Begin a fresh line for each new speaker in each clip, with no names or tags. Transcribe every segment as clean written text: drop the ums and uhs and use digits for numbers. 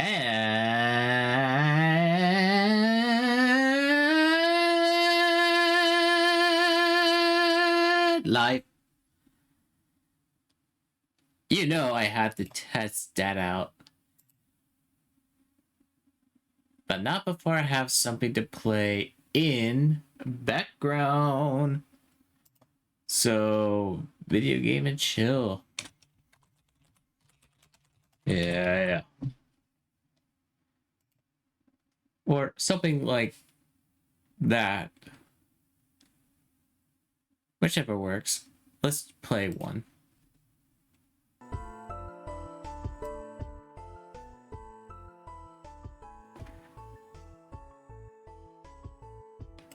And live. You know I had to test that out. But not before I have something to play in background. So, video game and chill. Yeah. Or something like that. Whichever works. Let's play one.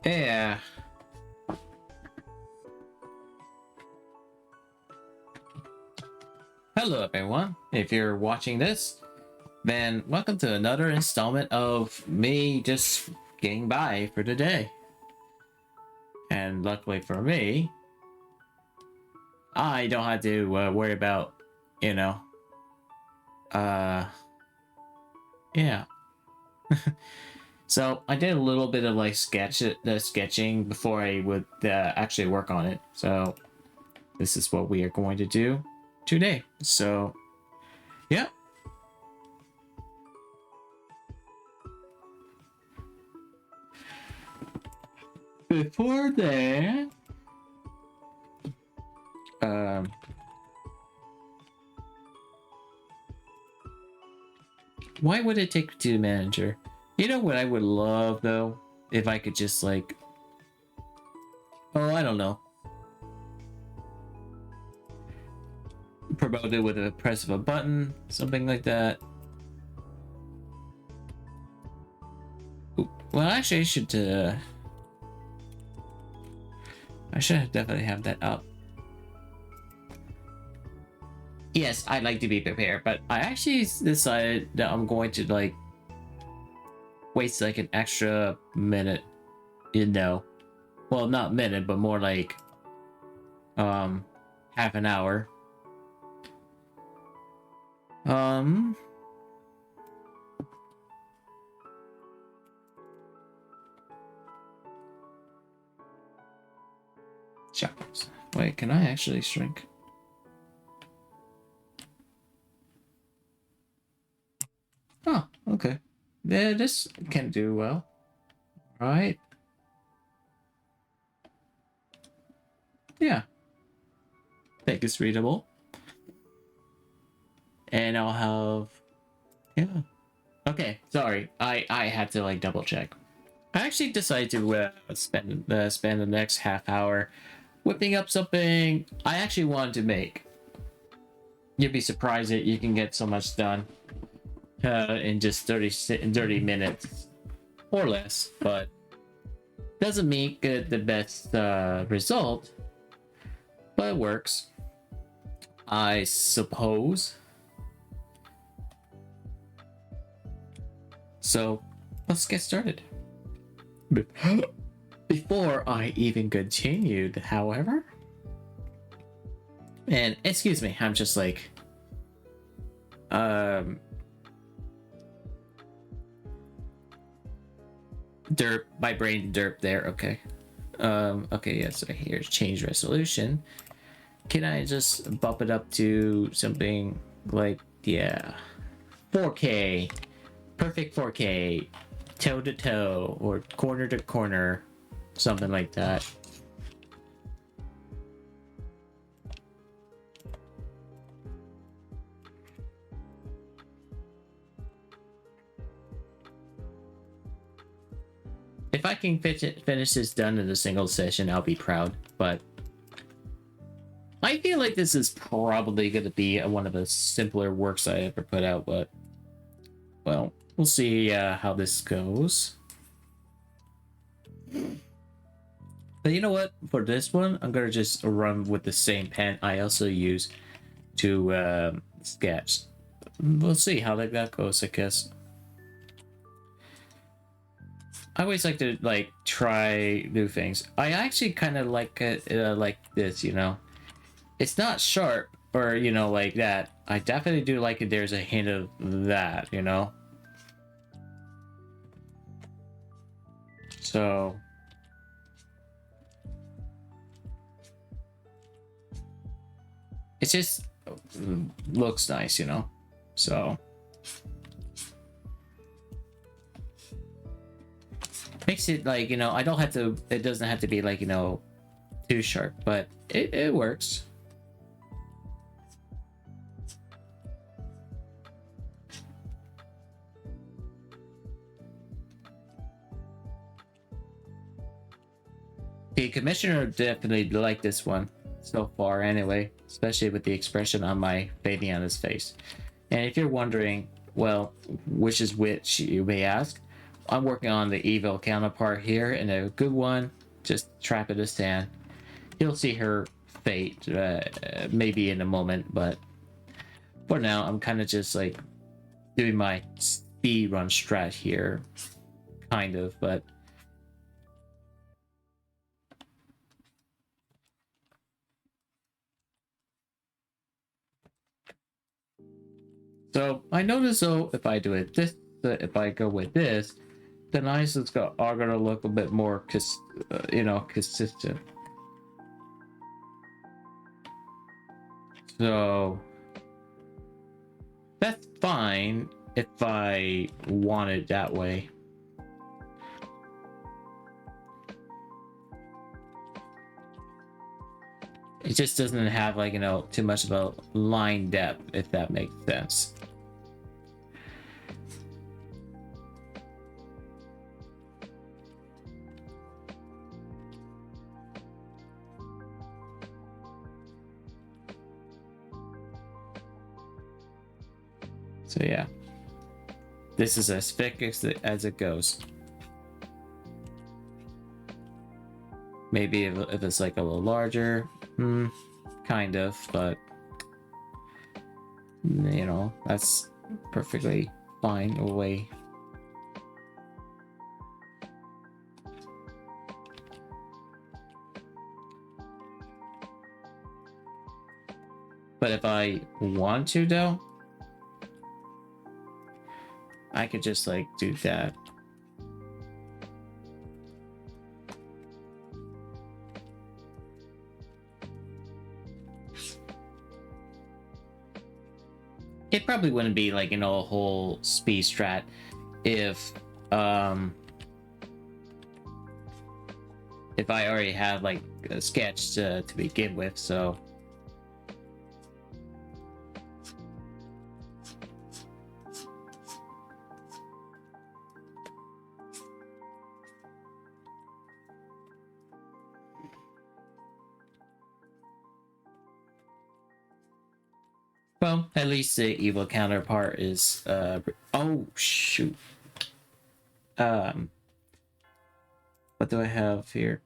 Yeah. Hello everyone. If you're watching this, then welcome to another installment of me just getting by for the day. And luckily for me, I don't have to worry about, yeah. So I did a little bit of like sketching before I would actually work on it. So this is what we are going to do today. So yeah. Before that, why would it take to the manager? You know what I would love though? If I could just like, I don't know. Promote it with a press of a button, something like that. Ooh, well, actually, I should definitely have that up. Yes, I'd like to be prepared, but I actually decided that I'm going to like waste like an extra minute, well, not minute, but more like half an hour. Shackles. Wait, can I actually shrink? Oh, okay. Yeah, this can do well. All right. Yeah. I think it's readable. And I'll have... Yeah. Okay, sorry. I had to like double check. I actually decided to spend the next half hour whipping up something I actually wanted to make. You'd be surprised that you can get so much done in just 30 minutes or less, but doesn't make it the best result, but it works, I suppose. So let's get started. Before I even continued, however, and excuse me, I'm just like derp, my brain derp there. Okay. Okay, yeah, so here's change resolution. Can I just bump it up to something like, yeah, 4K, perfect 4K, toe to toe or corner to corner, something like that. If I can finish this done in a single session, I'll be proud. But I feel like this is probably going to be one of the simpler works I ever put out. But, well, we'll see how this goes. But you know what? For this one, I'm going to just run with the same pen I also use to sketch. We'll see how that goes, I guess. I always like to like try new things. I actually kind of like it like this, It's not sharp or like that. I definitely do like it. There's a hint of that, So it just looks nice, you know. So makes it like, you know, I don't have to, it doesn't have to be like, you know, too sharp, but it works. The commissioner definitely liked this one so far anyway, especially with the expression on my baby on his face. And if you're wondering, well, which is which, you may ask, I'm working on the evil counterpart here, and a good one, just trap it to stand. You'll see her fate maybe in a moment, but for now, I'm kind of just like doing my speed run strat here, kind of, but so I notice though, if I do it this, if I go with this, the eyes are gonna look a bit more, you know, consistent. So that's fine if I want it that way. It just doesn't have like, you know, too much of a line depth, if that makes sense. So yeah, this is as thick as it goes. Maybe if it's like a little larger, kind of, but you know, that's perfectly fine away. But if I want to though, I could just like do that. It probably wouldn't be like, you know, a whole speed strat if I already had like a sketch to begin with, so well, at least the evil counterpart is oh shoot. What do I have here?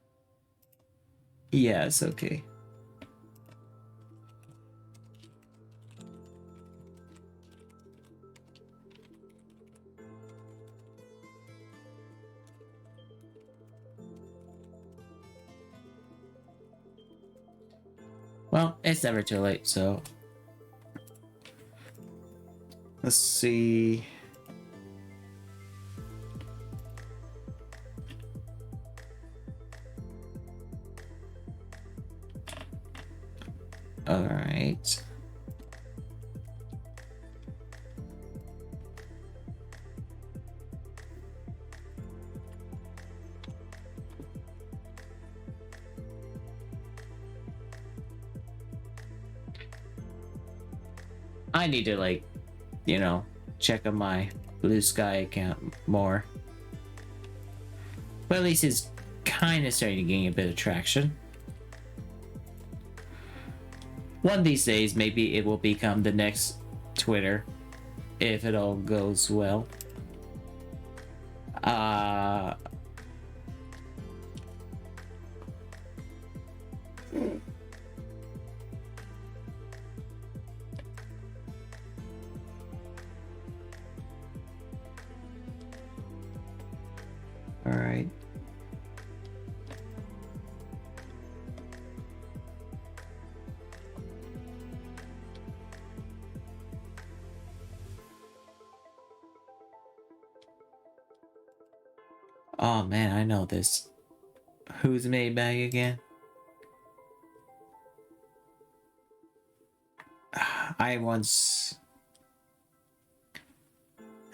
Yes, okay. Well, it's never too late, so let's see. All right. I need to like, you know, check on my Blue Sky account more. But at least it's kind of starting to gain a bit of traction. One of these days, maybe it will become the next Twitter, if it all goes well. All right. Oh man, I know this. Who's made bag again? I once.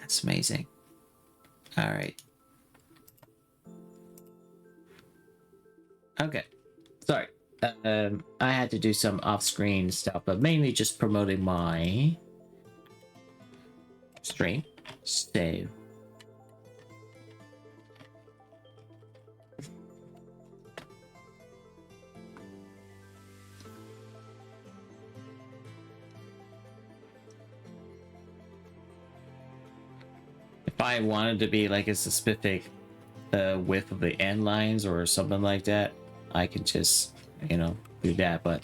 That's amazing. All right. Okay. Sorry. I had to do some off-screen stuff, but mainly just promoting my stream. Save. If I wanted to be like a specific width of the end lines or something like that, I can just, you know, do that. But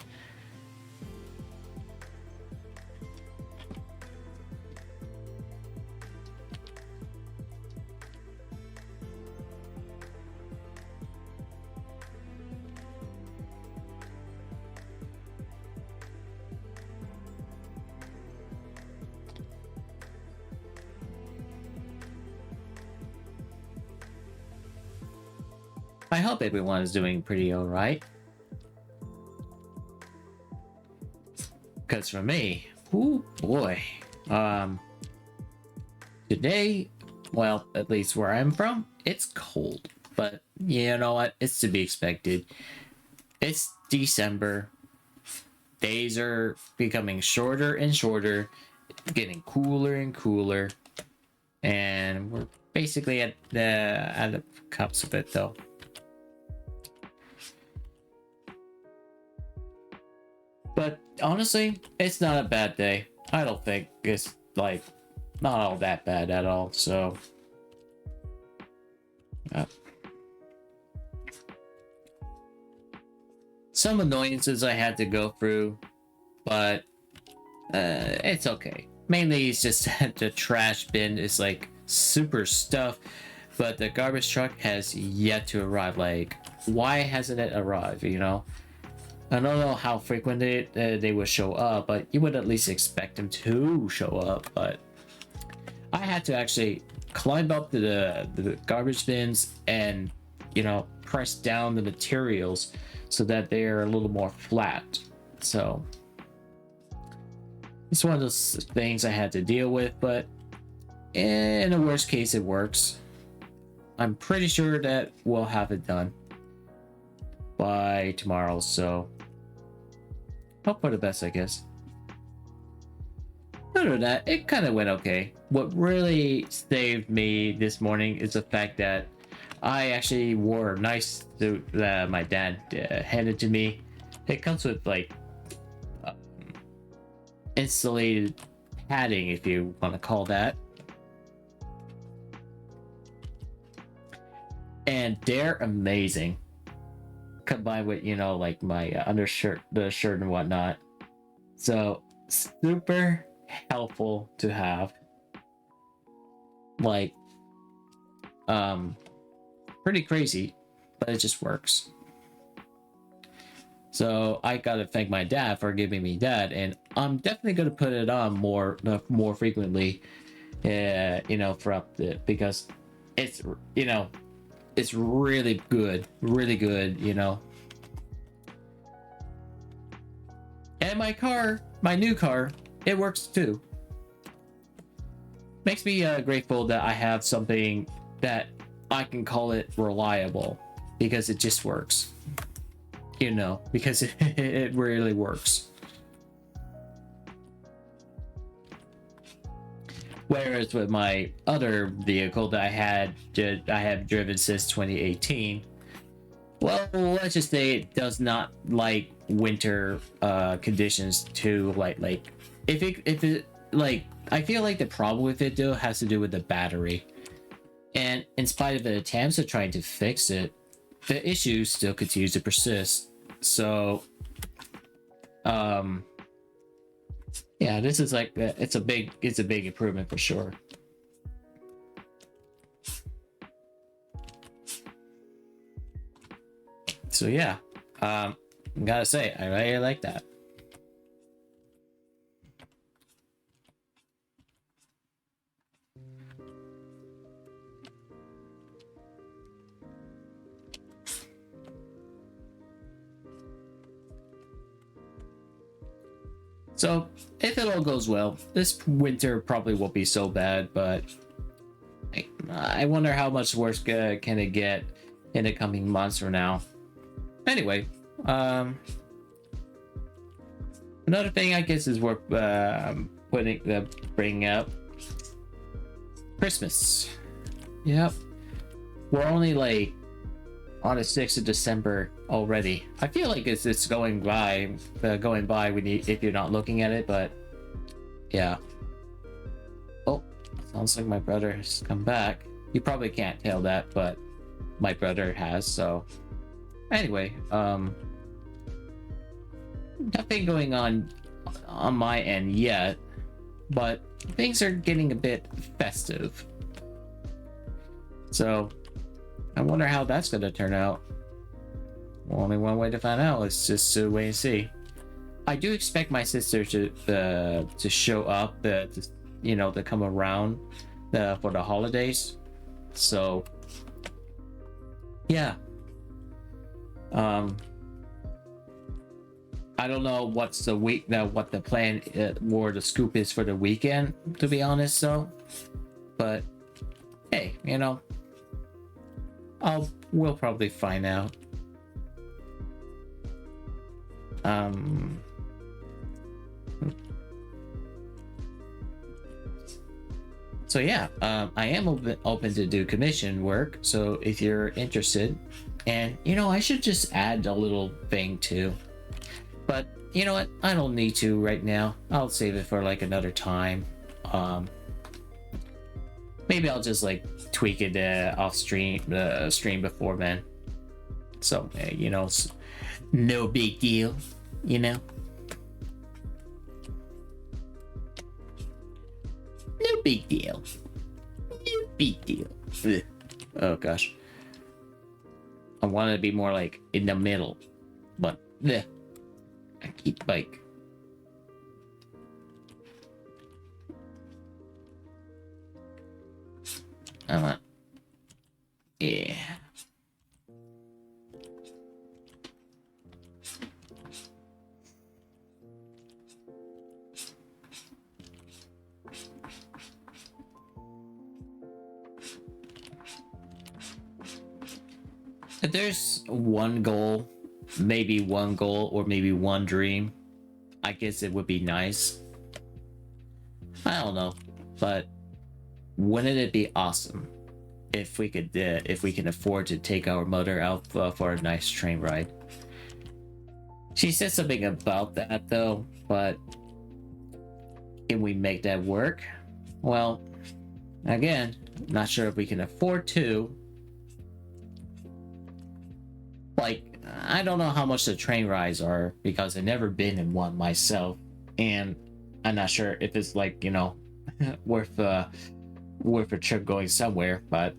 I hope everyone is doing pretty alright. Because for me, oh boy, today, well, at least where I'm from, it's cold. But you know what? It's to be expected. It's December. Days are becoming shorter and shorter, getting cooler and cooler, and we're basically at the cups of it though. But honestly, it's not a bad day. I don't think it's like not all that bad at all. So, some annoyances I had to go through, but it's okay. Mainly, it's just that the trash bin is like super stuffed, but the garbage truck has yet to arrive. Like, why hasn't it arrived? You know, I don't know how frequently they would show up, but you would at least expect them to show up. But I had to actually climb up to the garbage bins and, you know, press down the materials so that they're a little more flat. So it's one of those things I had to deal with, but in the worst case, it works. I'm pretty sure that we'll have it done by tomorrow, so hope for the best, I guess. Other than that, it kind of went okay. What really saved me this morning is the fact that I actually wore a nice suit that my dad handed to me. It comes with like insulated padding, if you want to call that. And they're amazing. Combined with, you know, like my undershirt, the shirt and whatnot. So super helpful to have. Like, pretty crazy, but it just works. So I gotta thank my dad for giving me that, and I'm definitely gonna put it on more frequently, you know, throughout the, because it's, you know, it's really good, you know. And my car, my new car, it works too. Makes me grateful that I have something that I can call it reliable, because it just works. You know, because it really works. Whereas with my other vehicle that I have driven since 2018, well, let's just say it does not like winter conditions too. Like if it like, I feel like the problem with it though has to do with the battery, and in spite of the attempts of trying to fix it, the issue still continues to persist. So yeah, this is like, it's a big improvement for sure. So yeah, gotta say, I really like that. So if it all goes well, this winter probably won't be so bad, but I wonder how much worse can it get in the coming months from now. Anyway, another thing I guess is worth bringing up. Christmas. Yep. We're only like on the 6th of December already. I feel like it's going by when if you're not looking at it, but yeah. Oh, sounds like my brother has come back. You probably can't tell that, but my brother has. So anyway, nothing going on my end yet, but things are getting a bit festive. So I wonder how that's going to turn out. Only one way to find out is just to wait and see. I do expect my sister to show up, to come around for the holidays. So yeah. I don't know what the plan or the scoop is for the weekend, to be honest. So, but hey, we'll probably find out. So yeah, I am open to do commission work. So if you're interested, and I should just add a little thing too. But you know what? I don't need to right now. I'll save it for like another time. Maybe I'll just like tweak it off stream before then. So no big deal, No big deal. No big deal. Ugh. Oh gosh. I wanted to be more like in the middle, but I keep like. Yeah. If there's one goal, maybe one goal or maybe one dream, I guess it would be nice. I don't know, but wouldn't it be awesome if we can afford to take our mother out for a nice train ride? She said something about that though, but can we make that work? Well, again, not sure if we can afford to. Like, I don't know how much the train rides are because I've never been in one myself, and I'm not sure if it's like worth a trip going somewhere. But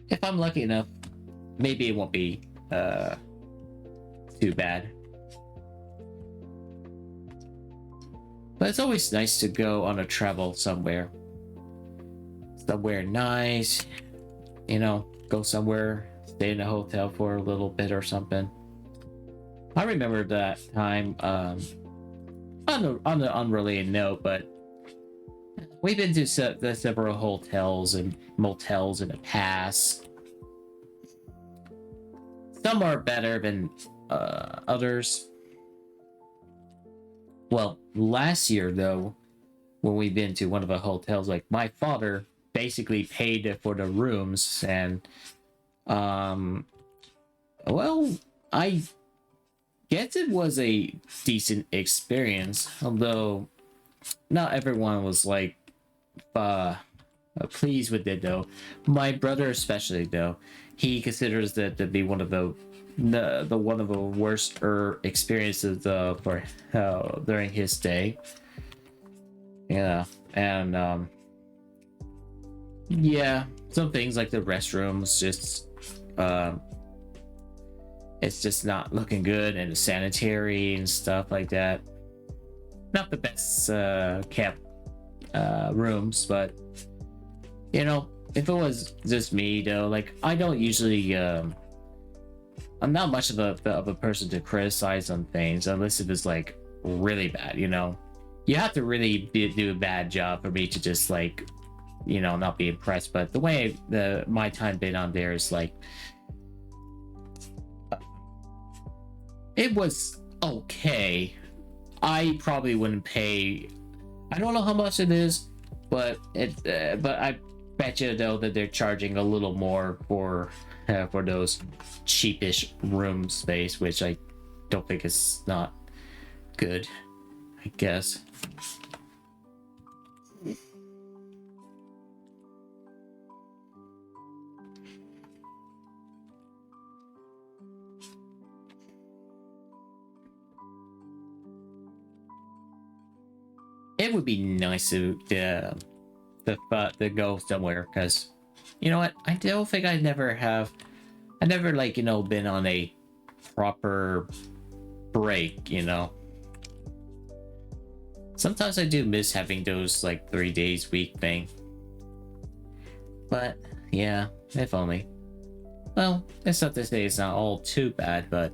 if I'm lucky enough, maybe it won't be too bad. But it's always nice to go on a travel somewhere nice, go somewhere, stay in a hotel for a little bit or something. I remember that time, on the unrelated note, but we've been to several hotels and motels in the past. Some are better than others. Well, last year though, when we've been to one of the hotels, like my father basically paid for the rooms, and well, I guess it was a decent experience, although not everyone was like pleased with it though. My brother especially though, he considers that to be one of the worst experiences for during his stay. Yeah, and yeah, some things like the restrooms just it's just not looking good, and the sanitary and stuff like that. Not the best kept rooms, but if it was just me though, like I don't usually I'm not much of a person to criticize on things unless it is like really bad, you know. You have to really do a bad job for me to just like, you know, not be impressed. But the way my time been on there is like, it was okay. I probably wouldn't pay. I don't know how much it is, but but I bet you though that they're charging a little more for those cheapish room space, which I don't think is not good, I guess. It would be nice to go somewhere, because you know what, I don't think I never like, you know, been on a proper break, you know. Sometimes I do miss having those like 3 days week thing, but yeah, if only. Well, it's not to say it's not all too bad, but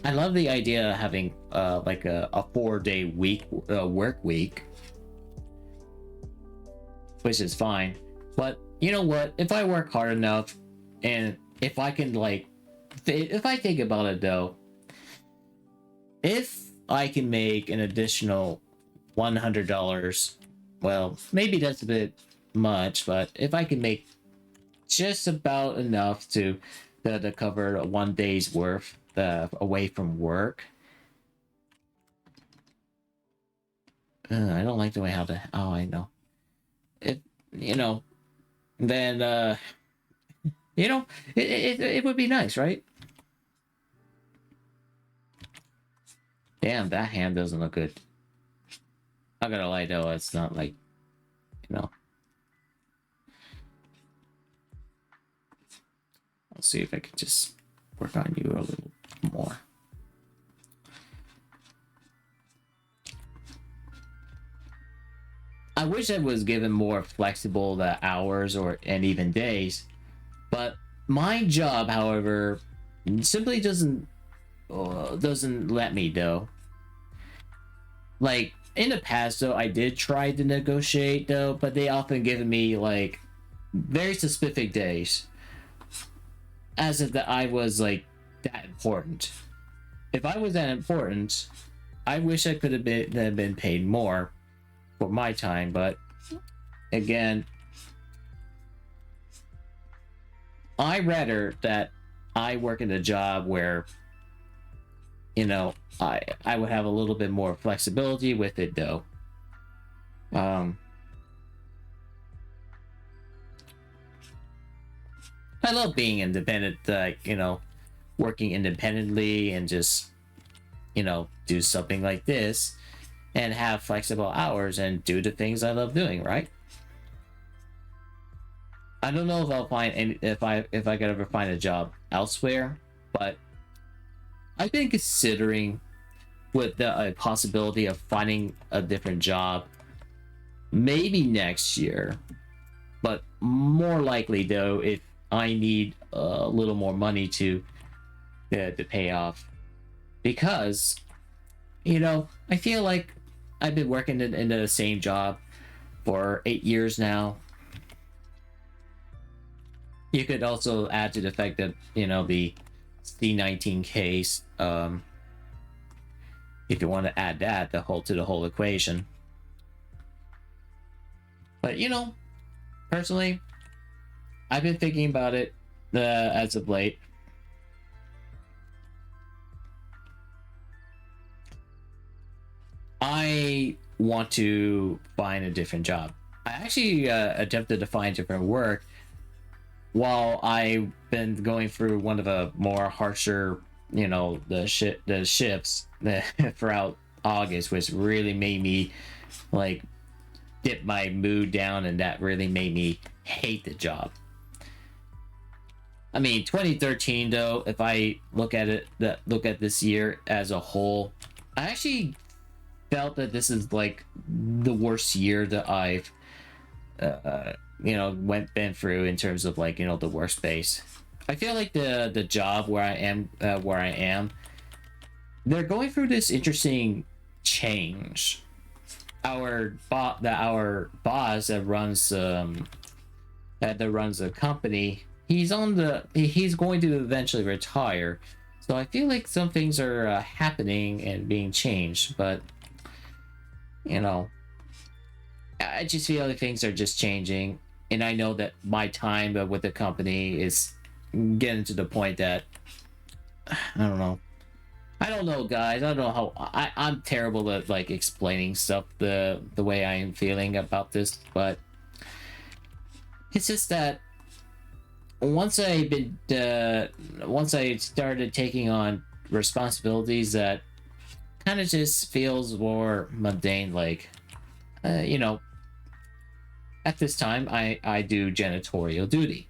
I love the idea of having like a 4-day week work week, which is fine. But you know what? If I work hard enough, and if I can like, if I think about it though, if I can make an additional $100, well, maybe that's a bit much, but if I can make just about enough to cover 1 day's worth away from work. I don't like the way how the, oh, I know it, you know, then you know, it would be nice, right? Damn, that hand doesn't look good. I'm gonna lie though, it's not like, you know. I'll see if I can just work on you a little more. I wish I was given more flexible hours and even days, but my job, however, simply doesn't let me though. Like in the past though, I did try to negotiate though, but they often given me like very specific days, as if that I was like that important. If I was that important, I wish I could have been paid more for my time, but again, I rather that I work in a job where, you know, I would have a little bit more flexibility with it though. I love being independent, like, you know, working independently and just, you know, do something like this and have flexible hours and do the things I love doing, right? I don't know if I'll find any, if I could ever find a job elsewhere, but I've been considering with the possibility of finding a different job maybe next year, but more likely though if I need a little more money to pay off, because you know, I feel like I've been working in the same job for 8 years now. You could also add to the fact that, you know, the C19 case, if you want to add that to the whole equation. But you know, personally, I've been thinking about it as of late. I want to find a different job. I actually attempted to find different work while I've been going through one of the more harsher, you know, the shifts throughout August, which really made me like dip my mood down, and that really made me hate the job. I mean, 2013 though, if I look at this year as a whole, I actually felt that this is like the worst year that I've you know, been through in terms of like, you know, the workspace. I feel like the job where I am they're going through this interesting change. Our boss that runs the company, he's going to eventually retire. So I feel like some things are happening and being changed, but you know, I just feel like things are just changing, and I know that my time with the company is getting to the point that I don't know. I don't know, guys. I don't know how I'm terrible at like explaining stuff the way I am feeling about this, but it's just that once I started taking on responsibilities that kind of just feels more mundane, like you know, at this time I do janitorial duty.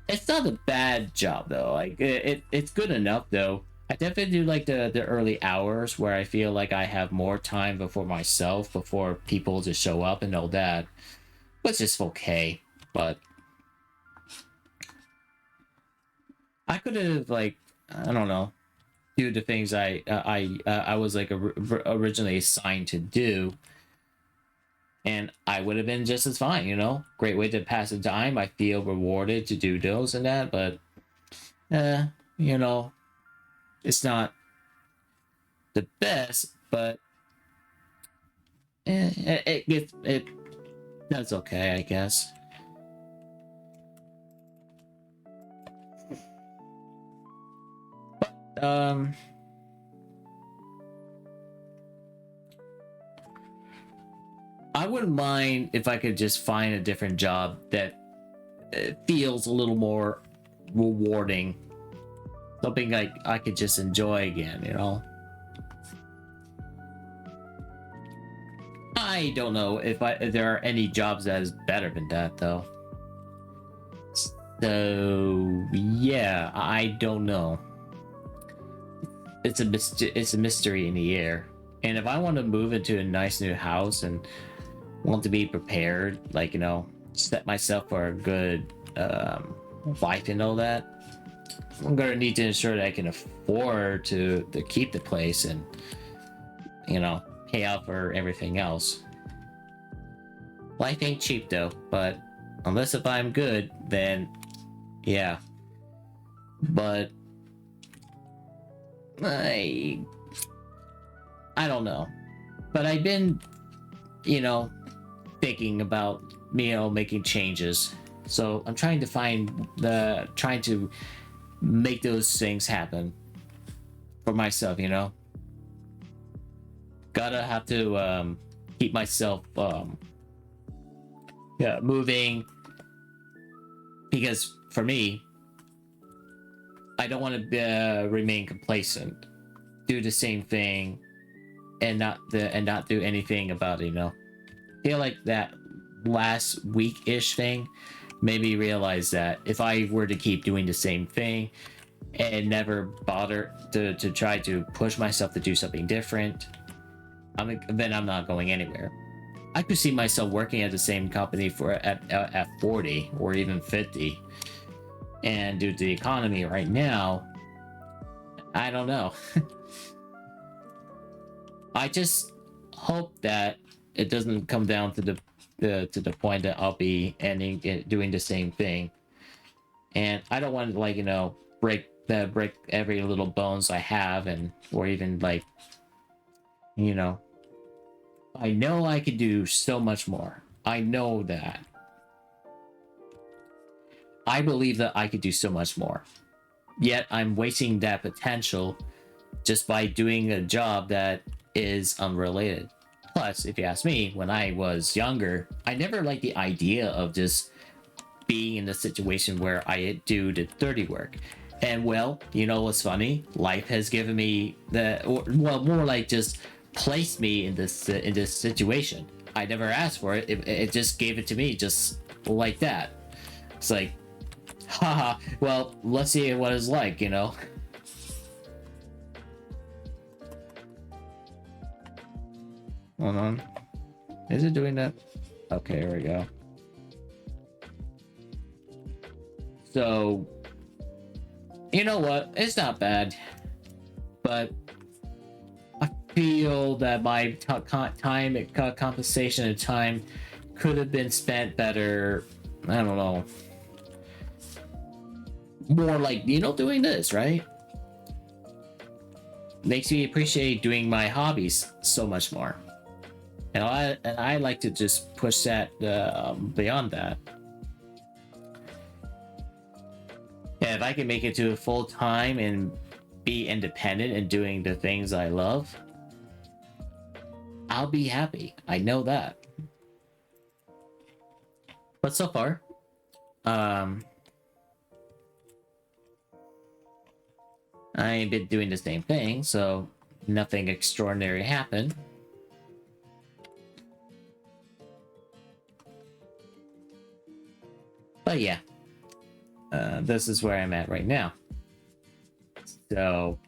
It's not a bad job though. Like it's good enough though. I definitely do like the early hours where I feel like I have more time before myself, before people just show up and all that. But it's just okay. But I could have like I don't know, do the things I was like originally assigned to do, and I would have been just as fine. You know, great way to pass the time. I feel rewarded to do those and that, but you know, it's not the best, but it that's okay, I guess. Um, I wouldn't mind if I could just find a different job that feels a little more rewarding. Something like I could just enjoy again, you know? I don't know if there are any jobs that is better than that though. So yeah, I don't know. It's a mystery in the air. And if I want to move into a nice new house and want to be prepared, like you know, set myself for a good life and all that, I'm gonna need to ensure that I can afford to keep the place and you know pay out for everything else. Life ain't cheap though, but unless if I'm good, then yeah. But I don't know. But I've been, you know, thinking about you know making changes. So I'm trying to make those things happen for myself, you know. Gotta have to keep myself yeah moving, because for me I don't want to remain complacent, do the same thing and not do anything about it, you know. Feel like that last week-ish thing made me realize that if I were to keep doing the same thing and never bother to try to push myself to do something different, then I'm not going anywhere. I could see myself working at the same company for at 40 or even 50, and due to the economy right now, I don't know. I just hope that it doesn't come down to the point that I'll be ending doing the same thing, and I don't want to like you know break every little bones I have, and or even like you know I know I could do so much more. I know that. I believe that I could do so much more. Yet I'm wasting that potential just by doing a job that is unrelated. Plus, if you ask me, when I was younger, I never liked the idea of just being in a situation where I do the dirty work. And well, you know what's funny? Life has given me well, more like just placed me in this situation. I never asked for it. It just gave it to me just like that. It's like, haha. Well, let's see what it's like, you know. Hold on. Is it doing that? Okay, here we go. So, you know what? It's not bad. but I feel that my time compensation and time could have been spent better. I don't know, more like, doing this, right? Makes me appreciate doing my hobbies so much more. And I like to just push that beyond that. Yeah, if I can make it to full time and be independent and doing the things I love, I'll be happy. I know that. But so far, I've been doing the same thing, so nothing extraordinary happened. But yeah, this is where I'm at right now. So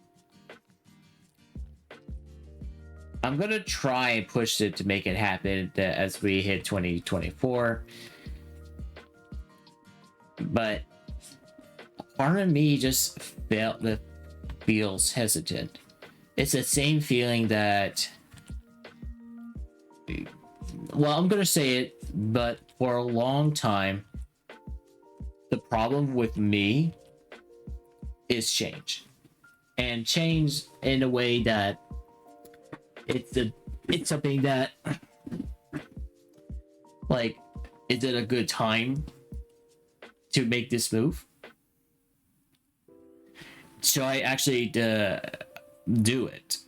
I'm gonna try and push it to make it happen as we hit 2024. But part of me just feels hesitant. It's the same feeling that, well, I'm gonna say it, but for a long time, the problem with me is change. And change in a way that it's something that, like, is it a good time to make this move? Should I actually do it?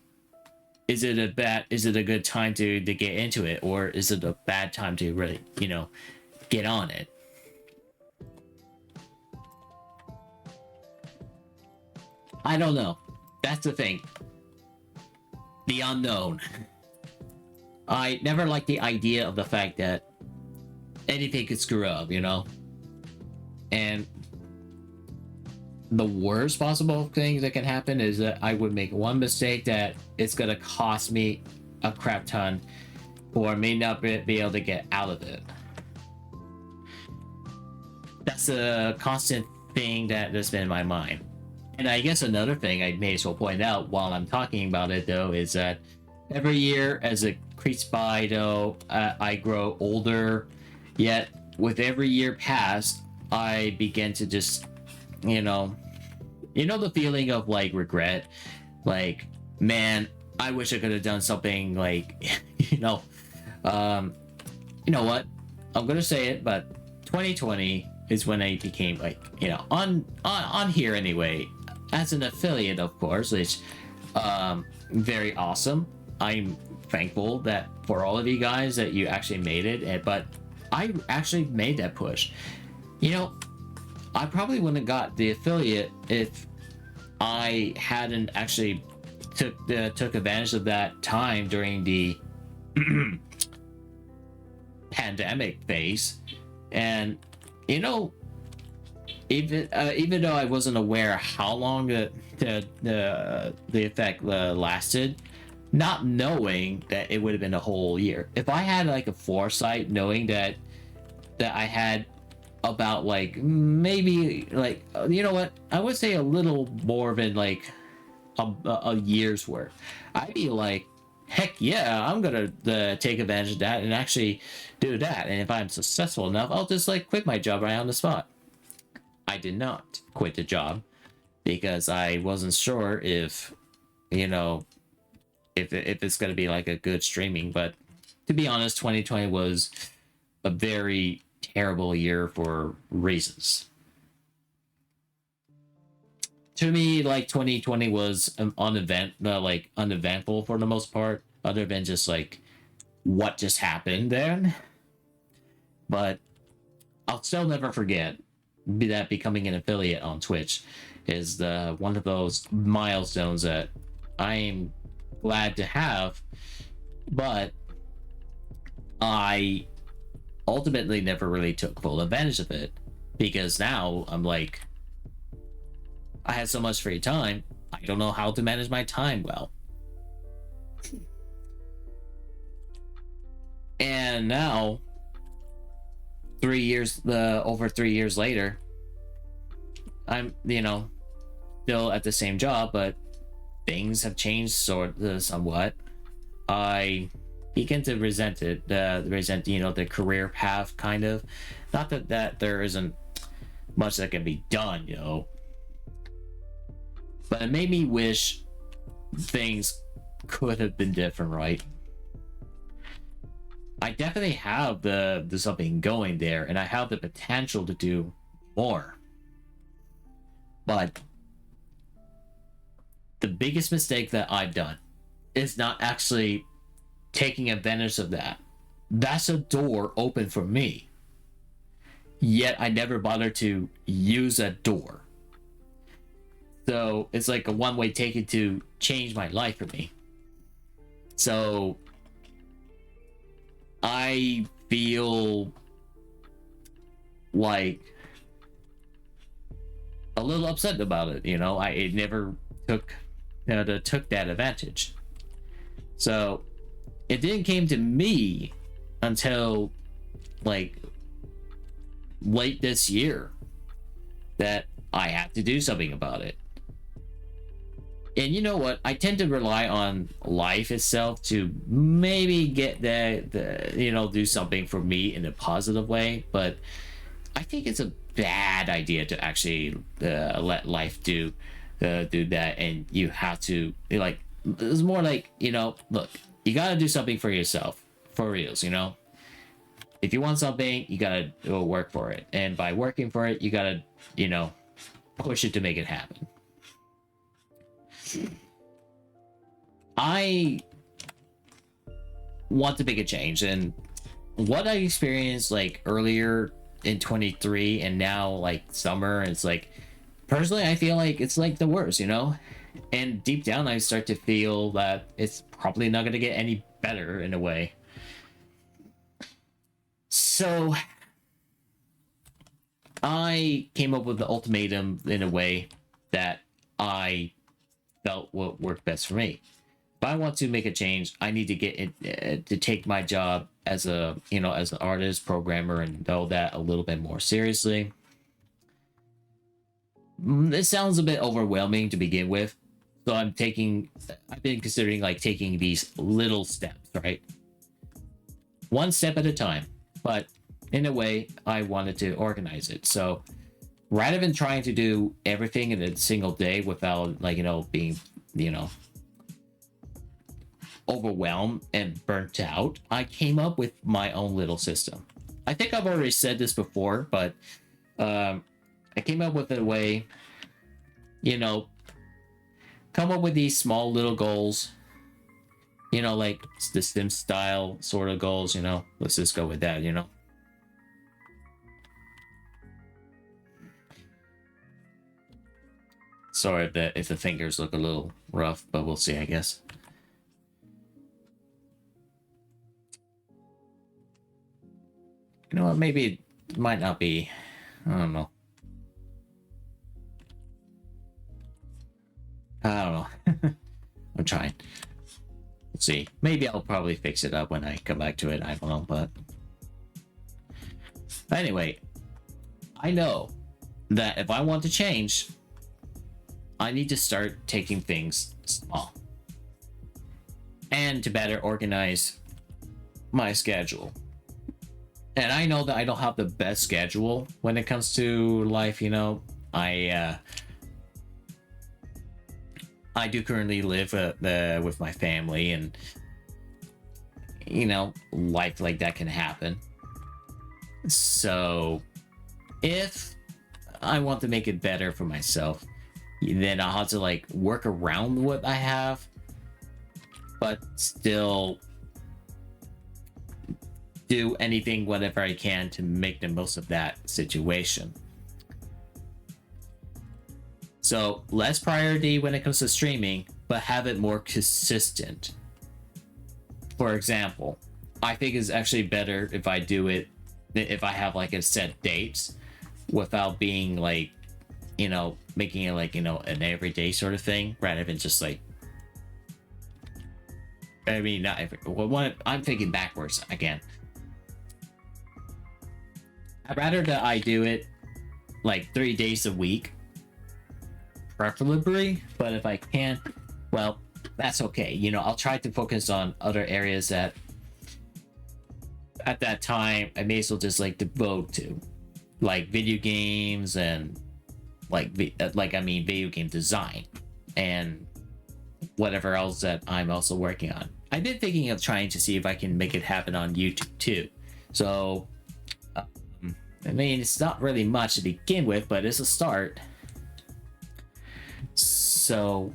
Is it a good time to get into it, or is it a bad time to really, get on it? I don't know. That's the thing. The unknown. I never liked the idea of the fact that anything could screw up, And the worst possible thing that can happen is that I would make one mistake that it's gonna cost me a crap ton, or may not be able to get out of it. That's a constant thing that's been in my mind. And I guess another thing I may as well point out while I'm talking about it, though, is that every year as it creeps by, though, I grow older. Yet with every year passed, I begin to just, the feeling of like regret, like, man, I wish I could have done something, like, you know what? I'm gonna say it, but 2020 is when I became, like, on here anyway, as an affiliate, of course, which very awesome. I'm thankful that for all of you guys that you actually made it, but I actually made that push. I probably wouldn't have got the affiliate if I hadn't actually took advantage of that time during the pandemic phase. And even though I wasn't aware how long the effect lasted, not knowing that it would have been a whole year. If I had like a foresight, knowing that I had about, like, maybe, like, I would say a little more than like a year's worth, I'd be like, heck yeah, I'm gonna take advantage of that and actually do that. And if I'm successful enough, I'll just like quit my job right on the spot. I did not quit the job because I wasn't sure if it's going to be like a good streaming. But to be honest, 2020 was a very terrible year for reasons. To me, like, 2020 was uneventful for the most part, other than just like what just happened then. But I'll still never forget that becoming an affiliate on Twitch is one of those milestones that I'm glad to have, but I ultimately never really took full advantage of it, because now I'm like, I had so much free time, I don't know how to manage my time well. And now, over 3 years later, I'm still at the same job, but things have changed somewhat, I begin to resent it. Resent, the career path kind of. Not that there isn't much that can be done, but it made me wish things could have been different, right? I definitely have the something going there, and I have the potential to do more. But the biggest mistake that I've done is not actually taking advantage of that. That's a door open for me. Yet I never bothered to use that door. So it's like a one-way ticket to change my life for me. So I feel like a little upset about it. It never took that advantage. So it didn't came to me until like late this year that I had to do something about it. And you know what? I tend to rely on life itself to maybe get do something for me in a positive way. But I think it's a bad idea to actually let life do that, and you have to it's more like, look, you gotta do something for yourself, for reals. If you want something, you gotta go work for it, and by working for it, you gotta push it to make it happen. I want to make a change, and what I experienced like earlier in 23 and now like summer, it's like personally I feel like it's like the worst, and deep down I start to feel that it's probably not going to get any better in a way. So I came up with the ultimatum in a way that I felt what worked best for me. If I want to make a change, I need to get it, to take my job as as an artist, programmer, and know that a little bit more seriously. It sounds a bit overwhelming to begin with, so I've been considering like taking these little steps, right? One step at a time, but in a way, I wanted to organize it. So rather than trying to do everything in a single day without being overwhelmed and burnt out, I came up with my own little system. I think I've already said this before, but I came up with a way, come up with these small little goals, like the Sim style sort of goals, let's just go with that, Sorry if the fingers look a little rough, but we'll see, I guess. You know what? Maybe it might not be. I don't know. I'm trying. Let's see. Maybe I'll probably fix it up when I come back to it. I don't know, but anyway, I know that if I want to change, I need to start taking things small and to better organize my schedule. And I know that I don't have the best schedule when it comes to life. I do currently live with my family, and life like that can happen. So if I want to make it better for myself, then I'll have to like work around what I have, but still do anything whatever I can to make the most of that situation. So less priority when it comes to streaming, but have it more consistent. For example, I think it's actually better if I do it, if I have like a set dates without being like, making it like, an everyday sort of thing, rather than just like, I mean, not every, well, I'm thinking backwards again. I'd rather that I do it like 3 days a week, preferably, but if I can't, well, that's okay. You know, I'll try to focus on other areas that at that time I may as well just like devote to, like video games and like I mean video game design and whatever else that I'm also working on. I've been thinking of trying to see if I can make it happen on YouTube too. So I mean, it's not really much to begin with, but it's a start. So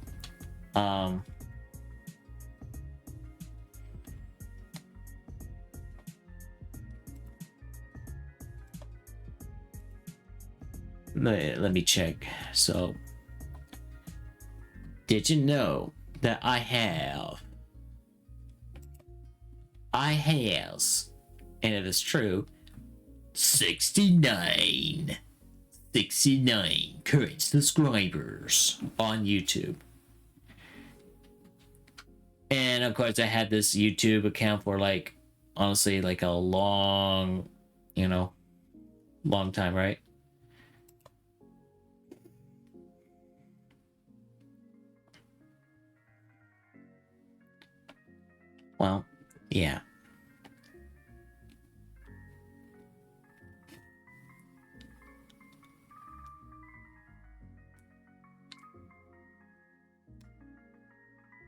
let me check. So did you know that I have, and it is true, 69 current subscribers on YouTube. And of course I had this YouTube account for like, honestly, like a long time, right? Well, yeah.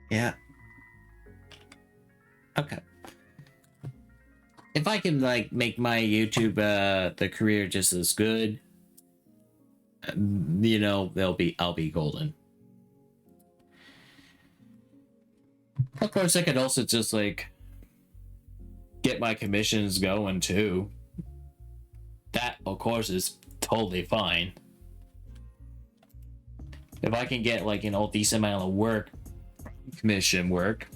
Yeah. Okay. If I can like make my YouTube the career just as good, you know, I'll be golden. Of course, I could also just like get my commissions going too. That, of course, is totally fine. If I can get like, you know, a decent amount of work, commission work,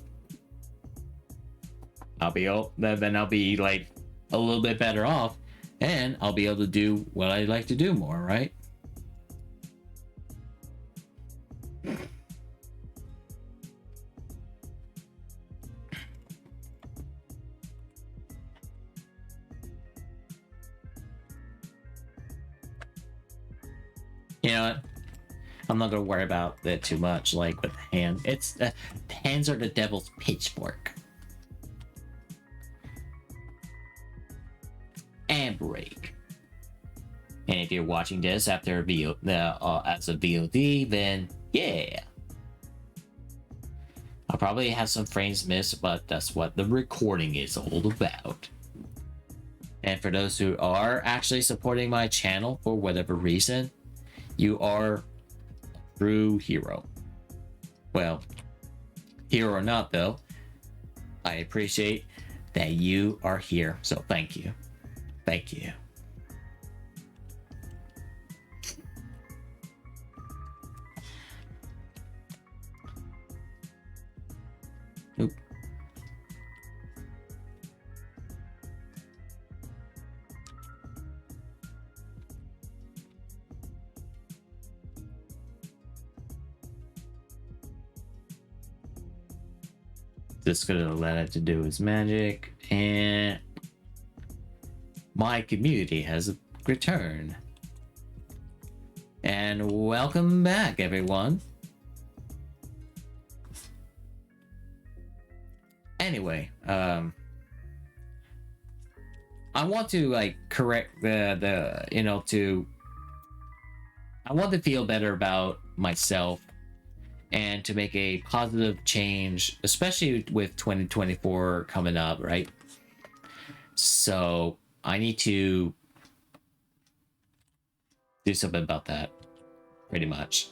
then I'll be like a little bit better off, and I'll be able to do what I like to do more, right? You know what? I'm not gonna worry about that too much. Like with hand, it's hands are the devil's pitchfork. And break. And if you're watching this after as a VOD, then yeah, I'll probably have some frames missed, but that's what the recording is all about. And for those who are actually supporting my channel for whatever reason, you are a true hero. Well, hero or not though, I appreciate that you are here, so thank you. Thank you. Oop. Just gonna let it to do its magic, and my community has returned. And welcome back, everyone. Anyway, I want to like correct I want to feel better about myself and to make a positive change, especially with 2024 coming up, right? So I need to do something about that, pretty much.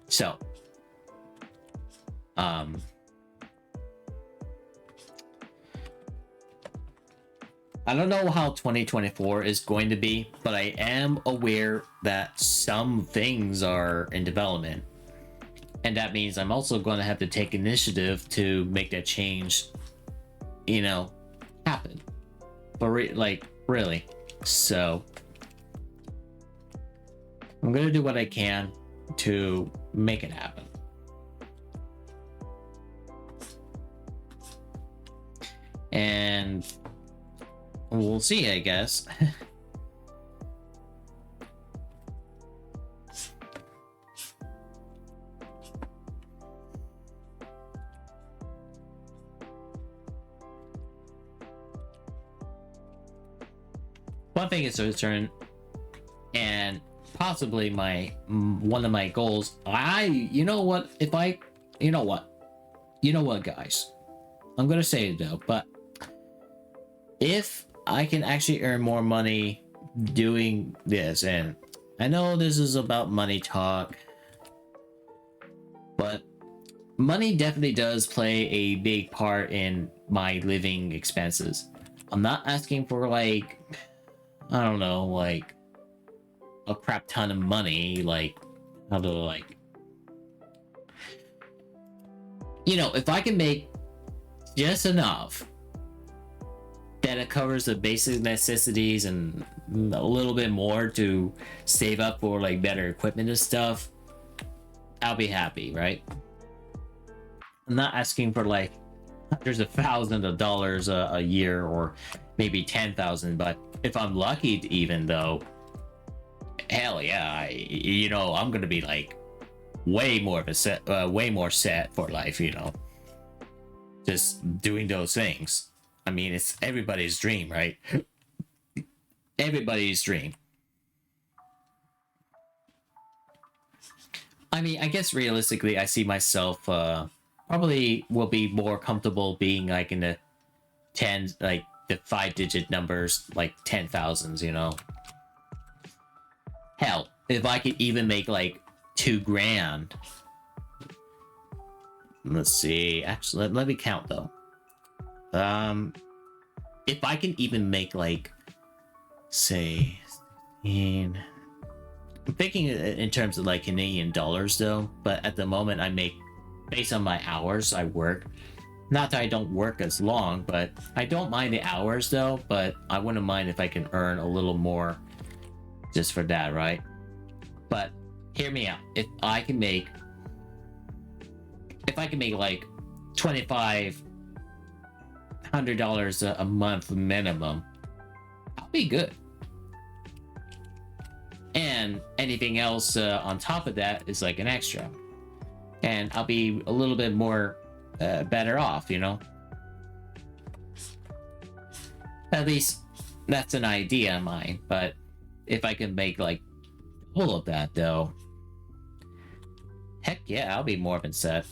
So, I don't know how 2024 is going to be, but I am aware that some things are in development. And that means I'm also going to have to take initiative to make that change, you know, happen. But really. So I'm going to do what I can to make it happen. And we'll see, I guess. one thing is certain, and possibly my one of my goals. You know what? You know what, guys, I'm gonna say it though, but if I can actually earn more money doing this, and I know this is about money talk, but money definitely does play a big part in my living expenses. I'm not asking for like, I don't know, like a crap ton of money, like how to like, you know, if I can make just enough that it covers the basic necessities and a little bit more to save up for like better equipment and stuff, I'll be happy, right? I'm not asking for like hundreds of thousands of dollars a year, or maybe 10,000, but if I'm lucky to even though, hell yeah, I'm gonna be like way more set for life, just doing those things. I mean, it's everybody's dream, right? Everybody's dream. I mean, I guess realistically, I see myself probably will be more comfortable being like in the 10, like the 5-digit numbers, like 10,000s. Hell, if I could even make like $2,000. Let's see. Actually, let me count though. If I can even make like, say, I'm thinking in terms of like Canadian dollars though, but at the moment I make, based on my hours I work, not that I don't work as long, but I don't mind the hours though, but I wouldn't mind if I can earn a little more just for that, right? But hear me out. If I can make like $2,500 a month minimum, I'll be good. And anything else on top of that is like an extra, and I'll be a little bit more better off, At least that's an idea of mine. But if I can make like all of that though, heck yeah, I'll be more than set,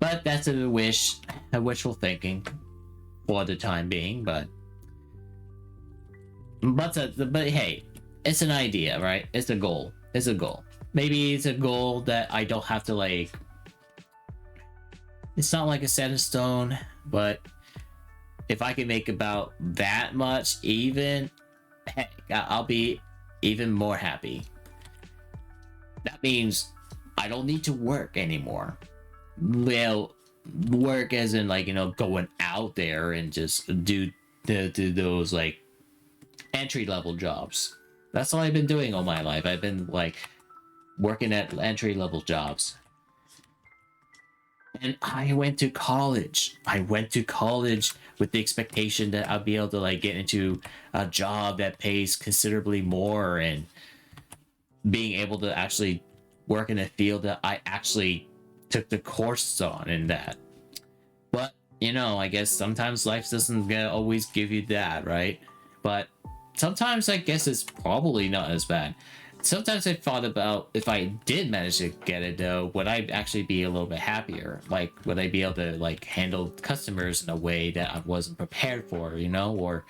But that's a wishful thinking for the time being. But hey, it's an idea, right? It's a goal. Maybe it's a goal that I don't have to like. It's not like a set in stone, but if I can make about that much, even, heck, I'll be even more happy. That means I don't need to work anymore. Well, work as in like, going out there and just do those like entry level jobs. That's all I've been doing all my life. I've been like working at entry level jobs. And I went to college with the expectation that I'll be able to like get into a job that pays considerably more, and being able to actually work in a field that I actually took the course on in that. But I guess sometimes life doesn't always give you that, right? But sometimes I guess it's probably not as bad. Sometimes I thought about, if I did manage to get it though, would I actually be a little bit happier? Like, would I be able to like handle customers in a way that I wasn't prepared for, or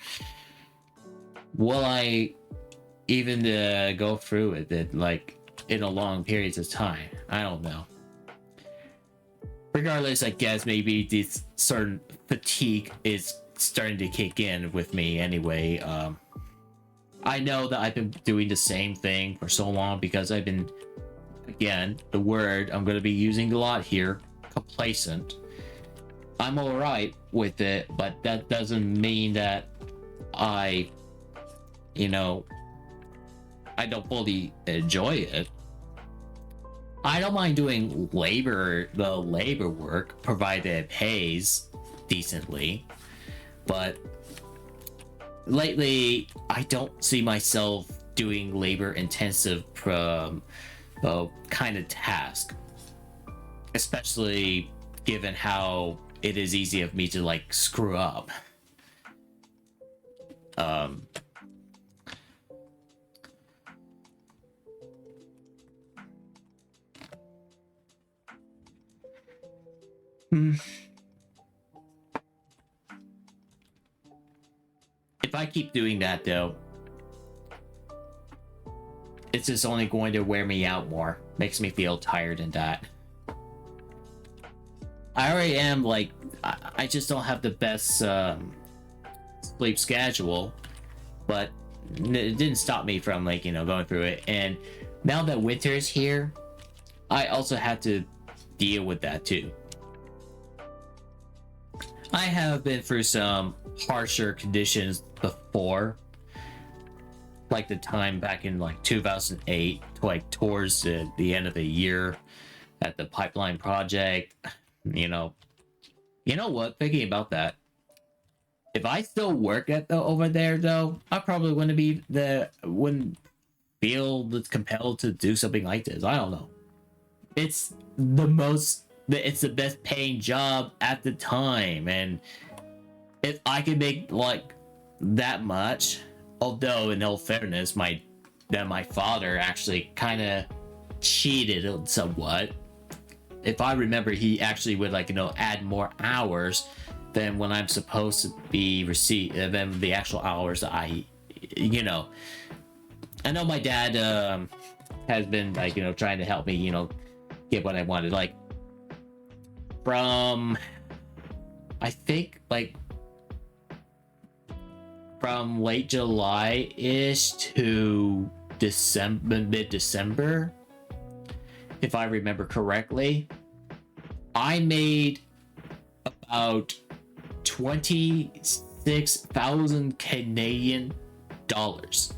will I even go through it like in a long periods of time? I don't know. Regardless, I guess maybe this certain fatigue is starting to kick in with me anyway. I know that I've been doing the same thing for so long because I've been, again, the word I'm going to be using a lot here, complacent. I'm all right with it, but that doesn't mean that I don't fully enjoy it. I don't mind doing the labor work, provided it pays decently, but lately I don't see myself doing labor intensive kind of task, especially given how it is easy of me to like screw up. Um, hmm. If I keep doing that though, it's just only going to wear me out more. Makes me feel tired and that. I already am like, I just don't have the best sleep schedule, but it didn't stop me from like, you know, going through it. And now that winter is here, I also have to deal with that too. I have been through some harsher conditions before, like the time back in like 2008, like towards the end of the year at the pipeline project. You know what, thinking about that, if I still work at over there though, I probably wouldn't feel compelled to do something like this. I don't know. It's it's the best paying job at the time, and if I could make like that much, although in all fairness, my father actually kind of cheated somewhat. If I remember, he actually would like, you know, add more hours than when I'm supposed to be than the actual hours that I, you know. I know my dad has been like, you know, trying to help me, you know, get what I wanted. Like from, I think like from late July-ish to mid-December, if I remember correctly, I made about 26,000 Canadian dollars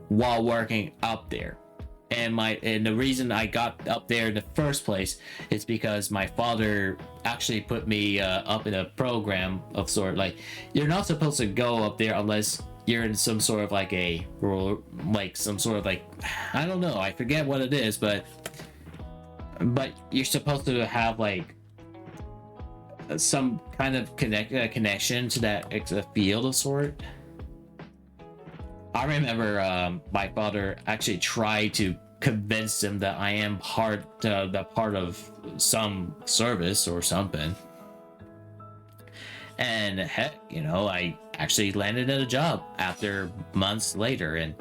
while working up there. And the reason I got up there in the first place is because my father actually put me up in a program of sort, like, you're not supposed to go up there unless you're in some sort of like some sort of like, I don't know, I forget what it is, but you're supposed to have like some kind of connection to that field of sort. I remember my father actually tried to convince him that I am part of some service or something. And heck, you know, I actually landed at a job after months later, and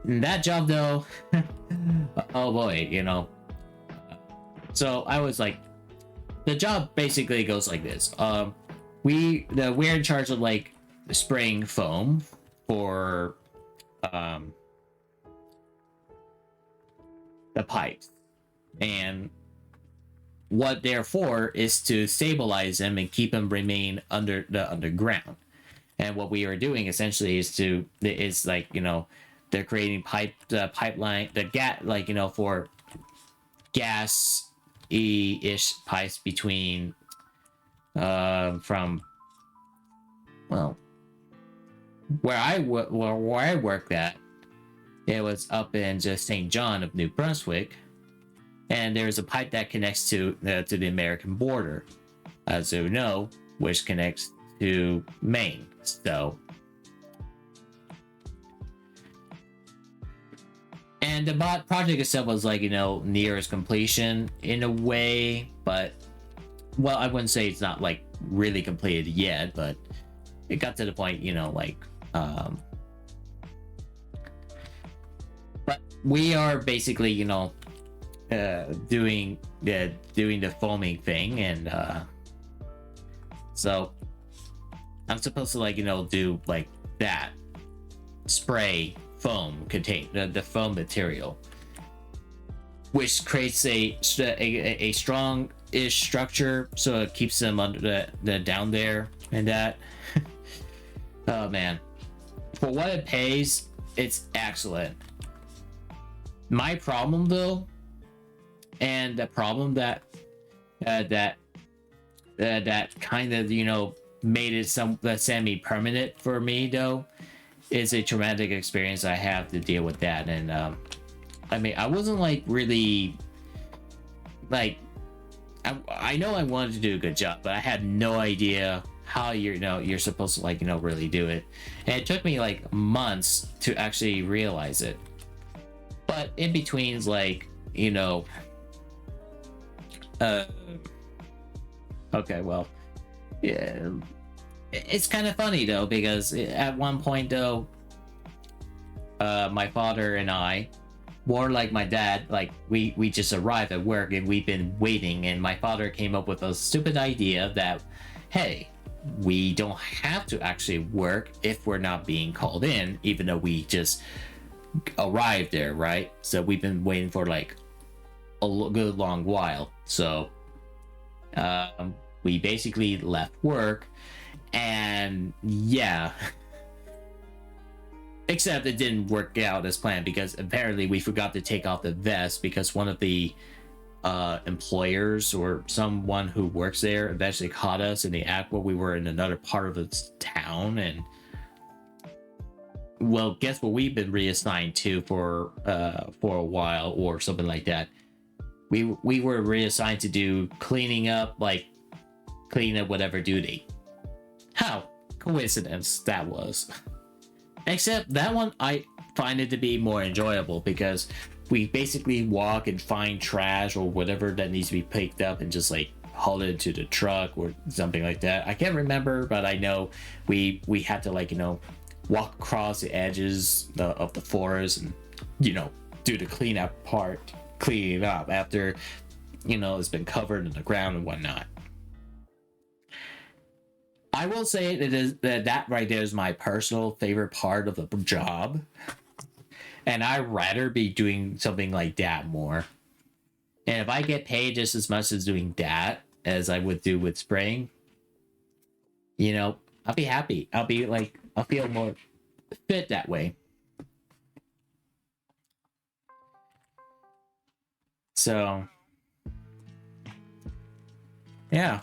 that job though, oh boy, you know. So I was like, the job basically goes like this. We're in charge of like spraying foam for the pipes, and what they're for is to stabilize them and keep them remain underground. And what we are doing essentially is like, you know, they're creating pipeline, the gas, like, you know, for gas ish pipes between from, well, where I worked at, it was up in just St. John of New Brunswick, and there's a pipe that connects to the American border, as you know, which connects to Maine. So, and the project itself was like, you know, near its completion in a way, but, well, I wouldn't say it's not like really completed yet, but it got to the point, you know, like, but we are basically, you know, doing the foaming thing, and so I'm supposed to, like, you know, do like that, spray foam, contain the foam material, which creates a strong-ish structure, so it keeps them under the down there and that. Oh man, for what it pays, it's excellent. My problem though, and the problem that kind of, you know, made it semi-permanent for me though, is a traumatic experience I have to deal with that. And I mean, I wasn't like really like, I know I wanted to do a good job, but I had no idea how you're supposed to like really do it. And it took me like months to actually realize it. But in between's like, uh okay, well, yeah, it's kind of funny though, because at one point though, my father and I, more like my dad, like we just arrived at work and we've been waiting, and my father came up with a stupid idea that, hey, we don't have to actually work if we're not being called in, even though we just arrived there, right? So we've been waiting for like a good long while. So we basically left work, and yeah. Except it didn't work out as planned, because apparently we forgot to take off the vest, because one of the employers or someone who works there eventually caught us in the act while we were in another part of the town. And well, guess what we've been reassigned to for a while or something like that. We were reassigned to do cleaning up whatever duty. How coincidence that was. Except that one, I find it to be more enjoyable, because we basically walk and find trash or whatever that needs to be picked up and just like haul it into the truck or something like that. I can't remember, but I know we had to like walk across the edges of the forest and do the cleanup part, cleaning up after it's been covered in the ground and whatnot. I will say it is that right there is my personal favorite part of the job, and I'd rather be doing something like that more. And if I get paid just as much as doing that as I would do with spraying, I'll be happy. I'll feel more fit that way. So, yeah.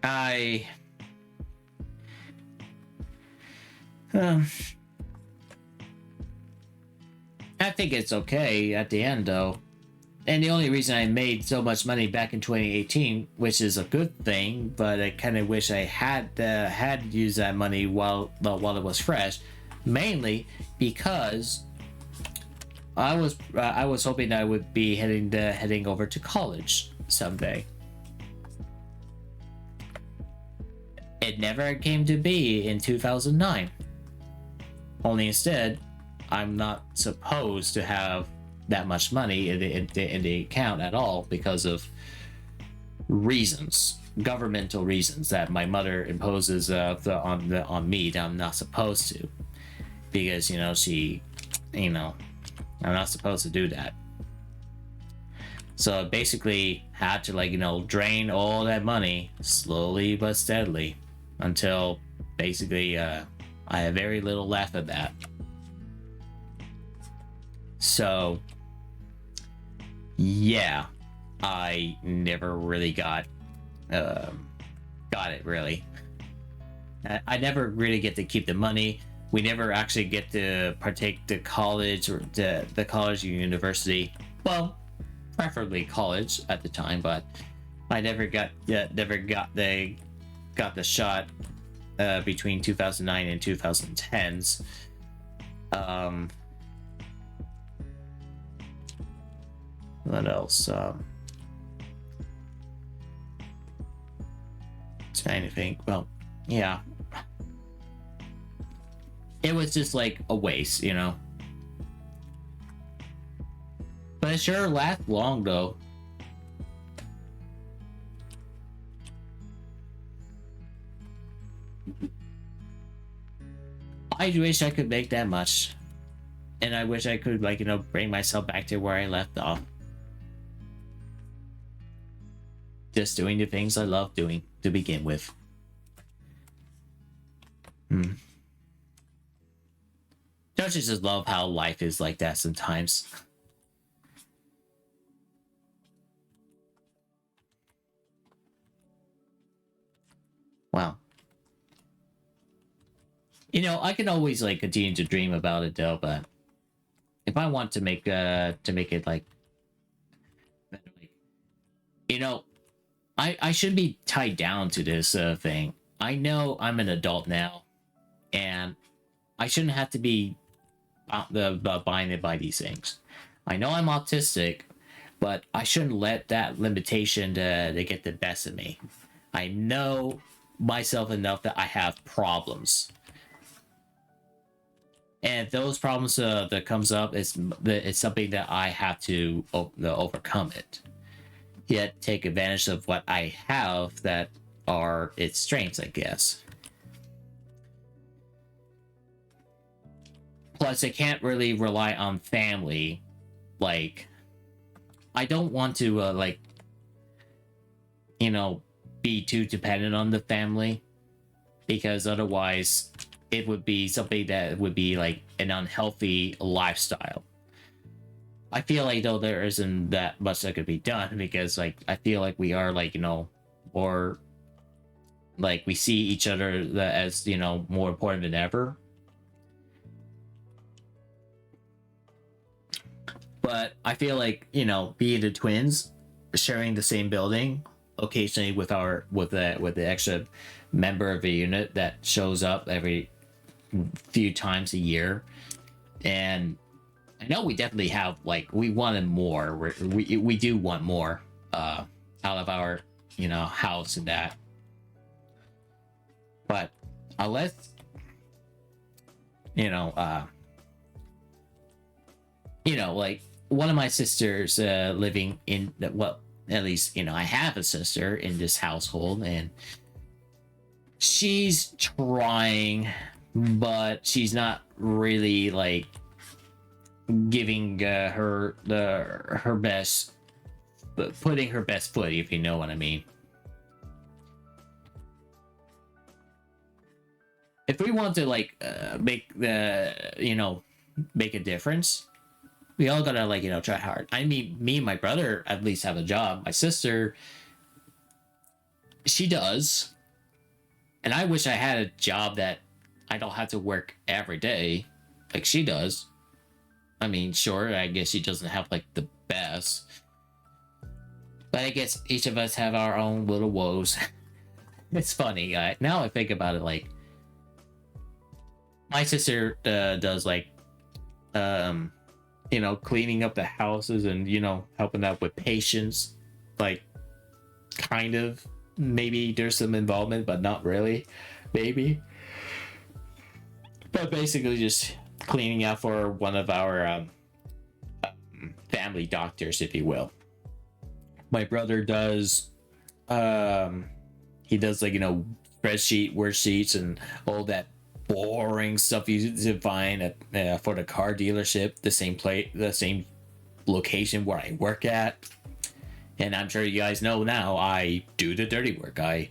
I think it's okay at the end though. And the only reason I made so much money back in 2018, which is a good thing, but I kind of wish I had used that money while it was fresh, mainly because I was hoping I would be heading over to college someday. It never came to be in 2009. Only instead, I'm not supposed to have that much money in the account at all, because of reasons, governmental reasons that my mother imposes on me that I'm not supposed to, because I'm not supposed to do that. So basically had to drain all that money slowly but steadily until basically I have very little left of that. So yeah, I never really got it really. I never really get to keep the money. We never actually get to partake the college or the college or university. Well, preferably college at the time, but I never got the shot between 2009 and 2010s. What else? Trying to think. Well, yeah. It was just like a waste, But it sure lasts long though. I wish I could make that much. And I wish I could bring myself back to where I left off. Just doing the things I love doing to begin with. Don't you just love how life is like that sometimes? Wow. I can always continue to dream about it though, but if I want to make it like, you know, I should be tied down to this thing. I know I'm an adult now, and I shouldn't have to be binded by these things. I know I'm autistic, but I shouldn't let that limitation to get the best of me. I know myself enough that I have problems, and those problems that comes up is it's something that I have to overcome it. Yet take advantage of what I have that are its strengths, I guess. Plus, I can't really rely on family. Like, I don't want to like, you know, be too dependent on the family, because otherwise it would be something that would be like an unhealthy lifestyle. I feel like though there isn't that much that could be done, because like I feel like we are like, you know, more like we see each other as, you know, more important than ever. But I feel like, you know, being the twins, sharing the same building, occasionally with the extra member of a unit that shows up every few times a year, and I know we definitely have, like, we wanted more. We do want more out of our, you know, house and that. But unless, you know, like one of my sisters living in, well, at least, you know, I have a sister in this household, and she's trying, but she's not really like giving her best, but putting her best foot, if you know what I mean. If we want to like make the, you know, make a difference, we all gotta, like, you know, try hard. I mean, me and my brother at least have a job. My sister, she does, and I wish I had a job that I don't have to work every day like she does. I mean, sure, I guess she doesn't have like the best, but I guess each of us have our own little woes. It's funny. Now I think about it, like my sister does like, you know, cleaning up the houses and, you know, helping out with patients, like, kind of, maybe there's some involvement, but not really, maybe. But basically just cleaning out for one of our family doctors, if you will. My brother does, he does, like, you know, spreadsheet, worksheets, and all that boring stuff you find at for the car dealership, the same location where I work at. And I'm sure you guys know now I do the dirty work. I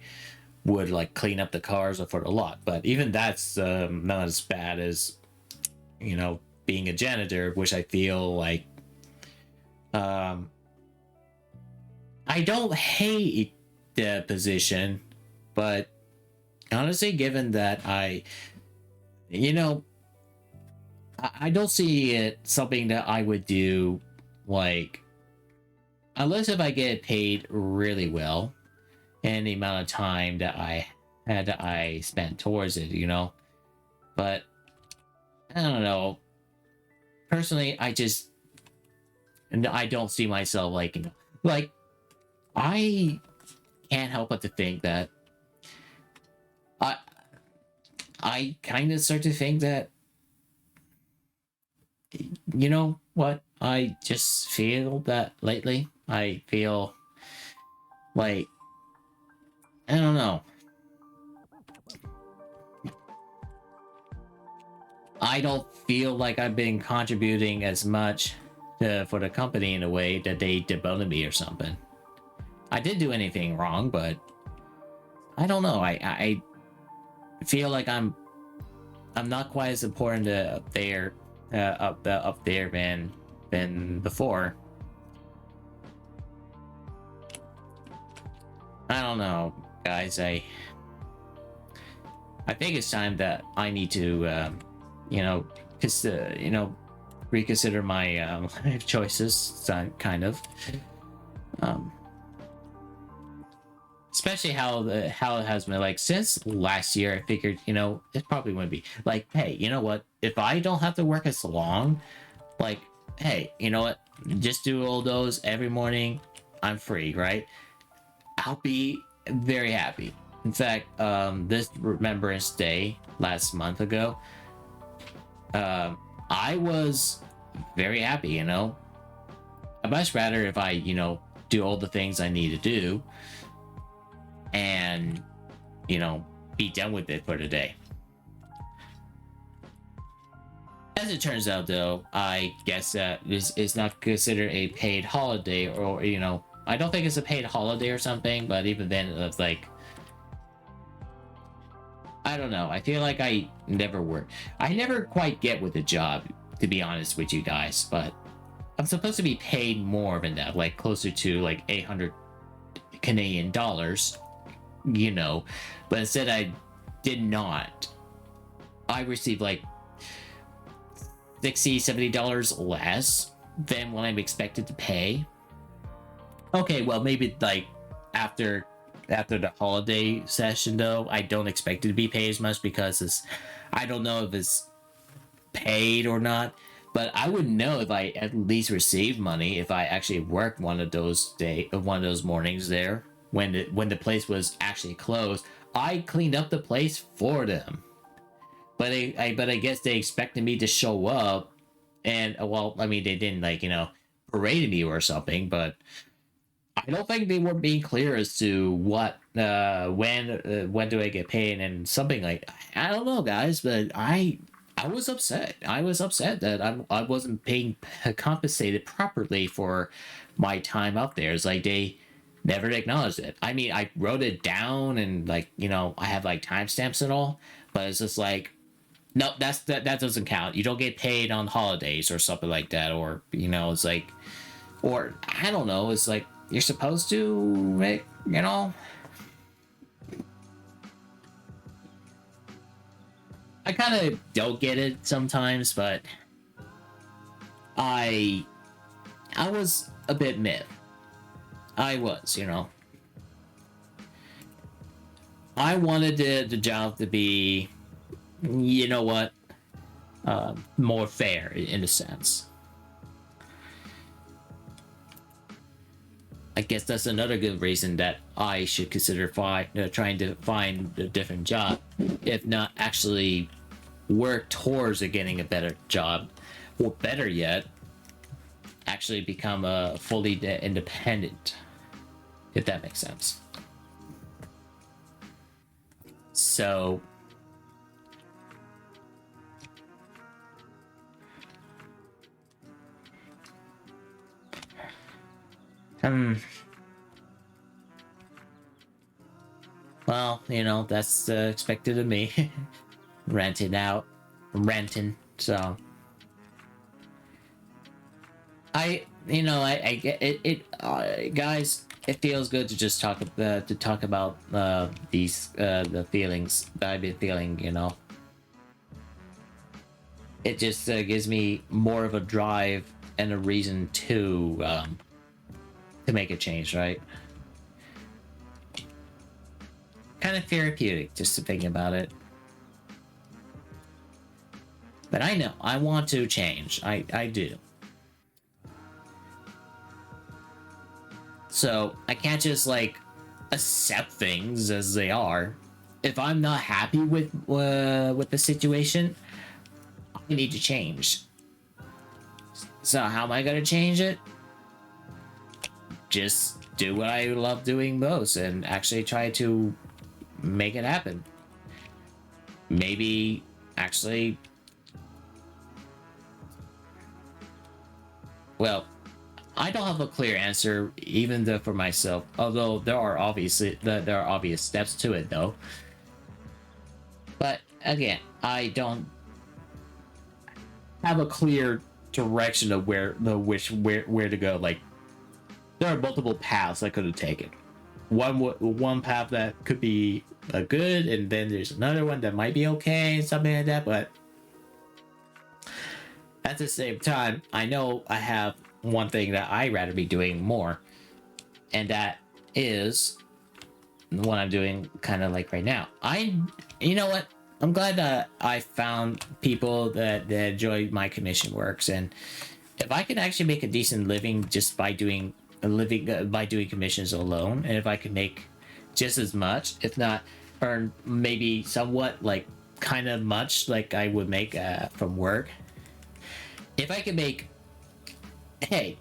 would like clean up the cars for the lot, but even that's not as bad as, you know, being a janitor, which I feel like I don't hate the position, but honestly, given that you know, I don't see it something that I would do, like, unless if I get paid really well and the amount of time that I spent towards it, you know. But I don't know. Personally, I don't see myself, like, you know, like, I can't help but to think that I kind of start to think that, you know what, I just feel that lately I feel like, I don't know, I don't feel like I've been contributing as much for the company in a way that they demoted me or something. I didn't do anything wrong, but I don't know, I feel like I'm not quite as important up there than before. I don't know, guys. I think it's time that I need to, you know, because you know, reconsider my choices, kind of. Um, Especially how it has been like since last year. I figured, it probably wouldn't be like, hey, you know what? If I don't have to work as long, like, hey, you know what? Just do all those every morning. I'm free, right? I'll be very happy. In fact, this Remembrance Day last month ago, I was very happy. I'd much rather if I, do all the things I need to do and be done with it for the day. As it turns out, though, I guess that this is not considered a paid holiday, or I don't think it's a paid holiday or something. But even then, it's like, I don't know. I feel like I never quite get with the job, to be honest with you guys. But I'm supposed to be paid more than that, like closer to like 800 Canadian dollars. But instead I did not. I received like $60-$70 less than what I'm expected to pay. Okay, well, maybe like after the holiday session, though, I don't expect it to be paid as much because I don't know if it's paid or not. But I would know if I at least received money if I actually worked one of those mornings there when the place was actually closed. I cleaned up the place for them, but I guess they expected me to show up, and well, I mean, they didn't parade me or something, but I don't think they were being clear as to what when do I get paid and something like, I don't know, guys, but I was upset. I was upset that I wasn't being compensated properly for my time up there. It's like they never acknowledged it. I mean, I wrote it down and I have like timestamps and all, but it's just like, no, that doesn't count. You don't get paid on holidays or something like that, or it's like, or I don't know. It's like you're supposed to make, I kind of don't get it sometimes, but I was a bit mid. I was, I wanted the job to be, more fair in a sense. I guess that's another good reason that I should consider trying to find a different job, if not actually work towards getting a better job, or better yet, actually become a fully independent, if that makes sense. So well, that's expected of me. Renting, so I get it, guys. It feels good to just talk about these the feelings that I've been feeling. It just gives me more of a drive and a reason to make a change, right? Kind of therapeutic just to think about it. But I know I want to change. I do. So I can't just accept things as they are. If I'm not happy with the situation, I need to change. So how am I gonna change it? Just do what I love doing most and actually try to make it happen. Maybe actually, well, I don't have a clear answer even though for myself, although there are obvious steps to it though. But again, I don't have a clear direction of where to go. Like, there are multiple paths I could have taken. One path that could be good, and then there's another one that might be okay, something like that. But at the same time, I know I have one thing that I'd rather be doing more, and that is what I'm doing kind of like right now. You know what? I'm glad that I found people that enjoy my commission works, and if I can actually make a decent living just by doing by doing commissions alone, and if I can make just as much, if not earn maybe somewhat like kind of much like I would make from work, if I can make, hey,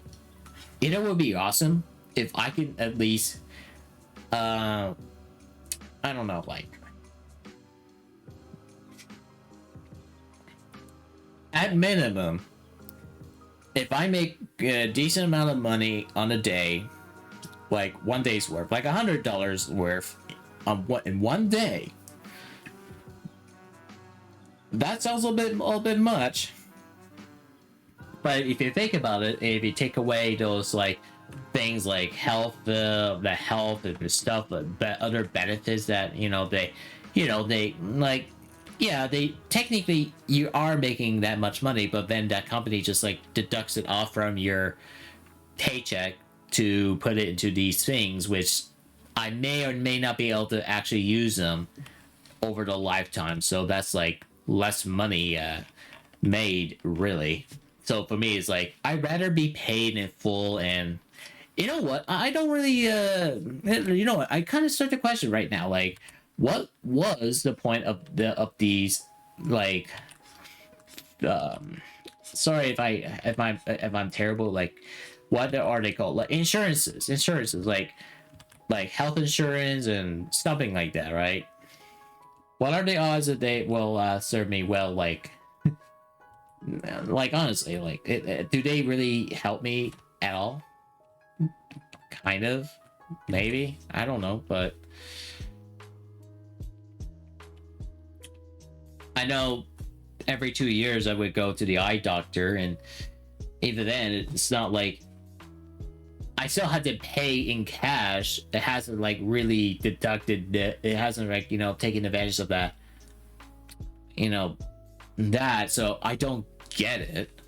you know what would be awesome if I could at least I don't know, like at minimum, if I make a decent amount of money on a day, like one day's worth, like $100 worth what in one day, that sounds a little bit much. But if you think about it, if you take away those like things like health, the health and the stuff, but other benefits that they like, yeah, they technically you are making that much money, but then that company just like deducts it off from your paycheck to put it into these things, which I may or may not be able to actually use them over the lifetime. So that's like less money made, really. So for me, it's like I'd rather be paid in full. And you know what? I don't really you know what? I kind of start to question right now, like, what was the point of these like sorry if I'm terrible, like what are they called, like insurances like health insurance and something like that, right? What are the odds that they will serve me well, like honestly, like do they really help me at all? Kind of, maybe, I don't know, but I know every 2 years I would go to the eye doctor, and even then it's not like I still had to pay in cash. It hasn't like really deducted it hasn't like taken advantage of that, that. So I don't get it.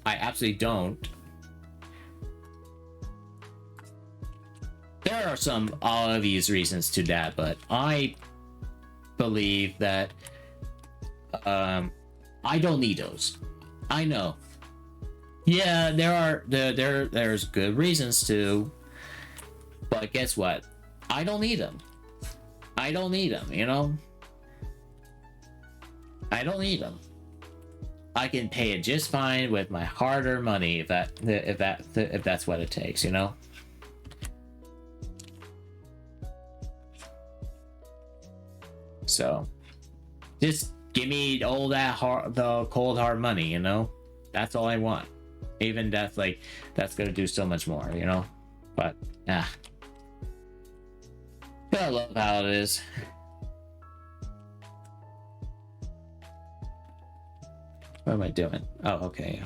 I absolutely don't. There are some obvious reasons to that, but I believe that I don't need those. I know. Yeah, there's good reasons to, but guess what? I don't need them. I don't need them, I don't need them. I can pay it just fine with my hard-earned money if that's what it takes, So just give me all the cold hard money, that's all I want. Even that's gonna do so much more, but I love how it is. What am I doing? Oh, okay.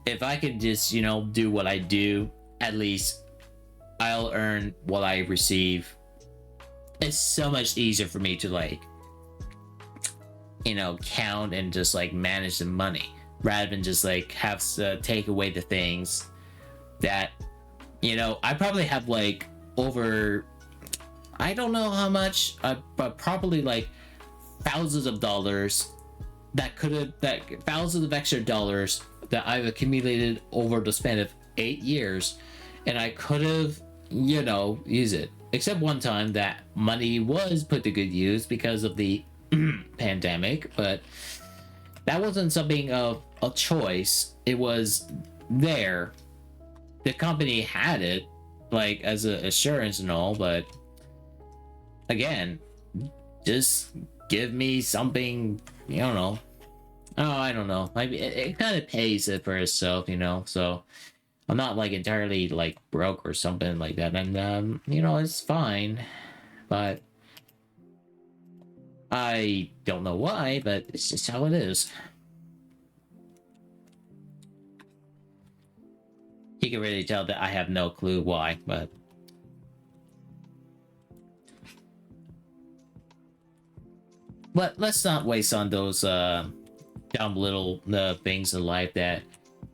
If I could just, do what I do, at least I'll earn what I receive. It's so much easier for me to count and just manage the money, rather than just have to take away the things that I probably have over, I don't know how much, but probably thousands of dollars thousands of extra dollars that I've accumulated over the span of 8 years, and I could have use it, except one time that money was put to good use because of the pandemic, but that wasn't something of a choice. It was there. The company had it as an assurance and all, but again, just give me something, I don't know. It kind of pays it for itself, so I'm not entirely broke or something like that, and it's fine, but I don't know why, but it's just how it is. You can really tell that I have no clue why, but But let's not waste on those dumb little things in life, that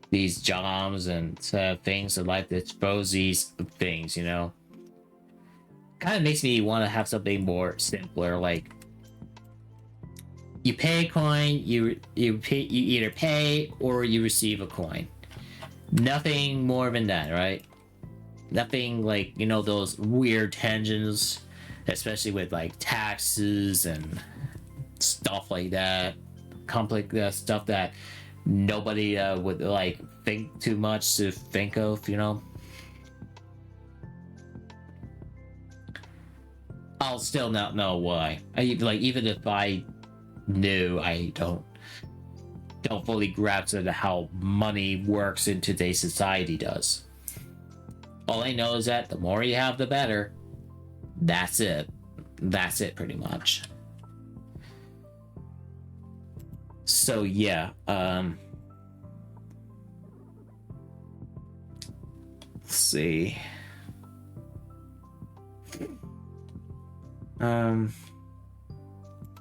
these jobs and things in life that expose these things, you know. Kind of makes me want to have something more simpler, like you pay a coin, you either pay or you receive a coin. Nothing more than that, right? Nothing like, you know, those weird tangents, especially with like taxes and stuff like that, complex stuff that nobody would like think too much to think of, you know. I'll still not know why. Like, even if I knew, I don't fully grasp at how money works in today's society does. All I know is that the more you have, the better. That's it. That's it, pretty much. So yeah, let's see.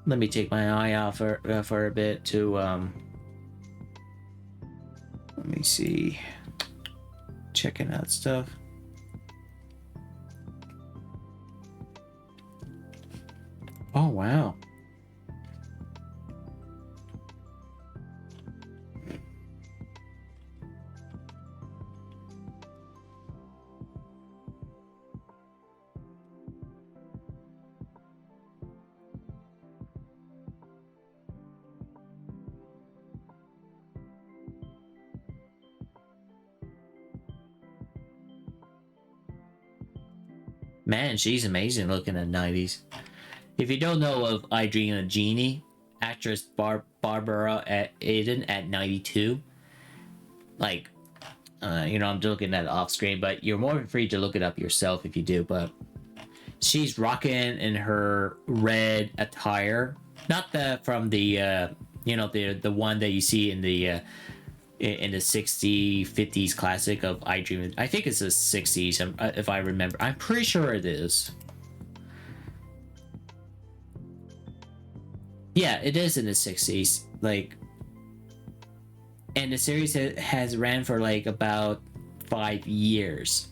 Let me take my eye off for a bit to let me see, checking out stuff. Oh wow. Man, she's amazing looking in the 90s. If you don't know of I Dream of Jeannie, actress Barbara Aiden at 92, like, you know, I'm looking at it off screen, but you're more than free to look it up yourself if you do. But she's rocking in her red attire, not the from the you know, the one that you see in the 60s 50s classic of I Dream. I think it's the 60s, if I remember. I'm pretty sure it is. Yeah, it is in the 60s. Like, and the series has ran for like about 5 years.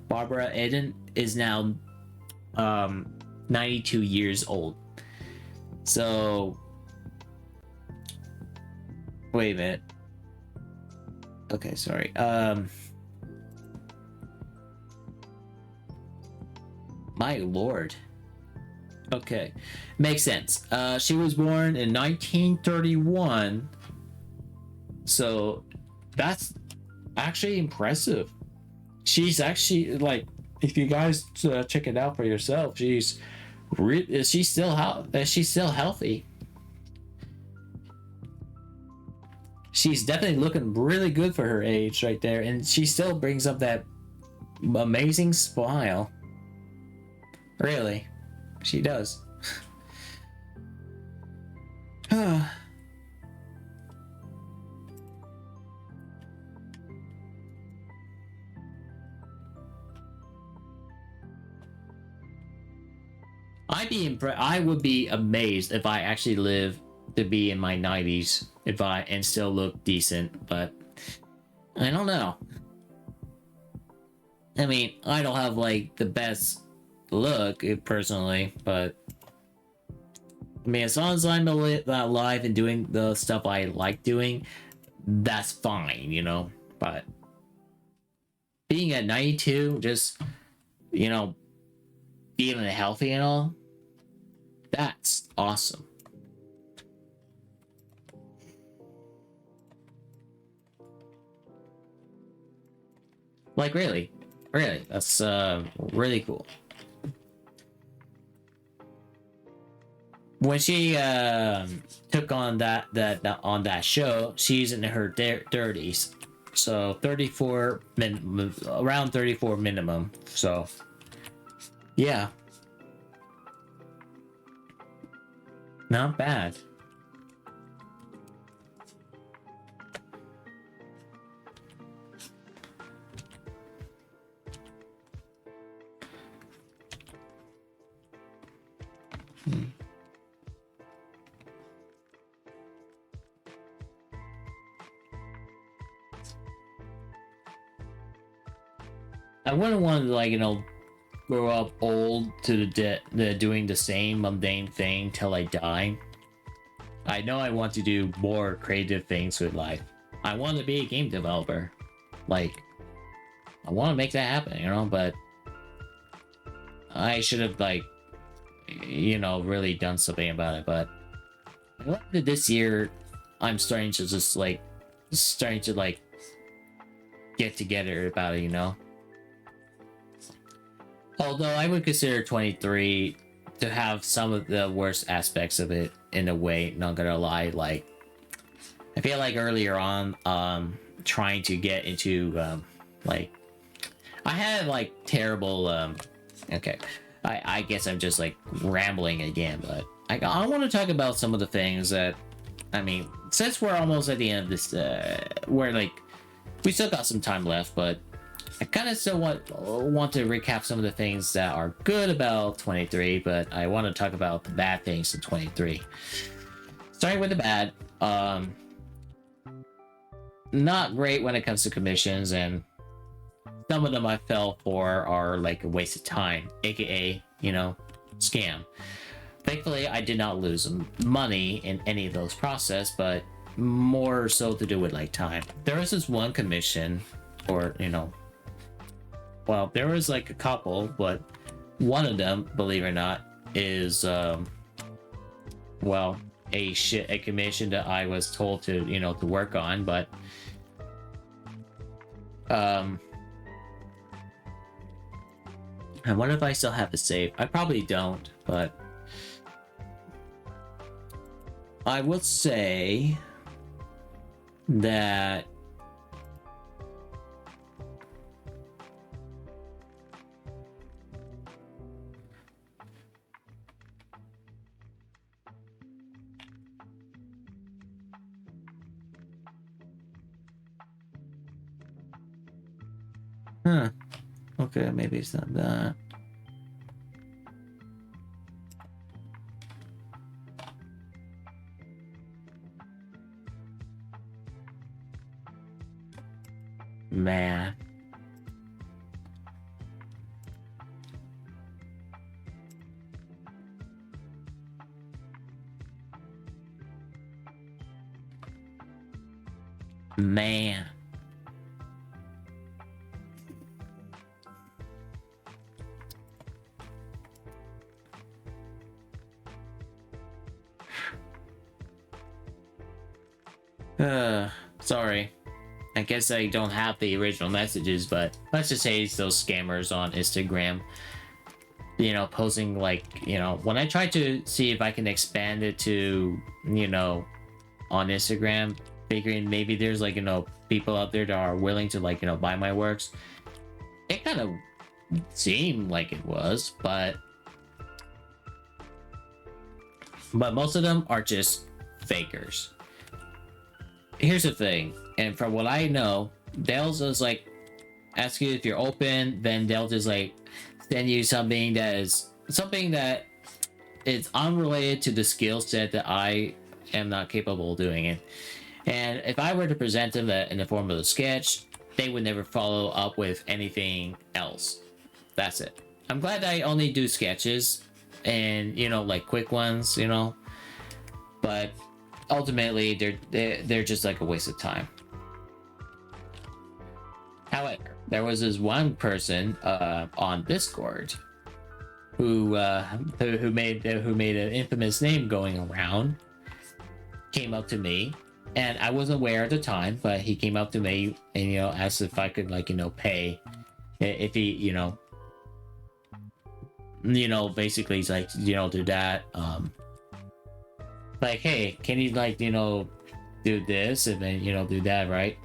Barbara Eden is now 92 years old. So wait a minute. Okay, sorry. My lord. Okay, makes sense. She was born in 1931, so that's actually impressive. She's actually, like, if you guys check it out for yourself, she's still healthy. She's definitely looking really good for her age right there, and she still brings up that amazing smile. Really, she does. I would be amazed if I actually live to be in my 90s and still look decent, but I don't know. I mean, I don't have like the best look personally, but I mean, as long as I'm alive and doing the stuff I like doing, that's fine, you know. But being at 92, just, you know, feeling healthy and all, that's awesome. Like, really, that's really cool. When she took on that on that show, she's in her 30s, so 34 around 34 minimum. So yeah, not bad. I wouldn't want to like grow up old to the doing the same mundane thing till I die. I know I want to do more creative things with life. I want to be a game developer. Like, I want to make that happen, but I should have, like, really done something about it. But I love that this year I'm starting to just, like, get together about it, Although I would consider 23 to have some of the worst aspects of it in a way, not gonna lie. Like, I feel like earlier on, trying to get into, like, I had, like, terrible, okay. I guess I'm just, like, rambling again, but I want to talk about some of the things that, I mean, since we're almost at the end of this, like, we still got some time left, but I kind of still want to recap some of the things that are good about 23, but I want to talk about the bad things in 23. Starting with the bad, not great when it comes to commissions, and some of them I fell for are like a waste of time, aka, scam. Thankfully, I did not lose money in any of those process, but more so to do with like time. There was this one commission, or well, there was like a couple, but one of them, believe it or not, is well, a commission that I was told to to work on, but I wonder if I still have the save. I probably don't, but I would say that okay, maybe it's not that. Man. Man. Sorry. I guess I don't have the original messages, but let's just say it's those scammers on Instagram, posting like, when I try to see if I can expand it to, on Instagram, figuring maybe there's like, people out there that are willing to like, buy my works. It kind of seemed like it was, but most of them are just fakers. Here's the thing, and from what I know, they'll just like ask you if you're open, then they'll just like send you something that is unrelated to the skill set that I am not capable of doing it. And if I were to present them that in the form of a sketch, they would never follow up with anything else. That's it. I'm glad I only do sketches and like quick ones, but ultimately they're just like a waste of time. However, there was this one person on Discord who made an infamous name going around, came up to me, and I wasn't aware at the time, but he came up to me and asked if I could like pay, if he basically he's like do that, like, hey, can you like do this and then do that, right?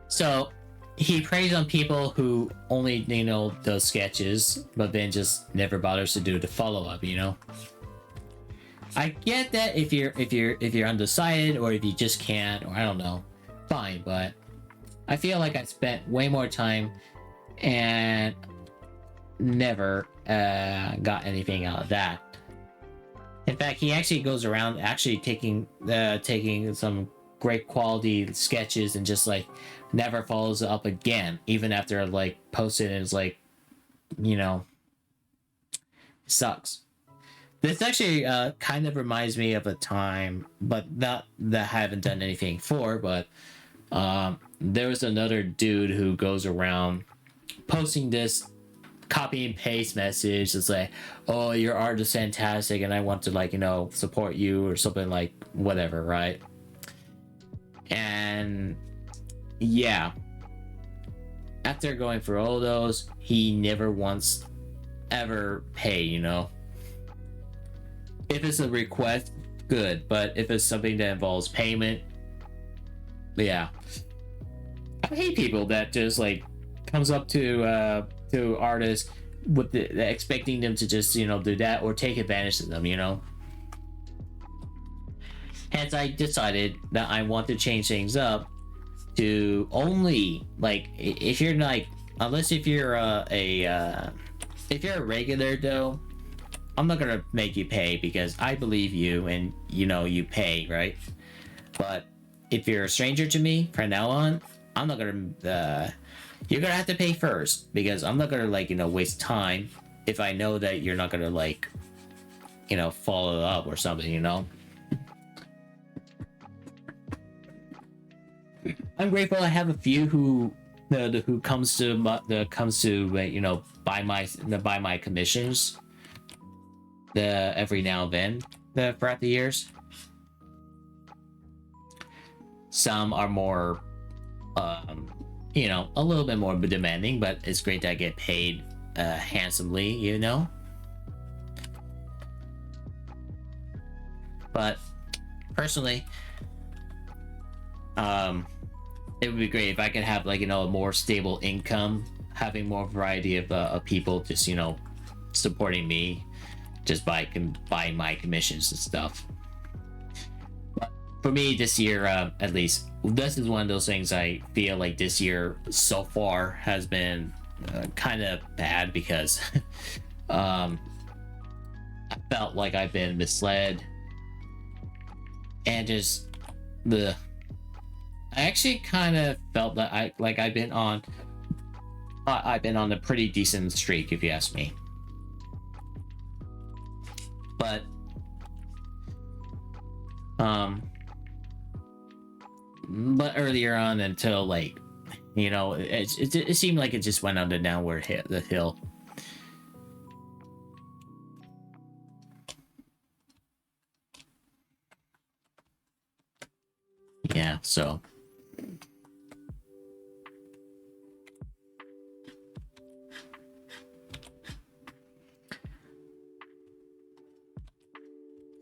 So he preys on people who only does sketches, but then just never bothers to do the follow-up. I get that if you're undecided, or if you just can't, or I don't know, fine, but I feel like I spent way more time and never got anything out of that. In fact, he actually goes around actually taking some great quality sketches and just like never follows up again, even after like posted and it's like, you know, sucks. This actually kind of reminds me of a time, but not that I haven't done anything for, but there was another dude who goes around posting this copy and paste message. It's like, oh, your art is fantastic and I want to like, you know, support you or something like whatever, right? And yeah, after going through all those, he never once ever paid, you know. If it's a request, good, but if it's something that involves payment, yeah. I hate people that just like comes up to artists with expecting them to just, you know, do that or take advantage of them, you know. Hence, I decided that I want to change things up to only like if you're like, unless if you're if you're a regular though, I'm not gonna make you pay because I believe you and you know you pay, right? But if you're a stranger to me from now on, I'm not gonna you're gonna have to pay first because I'm not gonna like, you know, waste time if I know that you're not gonna like, you know, follow up or something, you know. I'm grateful I have a few who comes to you know, buy my commissions every now and then throughout the years. Some are more you know, a little bit more demanding, but it's great that I get paid handsomely, you know. But personally, it would be great if I could have like, you know, a more stable income, having more variety of people just, you know, supporting me just by buying my commissions and stuff. But for me this year, at least, this is one of those things I feel like this year so far has been kind of bad because I felt like I've been misled and just I actually kind of felt that I've been on a pretty decent streak, if you ask me. But earlier on, until like, you know, it seemed like it just went on the downward hill. Yeah, so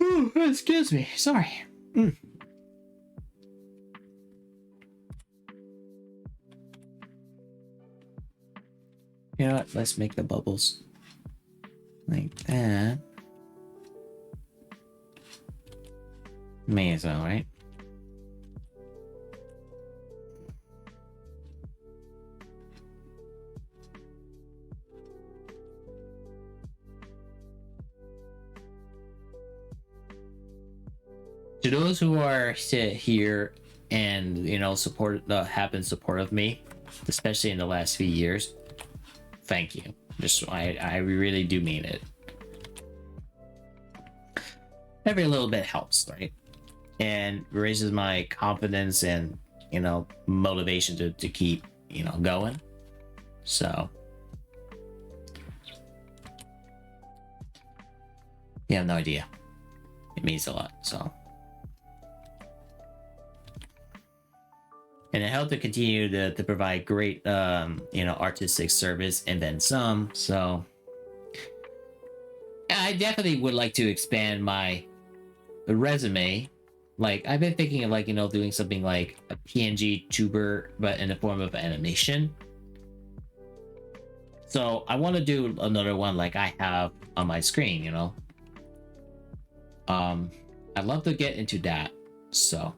ooh, excuse me, sorry. You know what? Let's make the bubbles like that. May as well, right? To those who are here and, you know, have been supportive of me, especially in the last few years, thank you. Just I really do mean it. Every little bit helps, right? And raises my confidence and, you know, motivation to keep, you know, going. So you have no idea. It means a lot. So, and it helped to continue to provide great you know, artistic service and then some. So I definitely would like to expand my resume. Like, I've been thinking of, like, you know, doing something like a PNG tuber but in the form of animation. So I want to do another one like I have on my screen, you know. I'd love to get into that. So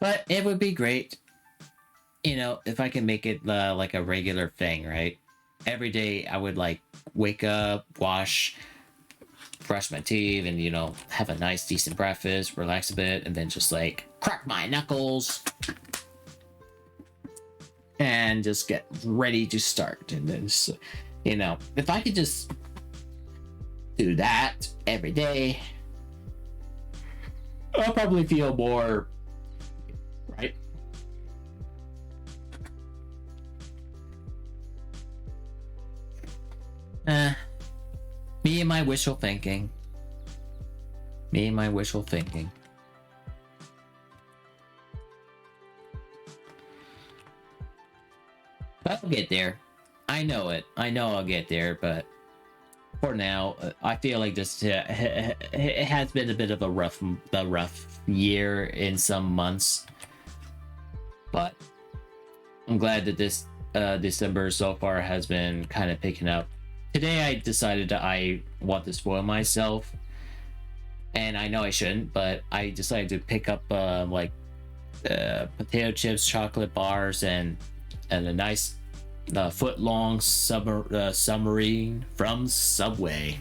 but it would be great, you know, if I can make it like a regular thing, right? Every day I would like wake up, wash, brush my teeth and, you know, have a nice, decent breakfast, relax a bit, and then just like crack my knuckles and just get ready to start. And then, you know, if I could just do that every day, I'll probably feel more right. Me and my wishful thinking. Me and my wishful thinking. But I'll get there. I know it. I know I'll get there, but for now, I feel like this it has been a bit of a rough year in some months. But I'm glad that this December so far has been kind of picking up. Today I decided that I want to spoil myself, and I know I shouldn't, but I decided to pick up potato chips, chocolate bars, and a nice foot-long submarine from Subway.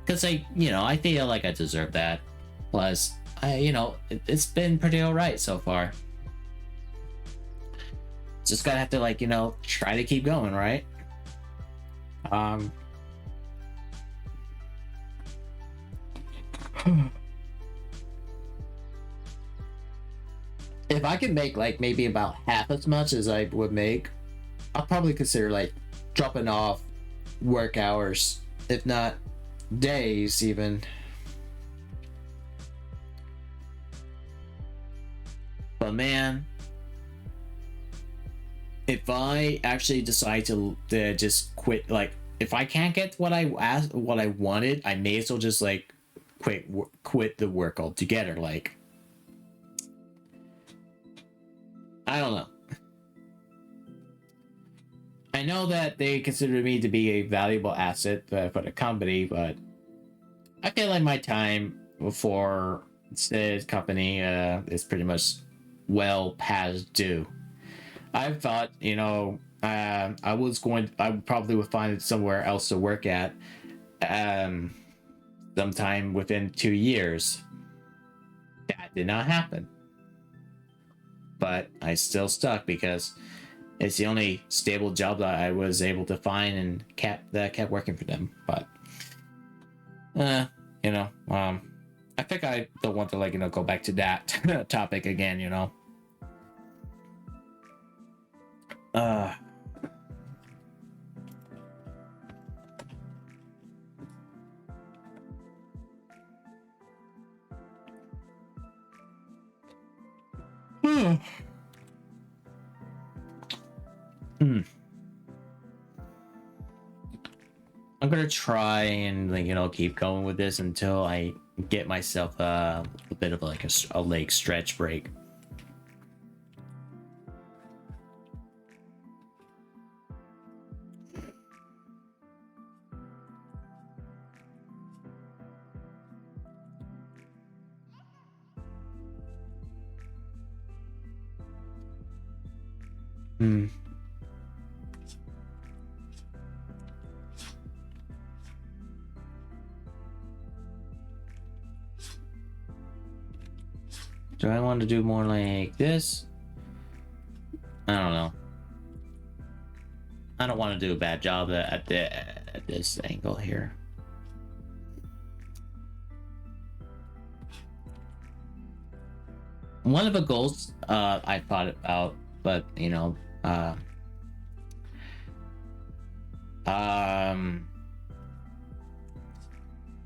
Because I feel like I deserve that. Plus, it's been pretty alright so far. Just gotta have to try to keep going, right? If I could make maybe about half as much as I would make, I'll probably consider dropping off work hours, if not days even. But man, if I actually decide to just quit, if I can't get what I wanted, I may as well just quit the work altogether. I don't know. I know that they consider me to be a valuable asset for the company, but I feel like my time for this company is pretty much well past due. I thought, I probably would find somewhere else to work at sometime within 2 years. That did not happen. But I still stuck because it's the only stable job that I was able to find and kept working for them. But I think I don't want to go back to that topic again, I'm gonna try and keep going with this until I get myself a bit of a leg stretch break. Do I want to do more like this? I don't know. I don't want to do a bad job at this angle here. One of the goals I thought about, but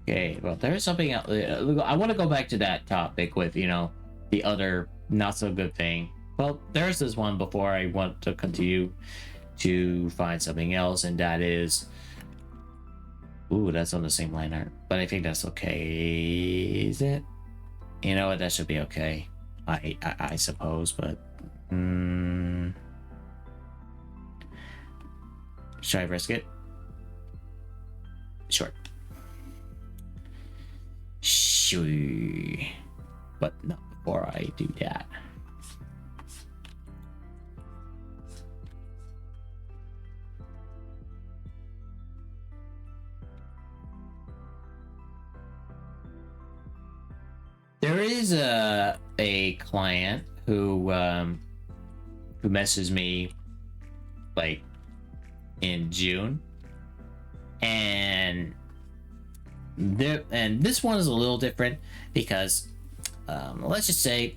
okay, well, there's something else. I want to go back to that topic with the other not so good thing. Well, there's this one before I want to continue to find something else, and that is, ooh, that's on the same line art, but I think that's okay. Is it? You know what? That should be okay. I suppose, but should I risk it? Sure. Sure. But not before I do that. There is a client who messaged me like in June, and this one is a little different because let's just say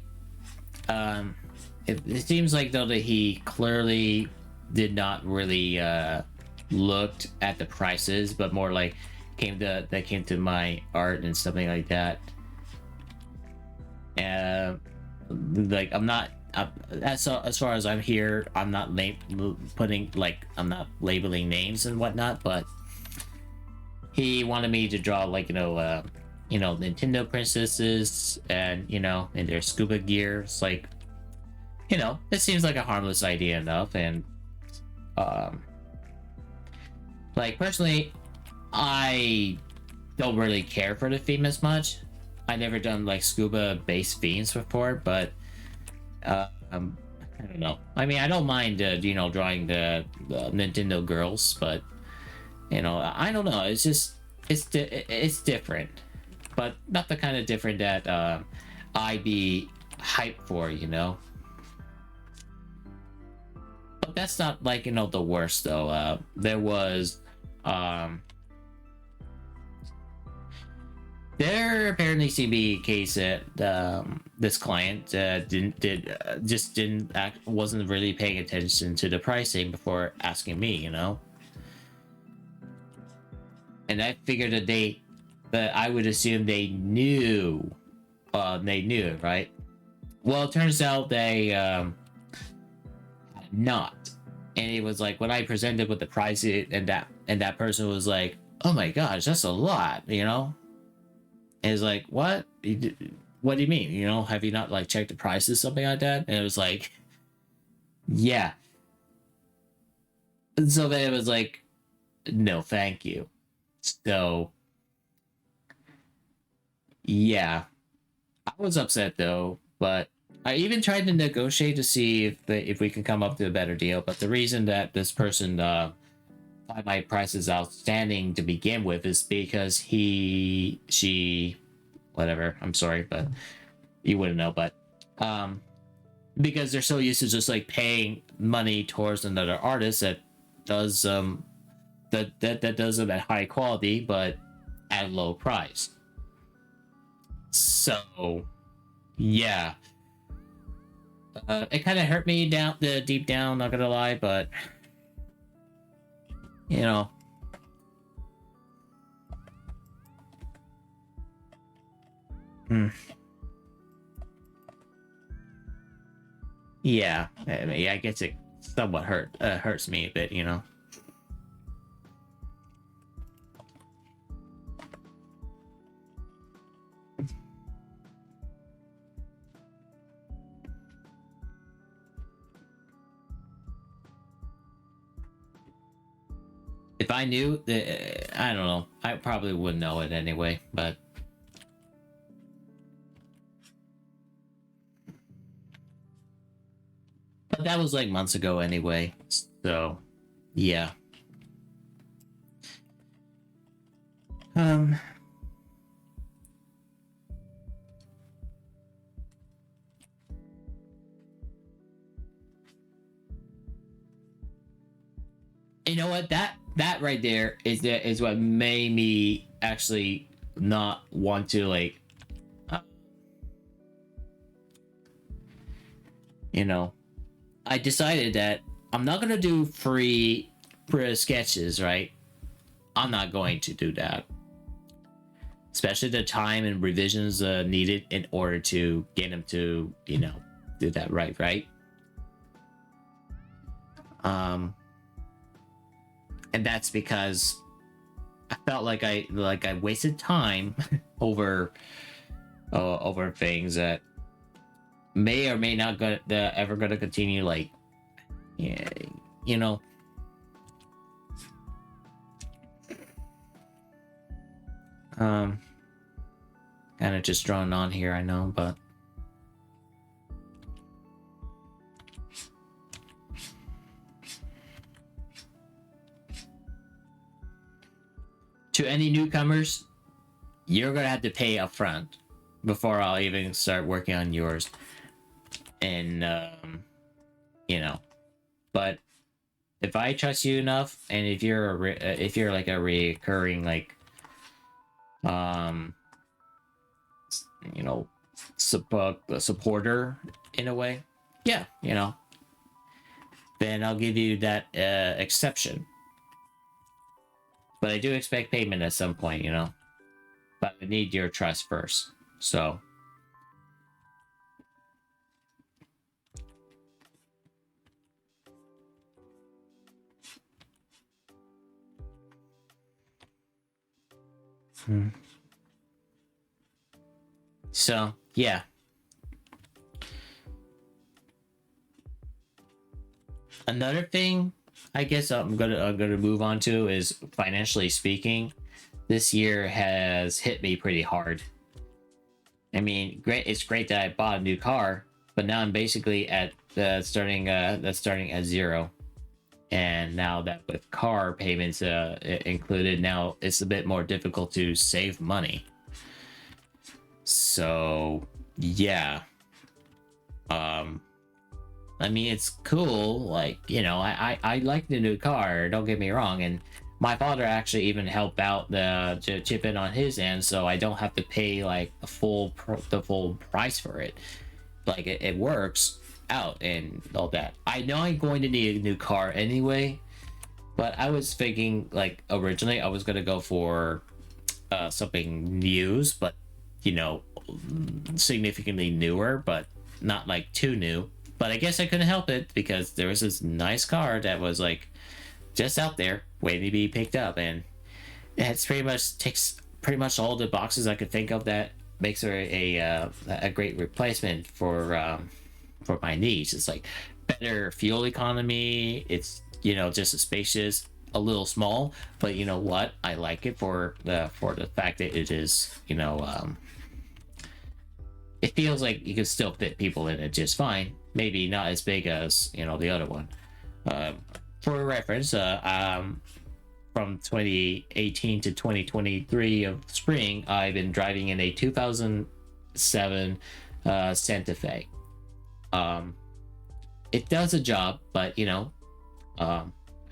it seems like though that he clearly did not really looked at the prices, but more like came to my art and something like that. Like I'm not as far as I'm here, I'm not I'm not labeling names and whatnot, but he wanted me to draw like Nintendo princesses and in their scuba gear. It's like it seems like a harmless idea enough, and like personally I don't really care for the theme as much. I never done like scuba based themes before, but I don't know. I mean, I don't mind drawing the Nintendo girls, but I don't know. It's just it's different, but not the kind of different that I'd be hyped for, But that's not like the worst though. There was there apparently seemed to be a case that this client wasn't really paying attention to the pricing before asking me, and I figured that I would assume they knew, right? Well, it turns out they not, and it was like when I presented with the price, and that person was like, "Oh my gosh, that's a lot," And it's like, what? What do you mean? Have you not like checked the prices, something like that? And it was like, yeah. And so then it was like, no, thank you. So, yeah, I was upset though, but I even tried to negotiate to see if we can come up to a better deal. But the reason that this person thought my price is outstanding to begin with is because she, whatever. I'm sorry, but you wouldn't know. But because they're so used to just like paying money towards another artist that does that does them at high quality but at a low price. So yeah, it kind of hurt me deep down, not gonna lie, but yeah, I mean, I guess it somewhat hurts me a bit, If I knew, I don't know. I probably wouldn't know it anyway, but that was like months ago anyway. So, yeah. You know what? That right there is what made me actually not want to like I decided that I'm not gonna do free sketches, right? I'm not going to do that, especially the time and revisions needed in order to get him to do that right. And that's because I felt like I wasted time over things that may or may not ever gonna continue, like kind of just drawn on here, I know, but to any newcomers, you're gonna have to pay up front. before I'll even start working on yours. And you know, but if I trust you enough, and if you're if you're like a recurring like um you know supporter in a way, yeah, then I'll give you that exception. But I do expect payment at some point, but I need your trust first. So so yeah. Another thing I guess I'm gonna move on to is, financially speaking, this year has hit me pretty hard. I mean, it's great that I bought a new car, but now I'm basically at starting at zero. And now that with car payments included, now it's a bit more difficult to save money. So yeah. I mean, it's cool, like, I like the new car, don't get me wrong, and my father actually even helped out to chip in on his end, so I don't have to pay like the full price for it. Like, it works out and all that. I know I'm going to need a new car anyway, but I was thinking, like, originally I was gonna go for something used, but significantly newer, but not like too new. But I guess I couldn't help it, because there was this nice car that was like just out there waiting to be picked up, and it's ticks pretty much all the boxes I could think of that makes her a great replacement for my needs. It's like better fuel economy. It's just a spacious, a little small, but you know what? I like it for the fact that it is it feels like you can still fit people in it just fine. Maybe not as big as the other one. For reference, from 2018 to 2023 of spring, I've been driving in a 2007 Santa Fe. It does a job, but I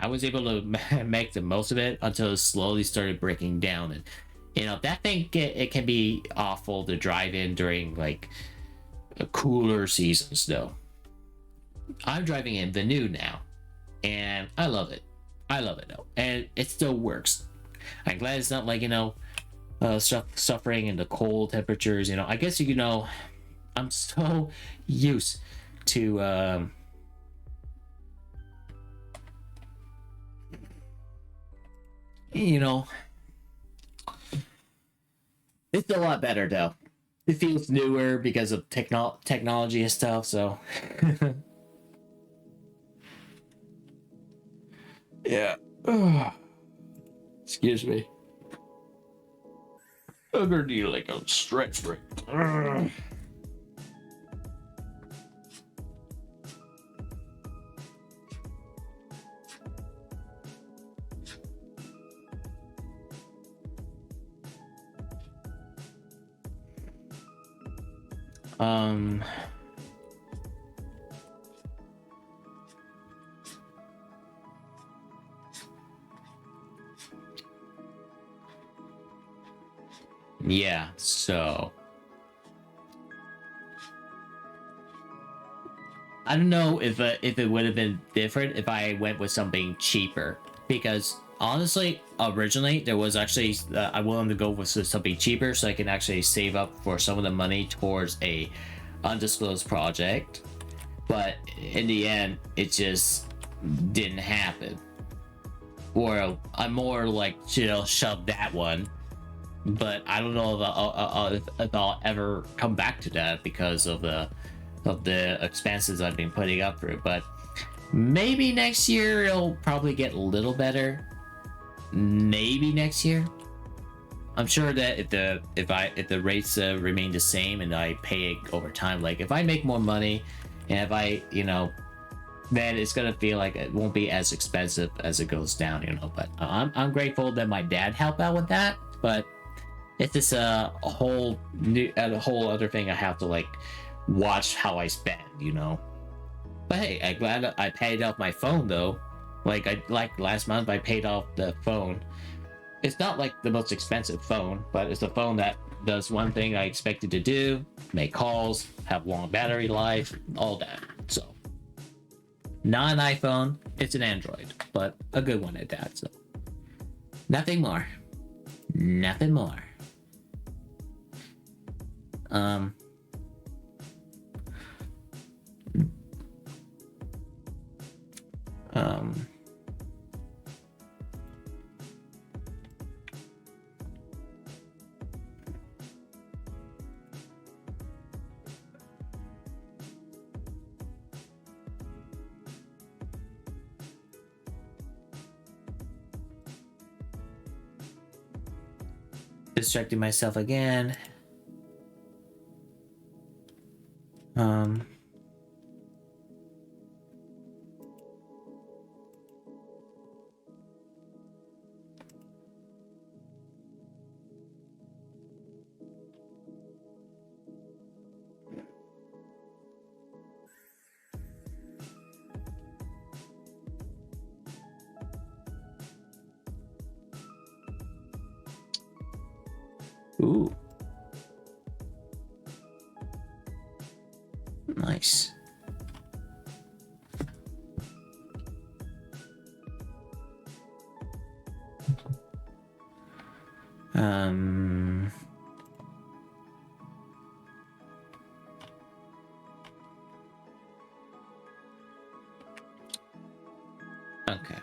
was able to make the most of it until it slowly started breaking down. And that thing, it can be awful to drive in during like cooler seasons though. I'm driving in the new now, and I love it. Though, and it still works. I'm glad it's not like suffering in the cold temperatures. I guess I'm so used to it's a lot better though. It feels newer because of technology and stuff. So yeah. Excuse me. I'm gonna need like a stretch break. Yeah, so I don't know if it would have been different if I went with something cheaper, because honestly, originally there was actually I wanted to go with something cheaper so I can actually save up for some of the money towards a undisclosed project, but in the end it just didn't happen. Or I'm more like shove that one, but I don't know if I'll ever come back to that because of the expenses I've been putting up through. But maybe next year it'll probably get a little better. Maybe next year. I'm sure that if the rates remain the same and I pay it over time, like if I make more money and if I then it's gonna feel like it won't be as expensive as it goes down. But I'm grateful that my dad helped out with that. But It's just a whole other thing I have to like watch how I spend, you know. But hey, I'm glad I paid off my phone though. Like last month I paid off the phone. It's not like the most expensive phone, but it's a phone that does one thing I expected to do: make calls, have long battery life, all that. So, not an iPhone, it's an Android, but a good one at that. So, nothing more. Nothing more. Um. Um. Distracting myself again. Um. Ooh. Nice. Um. Okay.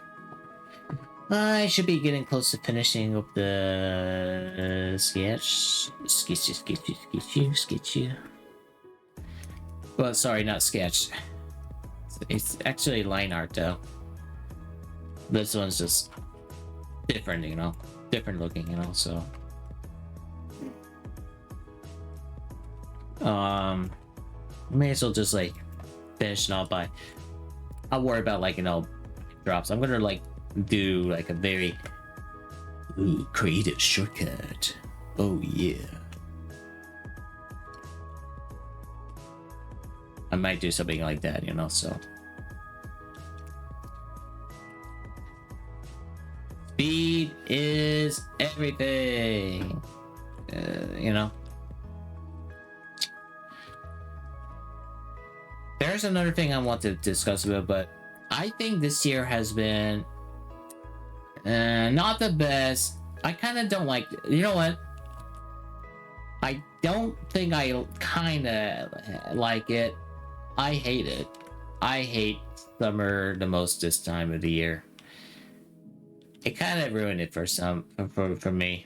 I should be getting close to finishing up the sketch. Sketch. Well, sorry, not sketch. It's actually line art though. This one's just different, you know, different looking, you know. So, may as well just like finish it off by. I'll worry about like, you know, drops. I'm gonna like do like a very creative shortcut. Oh yeah. I might do something like that, you know, so. Speed is everything. You know. There's another thing I want to discuss about, but I think this year has been not the best. I kind of don't like. You know what? I don't think I kind of like it. I hate it. I hate summer the most this time of the year. It kind of ruined it for me.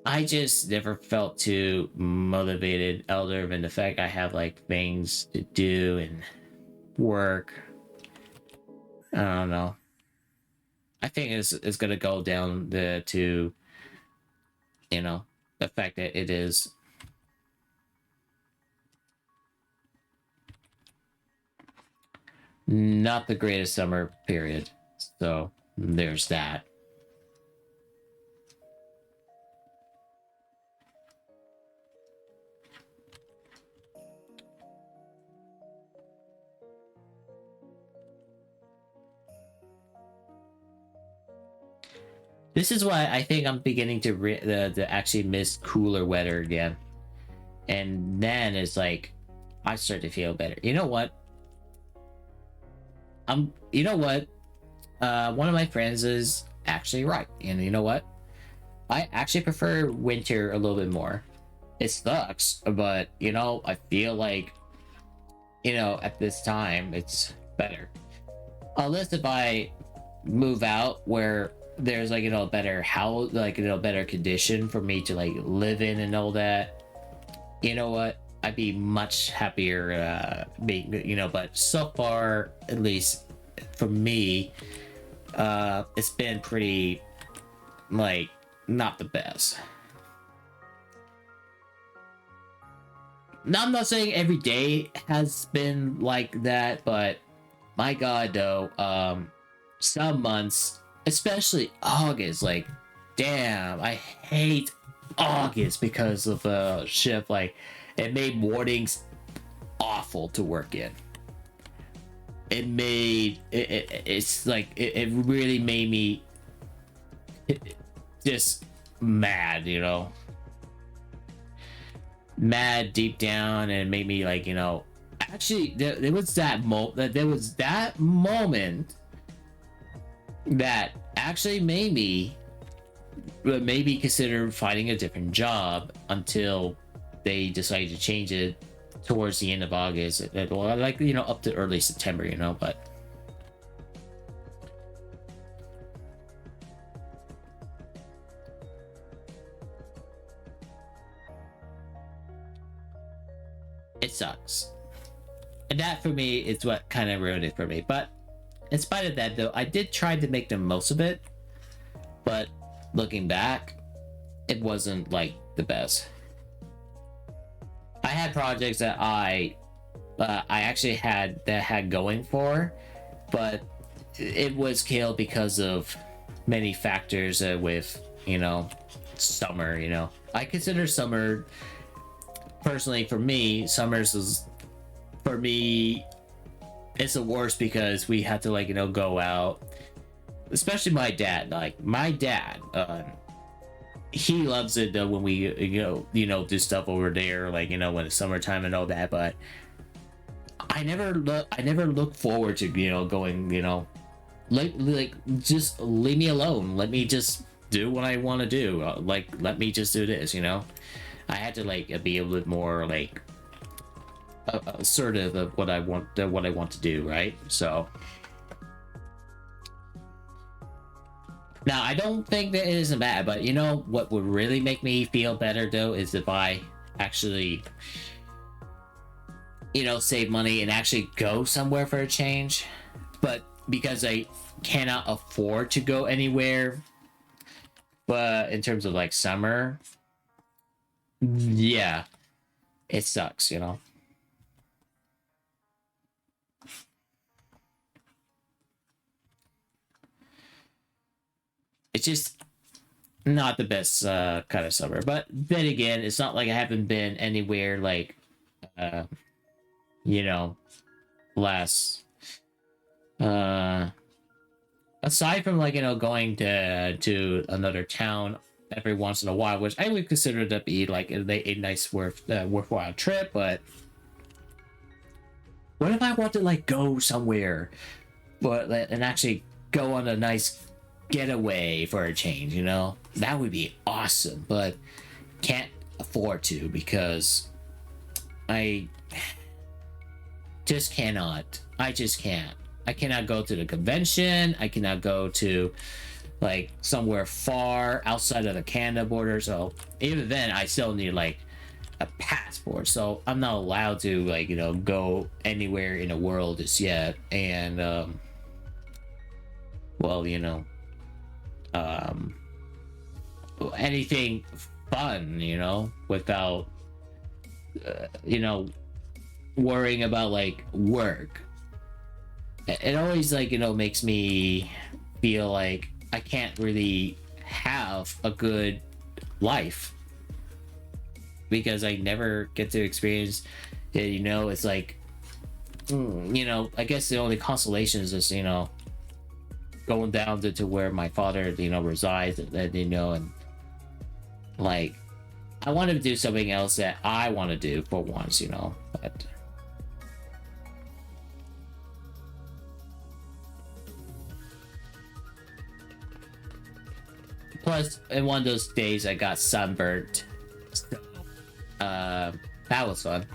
I just never felt too motivated, other than the fact I have like things to do and work. I don't know. I think it's gonna go down to, you know, the fact that it is not the greatest summer period. So there's that. This is why I think I'm beginning to actually miss cooler weather again. And then it's like I start to feel better. You know what? You know what? One of my friends is actually right. And you know what? I actually prefer winter a little bit more. It sucks, but you know, I feel like, you know, at this time it's better. Unless if I move out where there's like, you know, a better house, like, you know, better condition for me to like live in and all that, you know what, I'd be much happier being, you know. But so far, at least for me, it's been pretty like not the best. Now, I'm not saying every day has been like that, but my god though, some months, especially August, like, damn, I hate August because of shift. Like, it made mornings awful to work in. It made it's like it really made me just mad, you know, mad deep down, and it made me like, you know, actually there was that moment that actually made me maybe consider finding a different job until they decided to change it towards the end of August, well, like, you know, up to early September, you know. But it sucks, and that for me is what kind of ruined it for me. But in spite of that, though, I did try to make the most of it, but looking back, it wasn't like the best. I had projects that I actually had going for, but it was killed because of many factors, with, you know, summer. You know, I consider summer, personally, for me, summers is, for me, it's the worst because we had to, like, you know, go out, especially my dad. Like, my dad, he loves it though when we, you know, do stuff over there, like, you know, when it's summertime and all that. But I never look forward to, you know, going, you know, like just leave me alone, let me just do what I want to do, like, let me just do this, you know. I had to, like, be a little bit more, like, assertive of what I want to do, right? So now, I don't think that it isn't bad, but you know what would really make me feel better though is if I actually, you know, save money and actually go somewhere for a change. But because I cannot afford to go anywhere, but in terms of like summer, yeah, it sucks, you know. It's just not the best kind of summer. But then again, it's not like I haven't been anywhere, like, uh, you know, last, uh, aside from, like, you know, going to another town every once in a while, which I would consider to be like a nice worthwhile trip. But what if I want to, like, go somewhere, but and actually go on a nice getaway for a change, you know? That would be awesome, but can't afford to because I just cannot. I just can't. I cannot go to the convention. I cannot go to, like, somewhere far outside of the Canada border. So even then, I still need, like, a passport. So I'm not allowed to, like, you know, go anywhere in the world just yet. And well, you know, anything fun, you know, without, you know, worrying about, like, work. It always, like, you know, makes me feel like I can't really have a good life because I never get to experience it, you know. It's like, you know, I guess the only consolation is just, you know, going down to where my father, you know, resides, and you know, and like, I want to do something else that I want to do for once, you know. But plus, in one of those days, I got sunburnt. So, that was fun.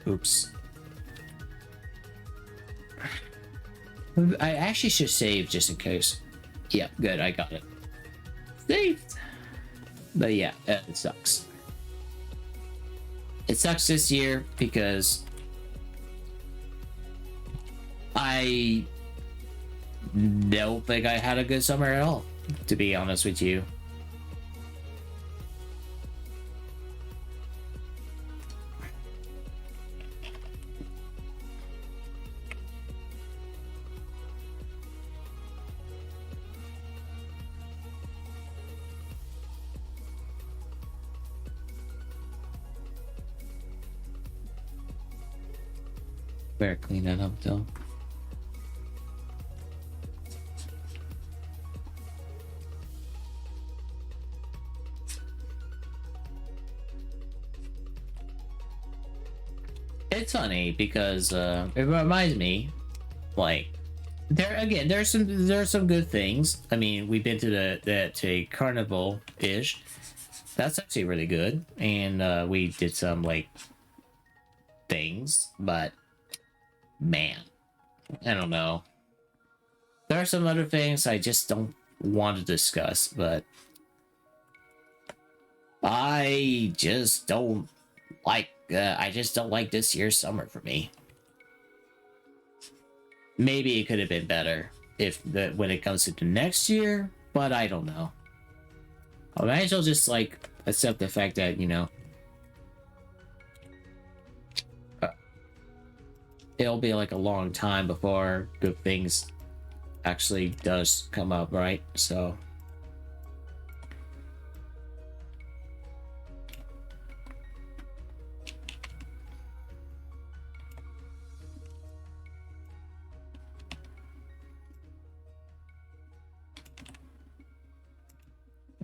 Oops. I actually should save just in case. Yeah, good, I got it. Saved! But yeah, it sucks. It sucks this year because I don't think I had a good summer at all, to be honest with you. Better clean that up though. It's funny because it reminds me, like, there's some good things. I mean, we've been to the carnival ish. That's actually really good, and we did some like things, but man, I don't know. There are some other things I just don't want to discuss, but I just don't like. I just don't like this year's summer for me. Maybe it could have been better if when it comes to the next year, but I don't know. I might as well just like accept the fact that uh, it'll be like a long time before good things actually does come up, right? So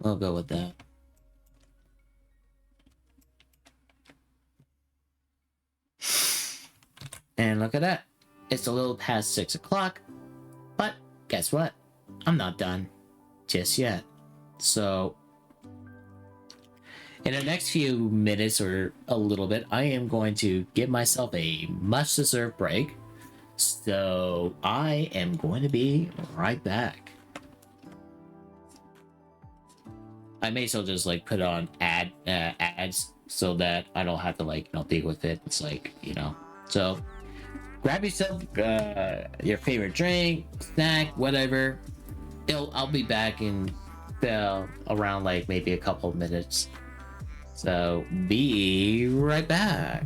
I'll go with that. And look at that. It's a little past 6 o'clock, but guess what? I'm not done just yet. So in the next few minutes or a little bit, I am going to give myself a much deserved break. So I am going to be right back. I may as well just like put on ads so that I don't have to like deal with it. It's like so grab yourself your favorite drink, snack, whatever. I'll be back in around like maybe a couple of minutes. So be right back.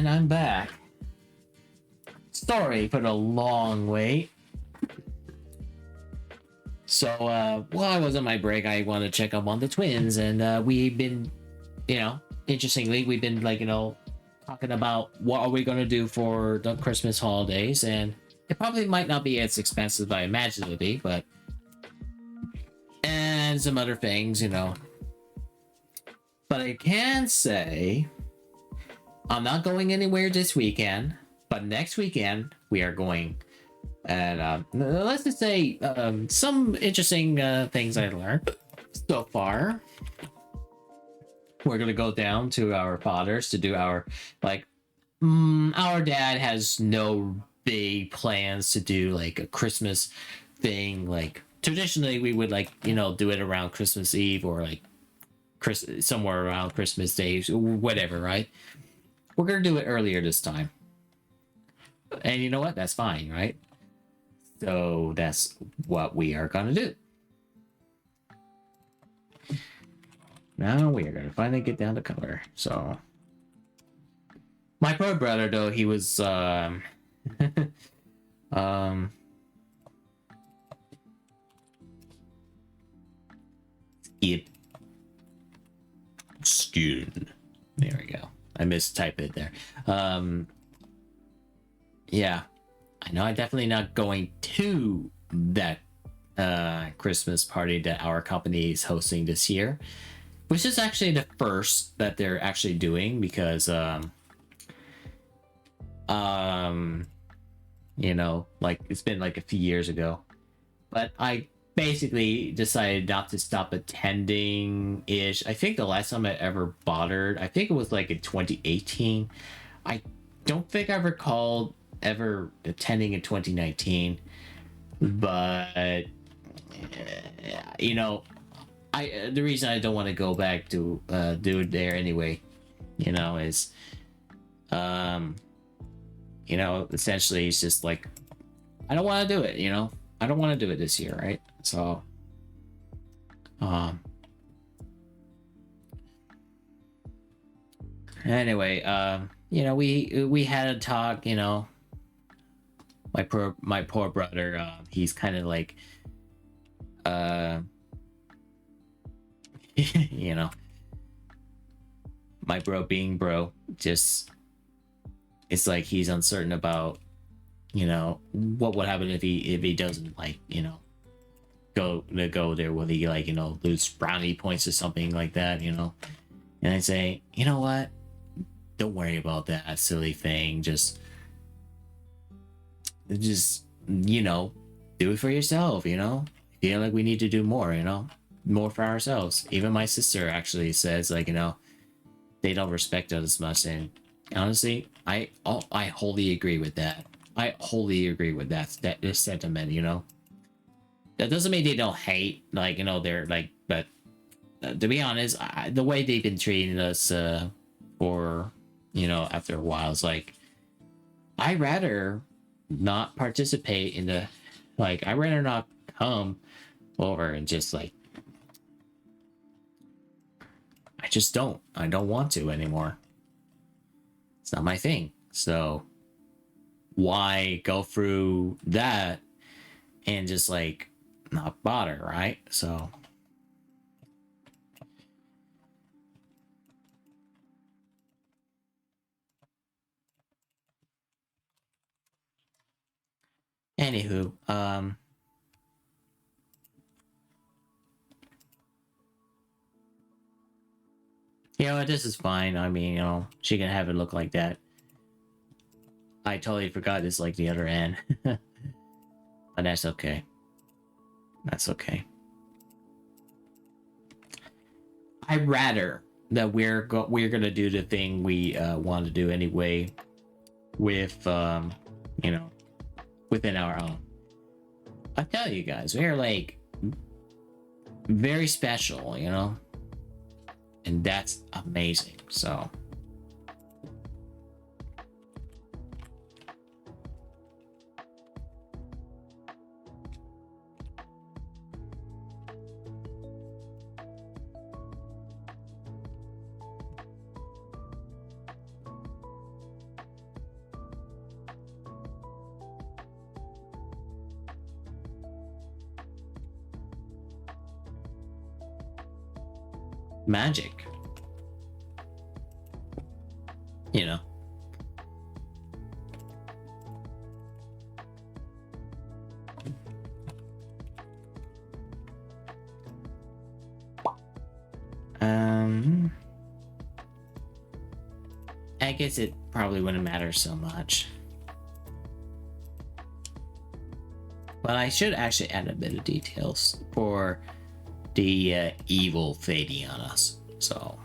and I'm back. Sorry for the long wait. So, while I was on my break, I wanted to check up on the twins, and we've been, interestingly, we've been talking about what are we gonna do for the Christmas holidays, and it probably might not be as expensive as I imagined it would be, but and some other things, But I can say I'm not going anywhere this weekend, but next weekend we are going. And let's just say some interesting things I learned so far. We're gonna go down to our father's to do our our dad has no big plans to do like a Christmas thing. Like traditionally we would do it around Christmas Eve or somewhere around Christmas Day, whatever, right? We're gonna do it earlier this time. And you know what? That's fine, right? So that's what we are gonna do. Now we are gonna finally get down to color. So my poor brother, though, he was skip skin. There we go. I mistyped it there. Yeah. I know I'm definitely not going to that Christmas party that our company is hosting this year, which is actually the first that they're actually doing because it's been like a few years ago, but I basically decided not to stop attending ish. I think the last time I ever bothered, I think it was like in 2018. I don't think I recalled ever attending in 2019, but the reason I don't want to go back to do it there anyway, is essentially it's just like I don't want to do it, I don't want to do it this year, right? So anyway, we had a talk, my poor brother, he's kind of like my bro being bro, just it's like he's uncertain about what would happen if he doesn't go there. Will he lose brownie points or something like that, and I say, you know what, don't worry about that silly thing, just do it for yourself, feel like we need to do more, more for ourselves. Even my sister actually says they don't respect us as much, and honestly I wholly agree with that. I wholly agree with that sentiment. That doesn't mean they don't hate, they're but to be honest, the way they've been treating us for after a while, it's like I rather not participate in the I rather not come over and just I don't want to anymore. It's not my thing. So why go through that and just not bother, right? So anywho, this is fine. I mean, she can have it look like that. I totally forgot it's the other end. But that's okay. That's okay. I'd rather that we're gonna do the thing we want to do anyway with within our own. I tell you guys, we're very special, and that's amazing. So magic. You know. I guess it probably wouldn't matter so much. But I should actually add a bit of details for the evil fading on us. So.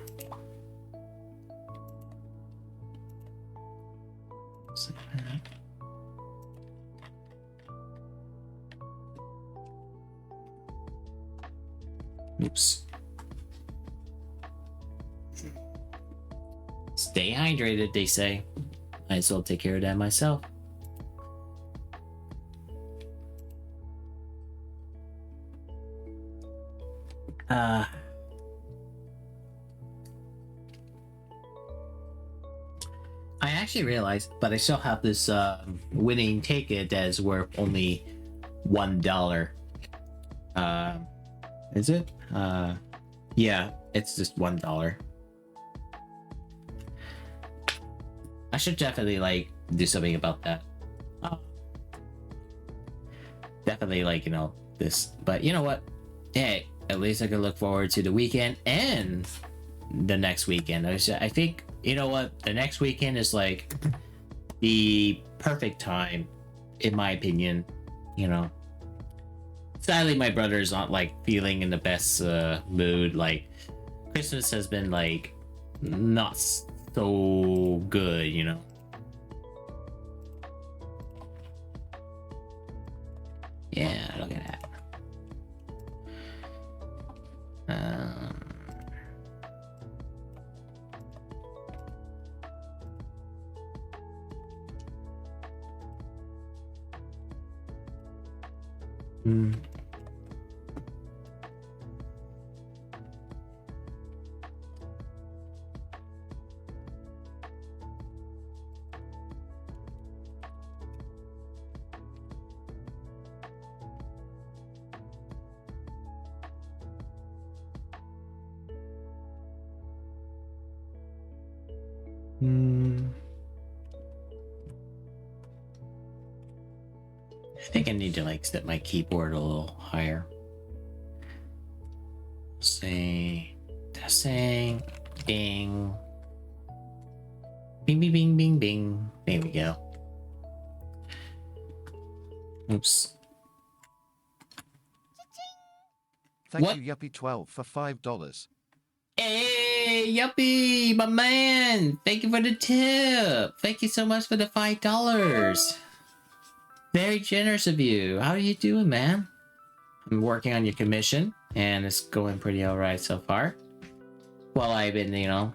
Oops. Stay hydrated, they say. Might as well take care of that myself. I actually realized, but I still have this winning ticket that is worth only $1. Is it? Yeah, it's just $1. I should definitely like do something about that. Definitely like, you know, this, but you know what? Hey, at least I can look forward to the weekend and the next weekend. I think, you know what? The next weekend is like the perfect time, in my opinion, you know. Sadly, my brother is not like feeling in the best mood. Like Christmas has been like not so good, you know. Yeah, look at that. I think I need to like set my keyboard a little higher. Say testing, bing, bing, bing, bing, bing, bing. There we go. Oops.
Thank you, Yuppie12, for $5.
Hey, Yuppie, my man! Thank you for the tip. Thank you so much for the $5. Very generous of you. How are you doing, man? I'm working on your commission, and it's going pretty alright so far. Well, I've been, you know,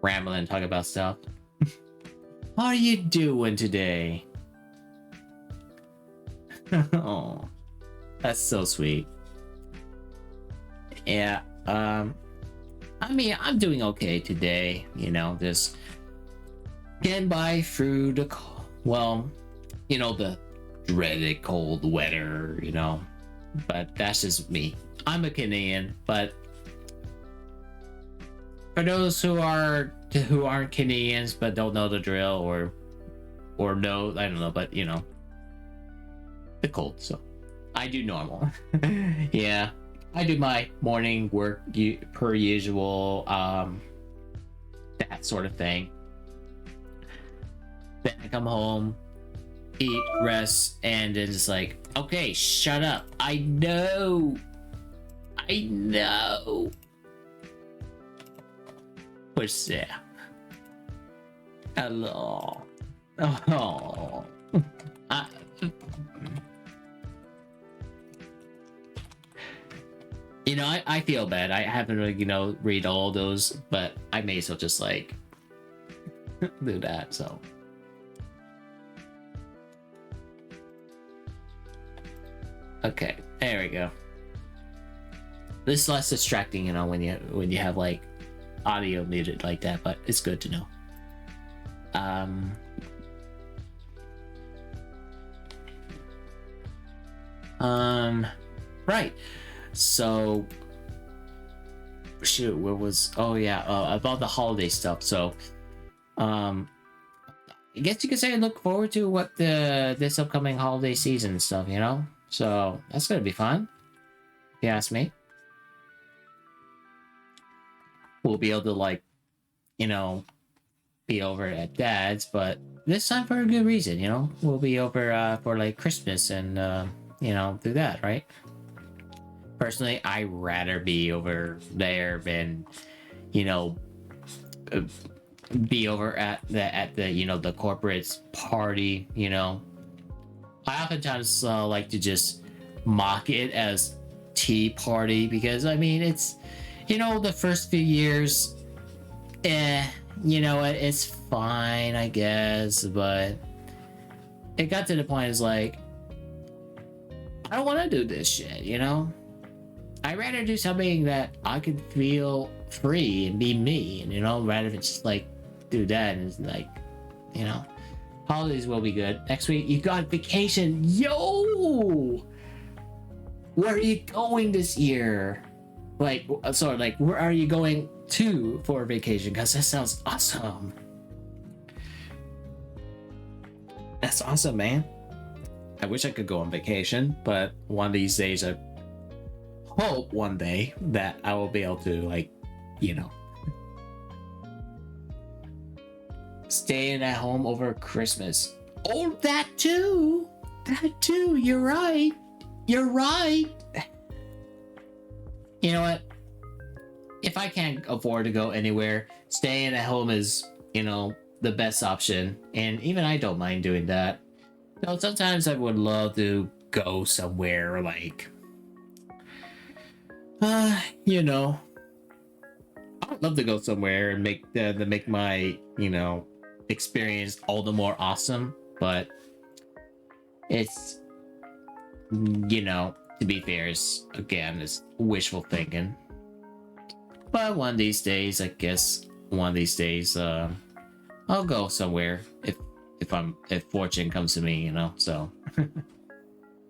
rambling, talking about stuff. How are you doing today? Oh, that's so sweet. Yeah, I mean, I'm doing okay today, you know, just getting by through the, well, you know, the dreaded cold weather, you know, but that's just me. I'm a Canadian, but for those who aren't Canadians but don't know the drill or know, I don't know, but you know, the cold. So I do normal. Yeah, I do my morning work per usual, that sort of thing. Then I come home, eat, rest, and then it's like, okay, shut up. I know. What's that? Hello. Oh. You know, I feel bad. I haven't really, you know, read all those, but I may as well just like do that. So. Okay, there we go. This is less distracting, you know, when you have like audio muted like that, but it's good to know. Right. So shoot, what was? Oh yeah, about the holiday stuff. So, I guess you could say I look forward to what this upcoming holiday season and stuff. You know, so that's gonna be fun. If you ask me, we'll be able to like, you know, be over at Dad's, but this time for a good reason. You know, we'll be over for like Christmas and you know, do that, right? Personally, I rather be over there than, you know, uh, be over at the you know the corporate's party. You know, I oftentimes like to just mock it as tea party because I mean it's, you know, the first few years, you know, it's fine I guess, but it got to the point it's like I don't want to do this shit, you know. I'd rather do something that I could feel free and be me, and you know, rather than just like do that. And it's like, you know, holidays will be good. Next week you got vacation, yo. Where are you going this year? Like, sorry, like where are you going to for vacation? Because that sounds awesome. That's awesome, man. I wish I could go on vacation, but one of these days I hope one day that I will be able to, like, you know, staying at home over Christmas. Oh, that too. That too. You're right. You're right. You know what? If I can't afford to go anywhere, staying at home is, you know, the best option. And even I don't mind doing that. You know, sometimes I would love to go somewhere like, you know, I would love to go somewhere and make my, you know, experience all the more awesome. But it's, you know, to be fair, it's wishful thinking. But one of these days, I guess, I'll go somewhere if fortune comes to me, you know. So,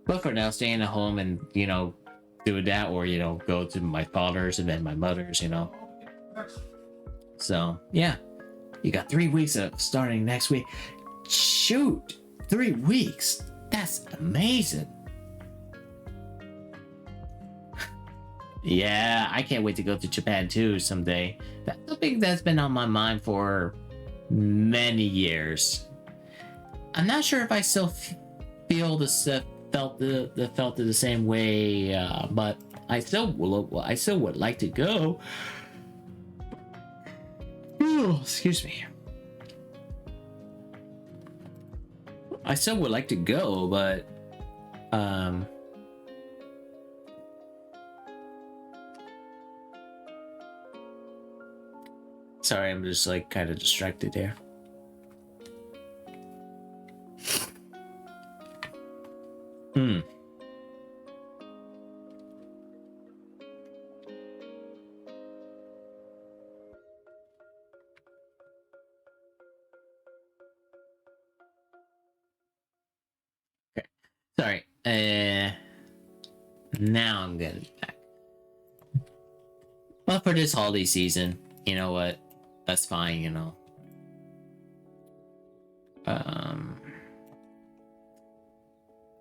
but for now, staying at home and, you know, do that, or you know, go to my father's and then my mother's, you know. So yeah, you got 3 weeks of starting next week. Shoot, 3 weeks. That's amazing. Yeah, I can't wait to go to Japan too someday. That's something that's been on my mind for many years. I'm not sure if I still felt it the same way, but I still would like to go. Oh, excuse me. I still would like to go, but sorry, I'm just like kind of distracted here. Okay. Sorry. Now I'm getting back. Well, for this holiday season, you know what? That's fine, you know.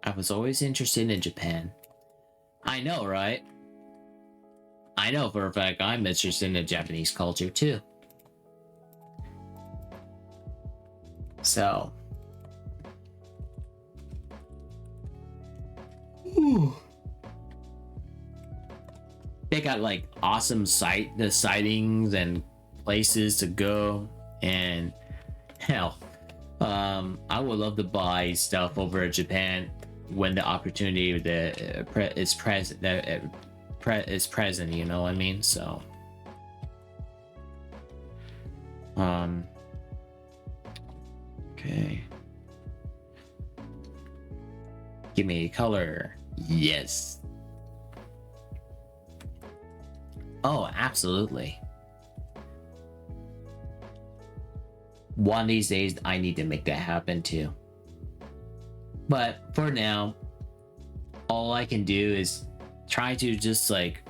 I was always interested in Japan. I know, right? I know for a fact I'm interested in the Japanese culture too. So. Ooh. They got like awesome sightings and places to go, and hell, I would love to buy stuff over in Japan when the opportunity is present, you know what I mean? So okay, give me a color. Yes. Oh, absolutely. One of these days, I need to make that happen too. But for now, all I can do is try to just like,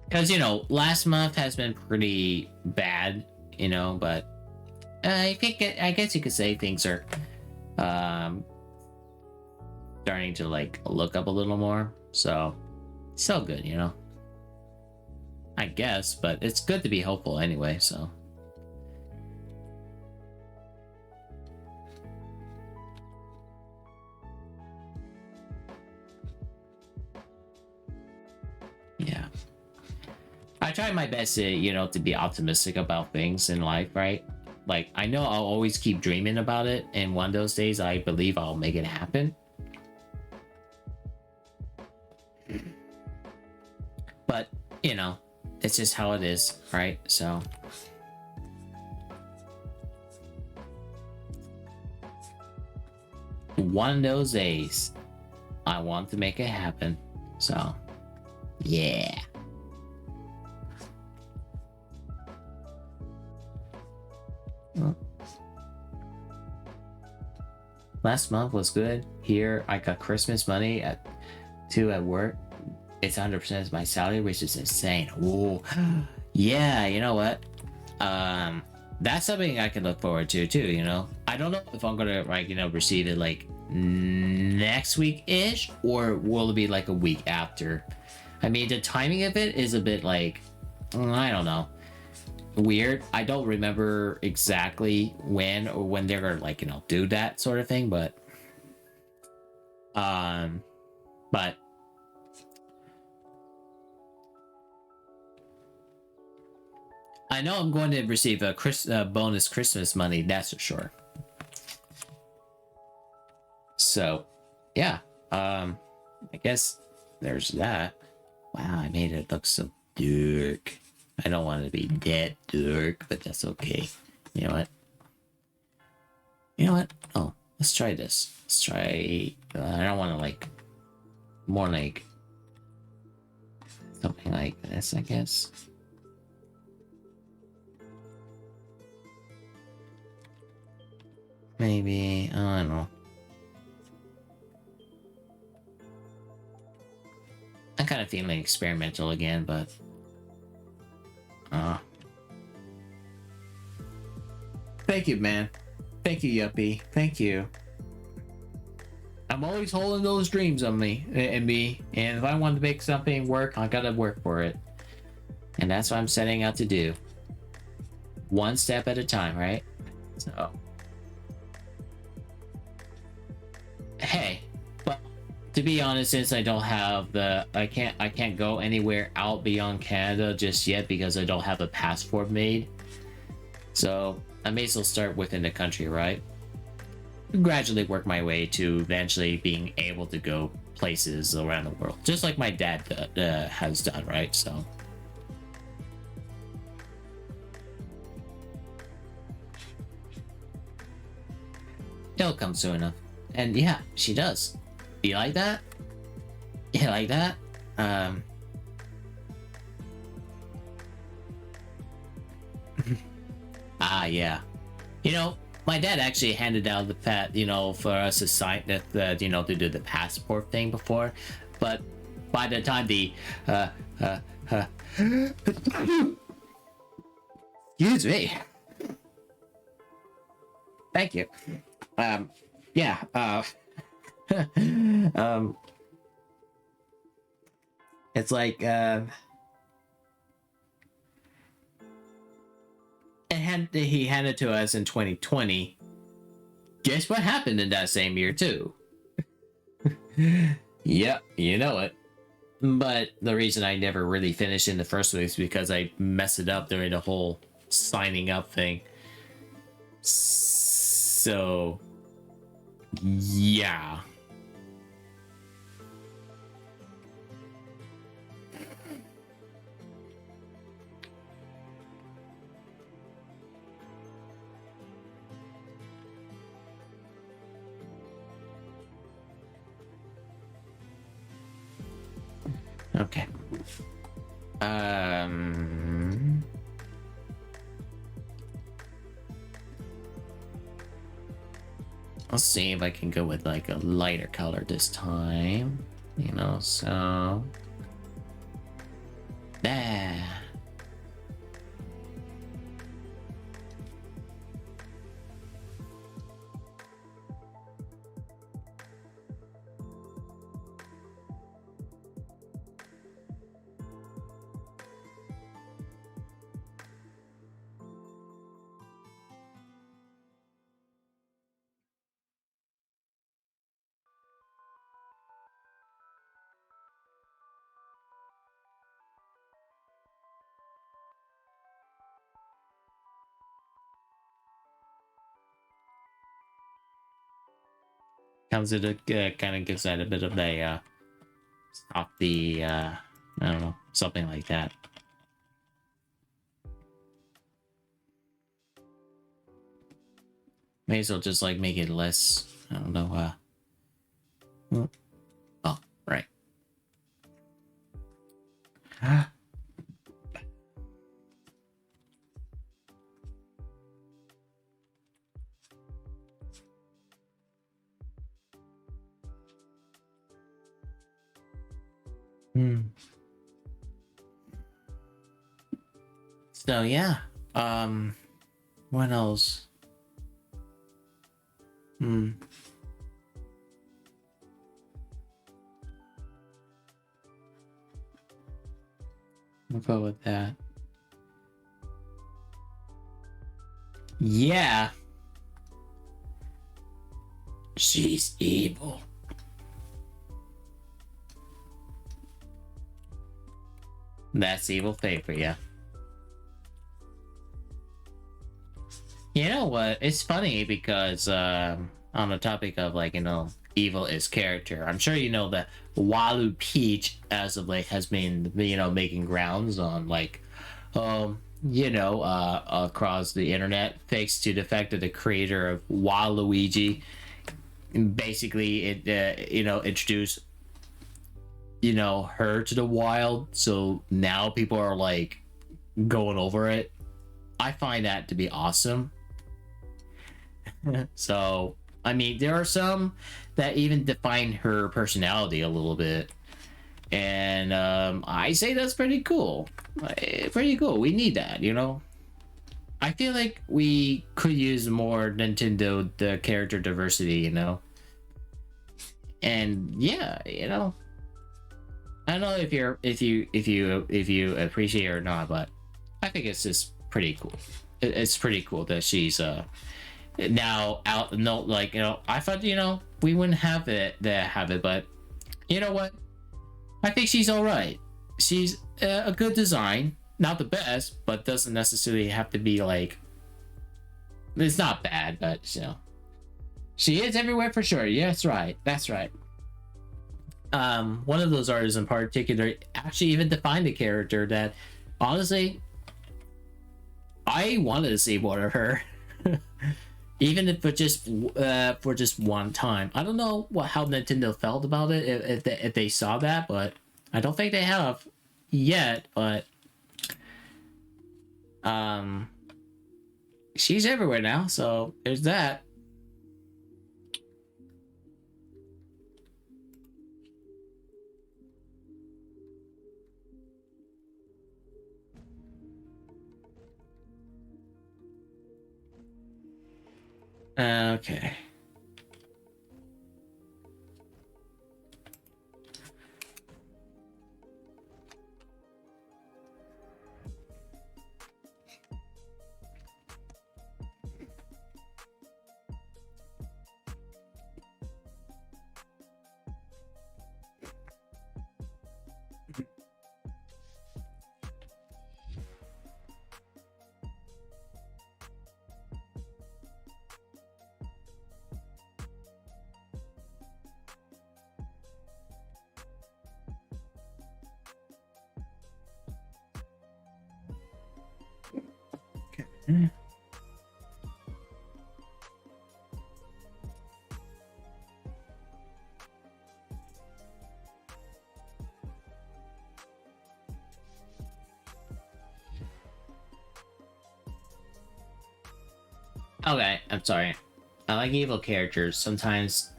Because, you know, last month has been pretty bad, you know, but I guess you could say things are um, starting to like look up a little more. So, so good, you know. I guess, but it's good to be hopeful anyway, so. Yeah. I try my best to, you know, to be optimistic about things in life, right? Like, I know I'll always keep dreaming about it, and one of those days I believe I'll make it happen. But, you know, it's just how it is, right? So. One of those days, I want to make it happen. So, yeah. Last month was good. Here, I got Christmas money at work. It's 100% of my salary, which is insane. Whoa. Yeah, you know what? That's something I can look forward to too, you know. I don't know if I'm gonna like, you know, receive it like next week-ish, or will it be like a week after? I mean, the timing of it is a bit like, I don't know, weird. I don't remember exactly when they're gonna like, you know, do that sort of thing, but I know I'm going to receive a bonus Christmas money, that's for sure. So, yeah. I guess there's that. Wow, I made it look so dark. I don't want it to be that dark, but that's okay. You know what? You know what? Oh, let's try this. Let's try... I don't want to like... More like... something like this, I guess. Maybe... I don't know. I'm kind of feeling experimental again, but... Thank you, man. Thank you, Yuppie. Thank you. I'm always holding those dreams on me, and if I want to make something work, I gotta work for it. And that's what I'm setting out to do. One step at a time, right? So... Hey, but to be honest, since I don't have I can't go anywhere out beyond Canada just yet because I don't have a passport made. So I may as well start within the country, right? Gradually work my way to eventually being able to go places around the world, just like my dad has done, right? So. It'll come soon enough. And yeah, she does. You like that? You like that? Yeah. You know, my dad actually handed out the you know, for us to sign that, you know, to do the passport thing before. But by the time the, excuse me. Thank you. Yeah, it's like, he handed to us in 2020. Guess what happened in that same year too? Yep, you know it. But the reason I never really finished in the first place is because I messed it up during the whole signing up thing. So, yeah. Okay. Let's see if I can go with like a lighter color this time. You know, so... There. Comes to the kind of gives that a bit of a stop the I don't know, something like that. May as well just like make it less, I don't know, oh, right. So yeah, what else? We'll go with that. Yeah. She's evil. That's evil fate for you. You know what? It's funny because on the topic of like, you know, evil is character. I'm sure you know that Walu Peach as of late has been, you know, making grounds on like you know, across the internet, thanks to the fact that the creator of Waluigi basically it you know, introduced, you know, her to the wild, so now people are like going over it. I find that to be awesome. So I mean, there are some that even define her personality a little bit, and I say that's pretty cool. Pretty cool. We need that, you know. I feel like we could use more Nintendo the character diversity, you know. And yeah, you know, I don't know if you appreciate it or not, but I think it's just pretty cool. It's pretty cool that she's now out. No, like, you know, I thought, you know, we wouldn't have it, but you know what? I think she's all right. She's a good design, not the best, but doesn't necessarily have to be like. It's not bad, but you know, she is everywhere for sure. Yeah, that's right. That's right. One of those artists in particular actually even defined a character that, honestly, I wanted to see more of her. Even if for just one time. I don't know how Nintendo felt about it if they saw that, but I don't think they have yet. But she's everywhere now, so there's that. Okay. Okay, I'm sorry. I like evil characters. Sometimes,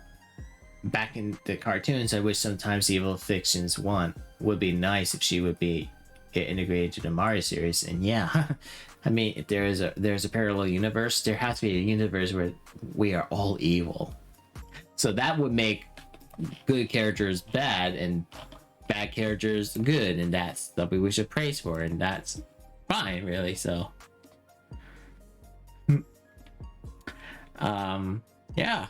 back in the cartoons, I wish sometimes evil fictions one would be nice if she would be get integrated to the Mario series. And yeah, I mean, if there's a parallel universe, there has to be a universe where we are all evil. So that would make good characters bad and bad characters good, and that's something we should praise for, and that's fine, really. So. Yeah.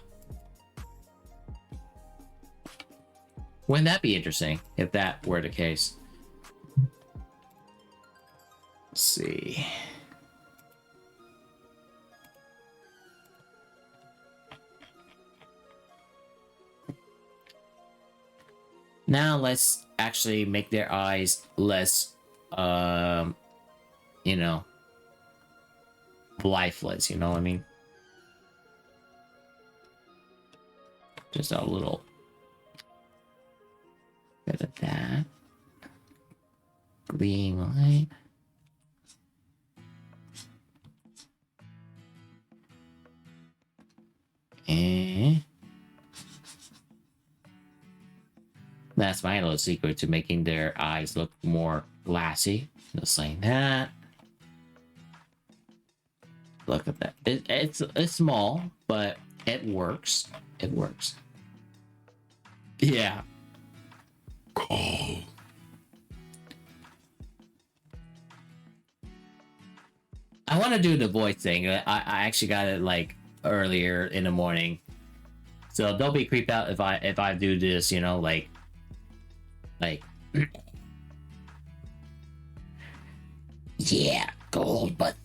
Wouldn't that be interesting if that were the case? Let's see. Now let's actually make their eyes less, you know, lifeless, you know what I mean? Just a little bit of that. Green light. And that's my little secret to making their eyes look more glassy. Just like that. Look at that. It's small, but it works. It works. Yeah. Cool. I want to do the voice thing. I actually got it like earlier in the morning, so don't be creeped out if I do this. You know, like yeah, gold, but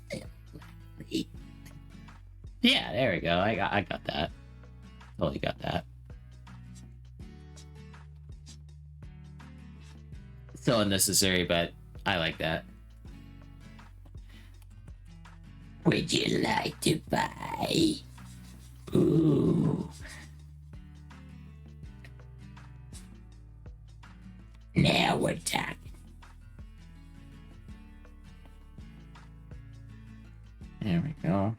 yeah, there we go. I got that. Totally got that. So unnecessary, but I like that. Would you like to buy? Ooh. Now we're talking. There we go.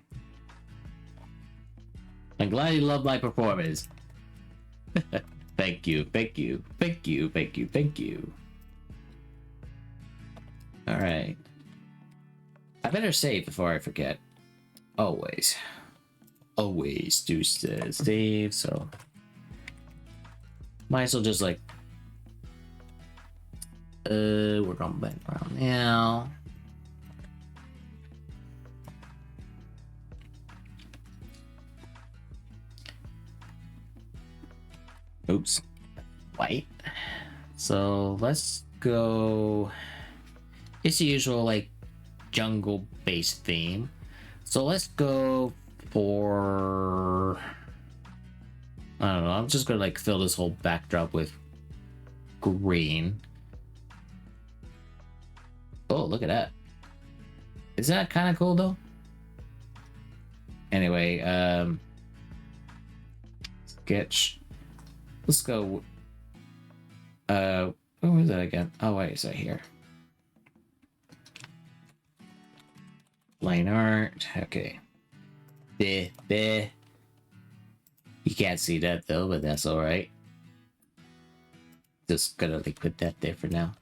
I'm glad you love my performance. Thank you, thank you, thank you, thank you, thank you. Alright. I better save before I forget. Always. Always do save, so... Might as well just like... work on background now. Oops. White. So let's go... It's the usual like jungle based theme. So let's go for... I don't know, I'm just gonna like fill this whole backdrop with green. Oh, look at that. Is that kind of cool though? Anyway, sketch. Let's go. Where was that again? Oh wait, is that here? Line art. Okay. There. You can't see that though, but that's all right. Just gonna like put that there for now.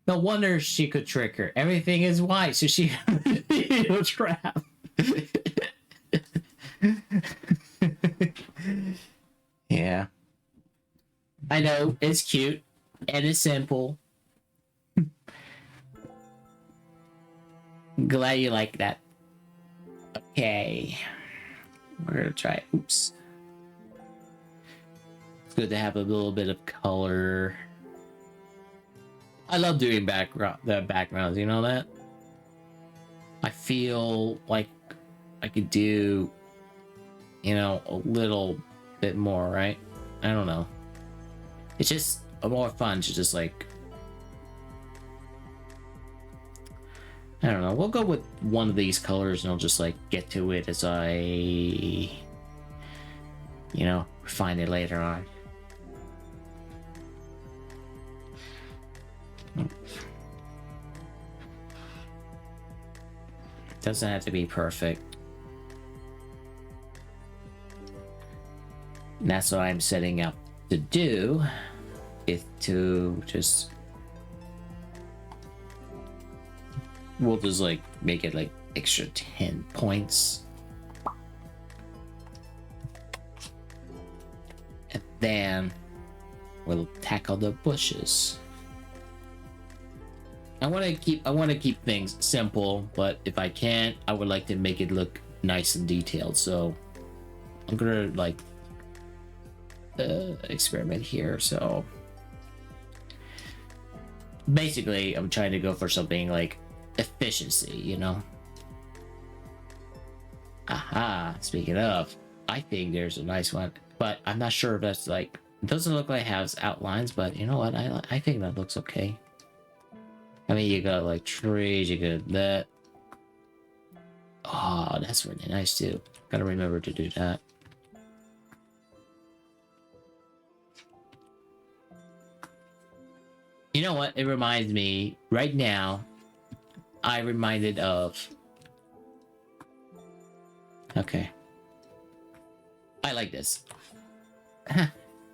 No wonder she could trick her. Everything is white, so she a trap. Yeah. I know, it's cute and it's simple. Glad you like that. Okay. We're gonna try. Oops. It's good to have a little bit of color. I love doing the backgrounds, you know that? I feel like I could do, you know, a little bit more, right? I don't know. It's just more fun to just like, I don't know. We'll go with one of these colors and I'll just like get to it as I, you know, refine it later on. Doesn't have to be perfect. And that's what I'm setting up to do, is to just, we'll just like make it like extra 10 points. And then we'll tackle the bushes. I want to keep things simple, but if I can't, I would like to make it look nice and detailed. So I'm gonna like experiment here. So basically, I'm trying to go for something like efficiency, you know. Aha! Speaking of, I think there's a nice one, but I'm not sure if that's like It doesn't look like it has outlines, but you know what? I think that looks okay. I mean, you got like trees, you got that. Oh, that's really nice too. Gotta remember to do that. You know what? It reminds me right now. I reminded of. Okay. I like this.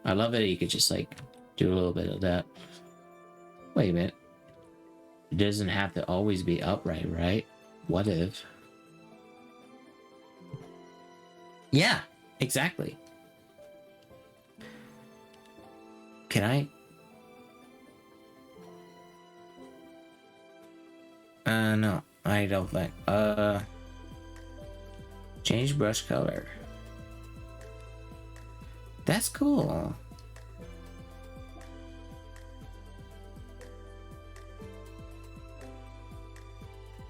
I love it. You could just like do a little bit of that. Wait a minute. It doesn't have to always be upright, right? What if? Yeah, exactly. Can I? No, I don't think. Change brush color. That's cool.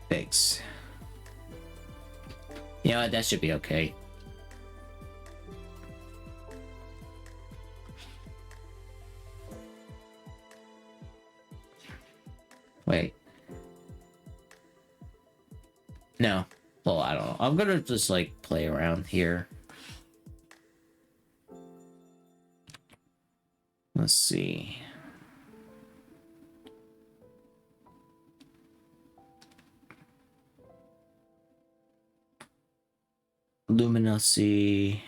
Fix. You know what? That should be okay. Wait. No. Well, I don't know. I'm gonna just like play around here. Let's see. Luminosity.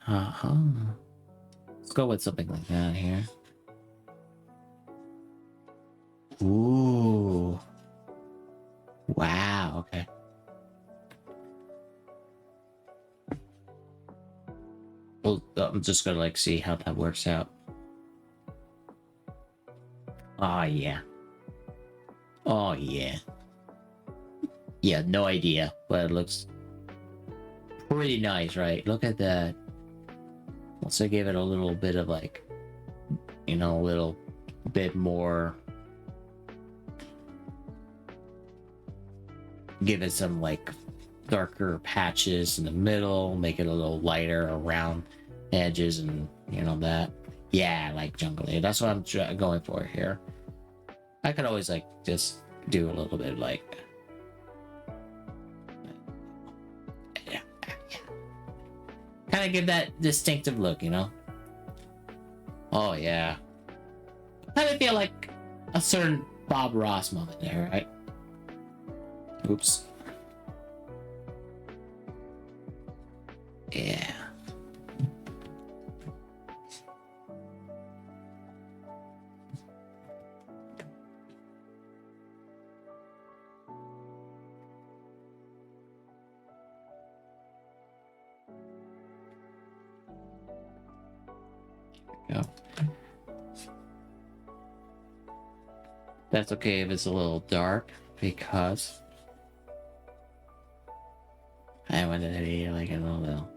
Let's go with something like that here. Ooh. Wow, okay. Well, I'm just gonna like see how that works out. Oh yeah. Oh yeah. Yeah, no idea, but it looks pretty nice, right? Look at that. Once I give it a little bit of like, you know, a little bit more. Give it some like darker patches in the middle, make it a little lighter around edges and you know that. Yeah, like jungly. That's what I'm going for here. I could always like just do a little bit like kind of give that distinctive look, you know? Oh yeah. Kind of feel like a certain Bob Ross moment there, right? Oops. Yeah. Go. That's okay if it's a little dark because I wanted to be like a little.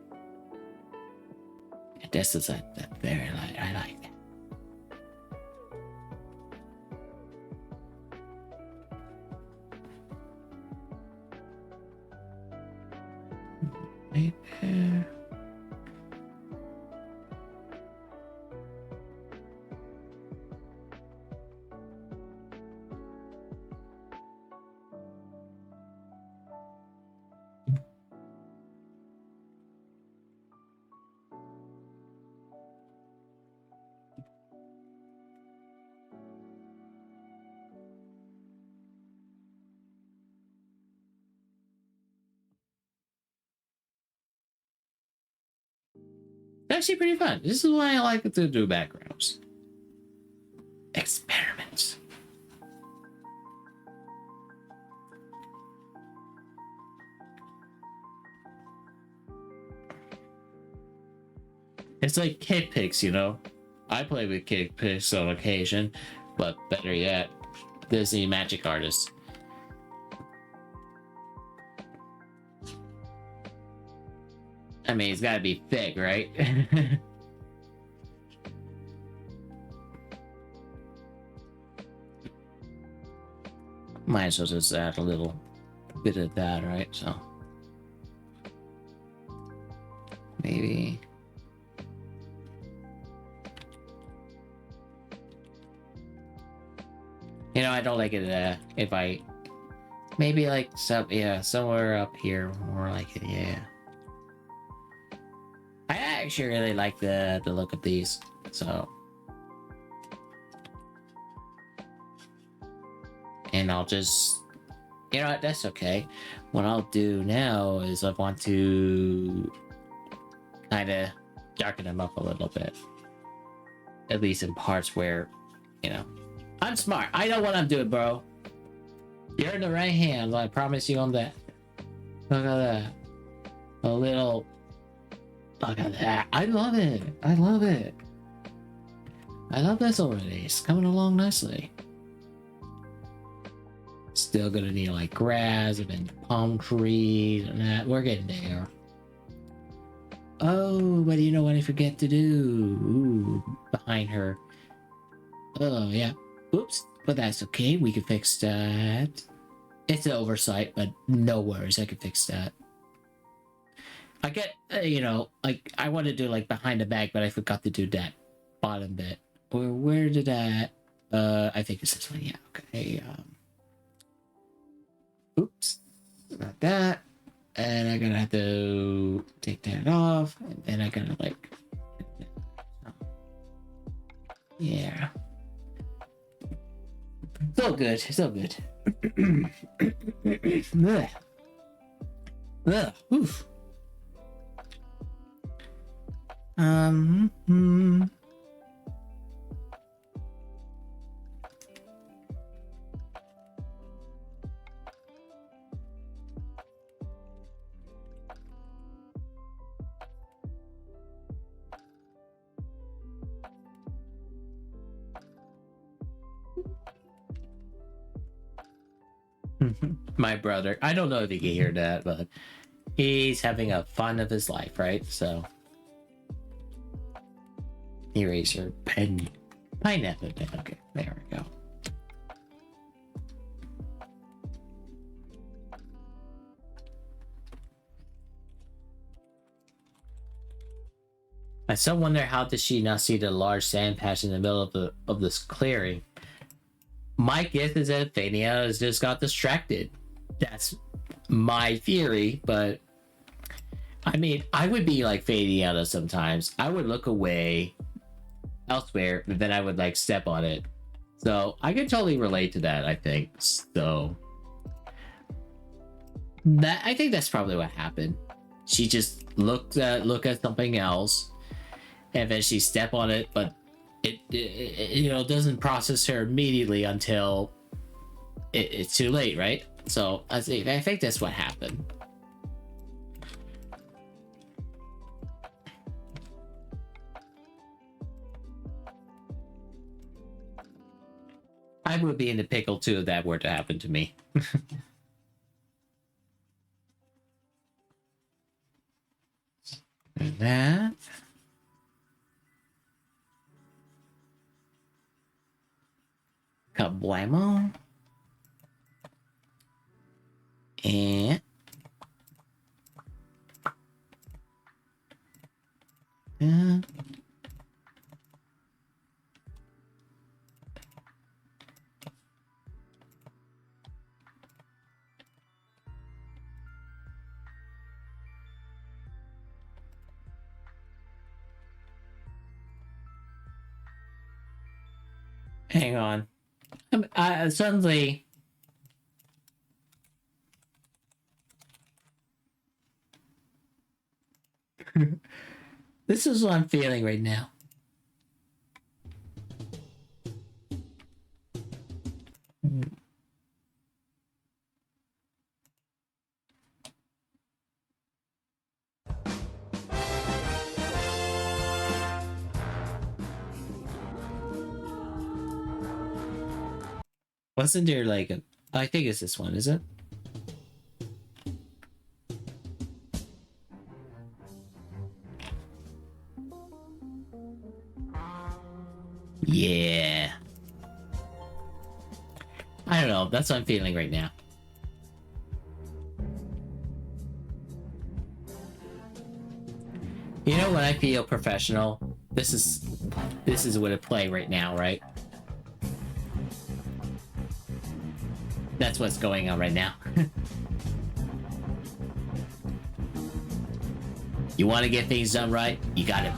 This is that very light. I like it. Right there. It's actually pretty fun. This is why I like to do backgrounds. Experiments. It's like kick picks, you know? I play with kick picks on occasion, but better yet, Disney magic artists. I mean, it's gotta be thick, right? Might as well just add a little bit of that, right? So maybe You know, I don't like it if I maybe like somewhere up here more like it. Yeah. I actually really like the look of these. So, and I'll just, you know what, that's okay. What I'll do now is I want to kind of darken them up a little bit, at least in parts where, you know, I'm smart. I know what I'm doing, bro. You're in the right hands. I promise you on that. Look at that. A little. Look at that. I love it. I love it. I love this already. It's coming along nicely. Still gonna need like grass and then palm trees and that. We're getting there. Oh, but you know what I forget to do? Ooh, behind her. Oh, yeah. Oops. But that's okay. We can fix that. It's an oversight, but no worries. I can fix that. I get, you know, like, I want to do, like, behind the back, but I forgot to do that bottom bit. Where did that... I think it's this one. Yeah, okay. Oops. Not that. And I'm gonna have to take that off. And then I'm gonna, like... Yeah. So good. So good. Ugh. Ugh. Oof. My brother, I don't know if you can hear that, but he's having a fun of his life, right? So eraser pen, pineapple pen. Okay, there we go. I still wonder how does she not see the large sand patch in the middle of this clearing. My guess is that Fania has just got distracted. That's my theory, but I mean, I would be like Fania sometimes. I would look away elsewhere, but then I would like step on it. So I can totally relate to that, I think. So that I think that's probably what happened. She just look at something else, and then she step on it, but it you know, doesn't process her immediately until it's too late, right? So I think that's what happened. I would be in the pickle too if that were to happen to me. And that. Kablamo. And hang on. Suddenly this is what I'm feeling right now. Wasn't there like a... I think it's this one, is it? Yeah. I don't know. That's what I'm feeling right now. You know when I feel professional? This is what I play right now, right? That's what's going on right now. You want to get things done right? You gotta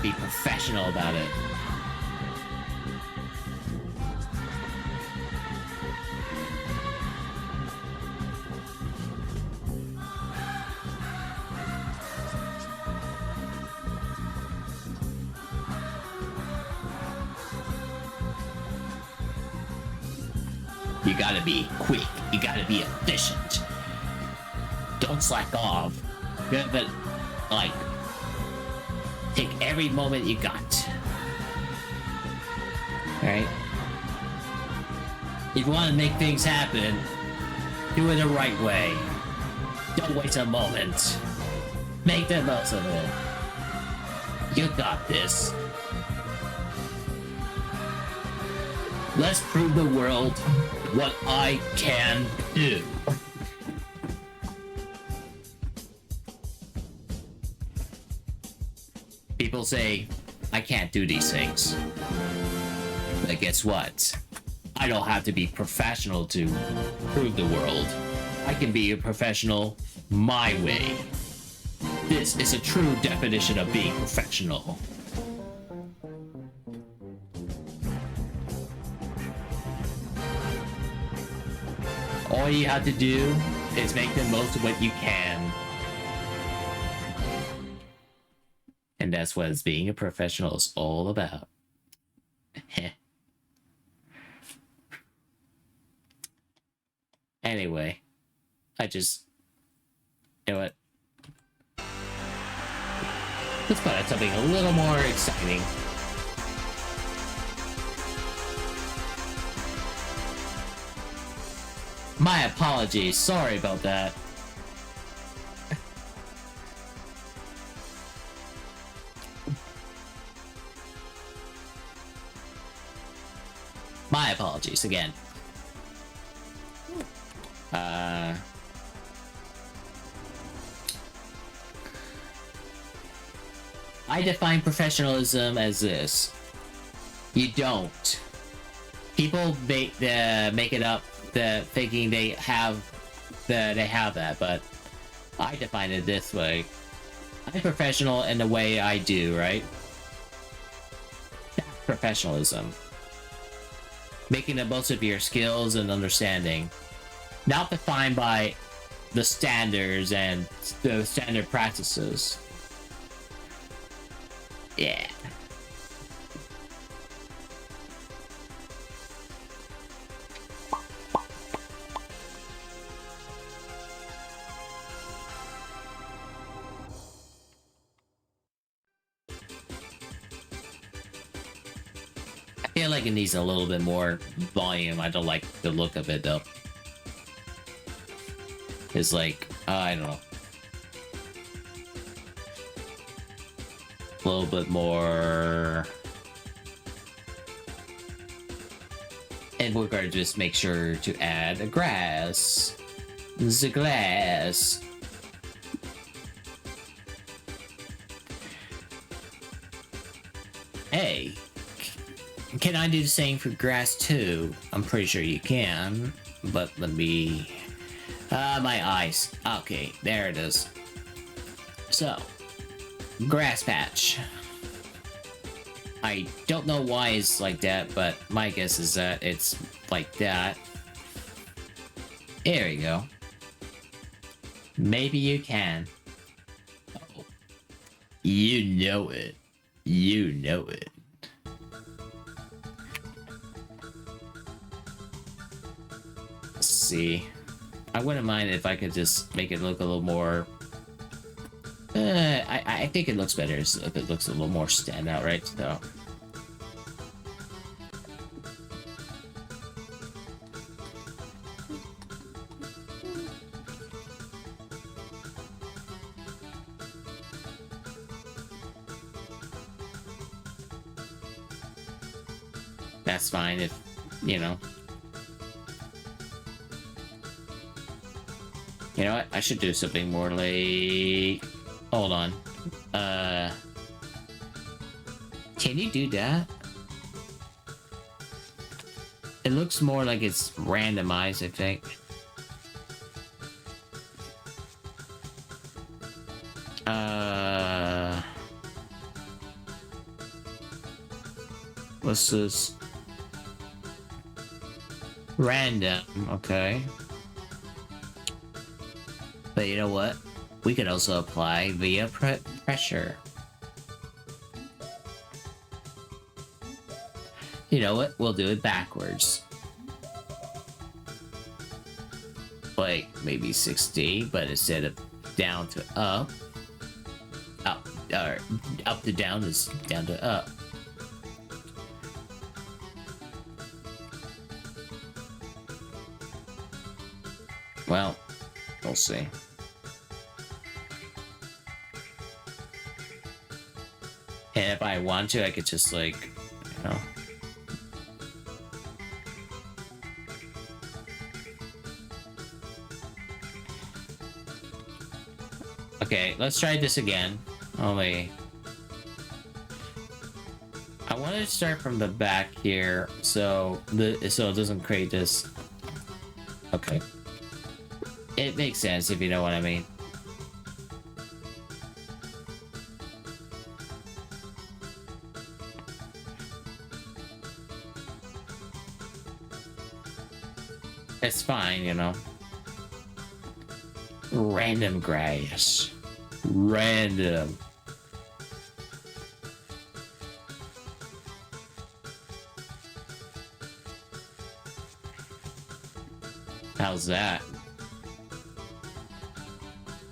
be professional about it. You gotta be quick. You gotta be efficient. Don't slack off. But, like, take every moment you got. Alright? If you want to make things happen, do it the right way. Don't waste a moment. Make the most of it. You got this. Let's prove the world what I can do. People say, I can't do these things. But guess what? I don't have to be professional to prove the world. I can be a professional my way. This is a true definition of being professional. All you have to do is make the most of what you can. And that's what being a professional is all about. Anyway, you know what? Let's put out something a little more exciting. My apologies, sorry about that. My apologies again. I define professionalism as this. You don't. People make it up, thinking they have that, but I define it this way. I'm professional in the way I do, right? That's professionalism. Making the most of your skills and understanding. Not defined by the standards and the standard practices. Yeah. I feel like it needs a little bit more volume. I don't like the look of it though. It's like, I don't know. A little bit more. And we're going to just make sure to add a grass. The glass. Hey. Can I do the same for grass too? I'm pretty sure you can. But let me... my eyes. Okay, there it is. So, grass patch. I don't know why it's like that, but my guess is that it's like that. There we go. Maybe you can. Oh. You know it. You know it. Let's see. I wouldn't mind if I could just make it look a little more... I think it looks better if it looks a little more standout, right? So... That's fine if, you know... You know what? I should do something more like... Hold on. Can you do that? It looks looks more like it's randomized, I think. What's this? Random, okay. But you know what? We could also apply via pressure. You know what? We'll do it backwards. Like maybe 60, but instead of down to up, or up to down is down to up. Well, we'll see. And if I want to, I could just like, you know. Okay, let's try this again. Only I want to start from the back here, so it doesn't create this. Okay, it makes sense if you know what I mean. It's fine, you know. Random grass. Random. How's that?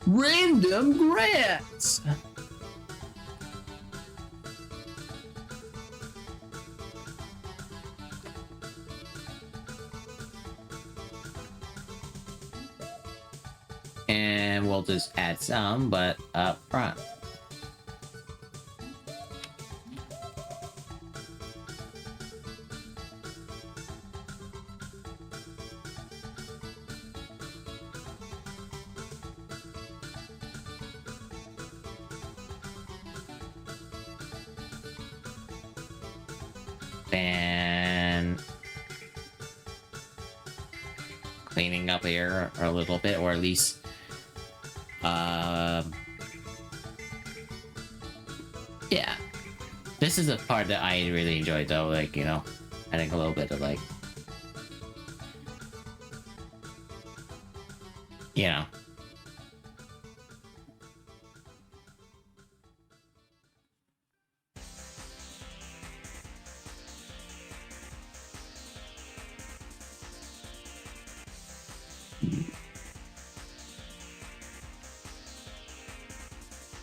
Random grass. And we'll just add some, but up front. And cleaning up here a little bit, or at least yeah, this is a part that I really enjoyed though, like, you know, adding a little bit of like, you know.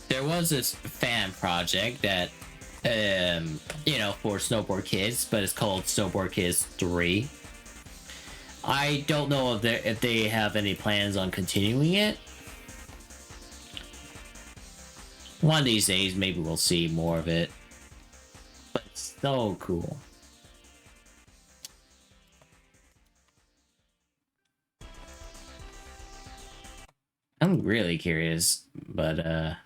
There was this fan project that, you know, for snowboard kids, but it's called Snowboard Kids 3. I don't know if they have any plans on continuing it. One of these days, maybe we'll see more of it. But it's so cool. I'm really curious, but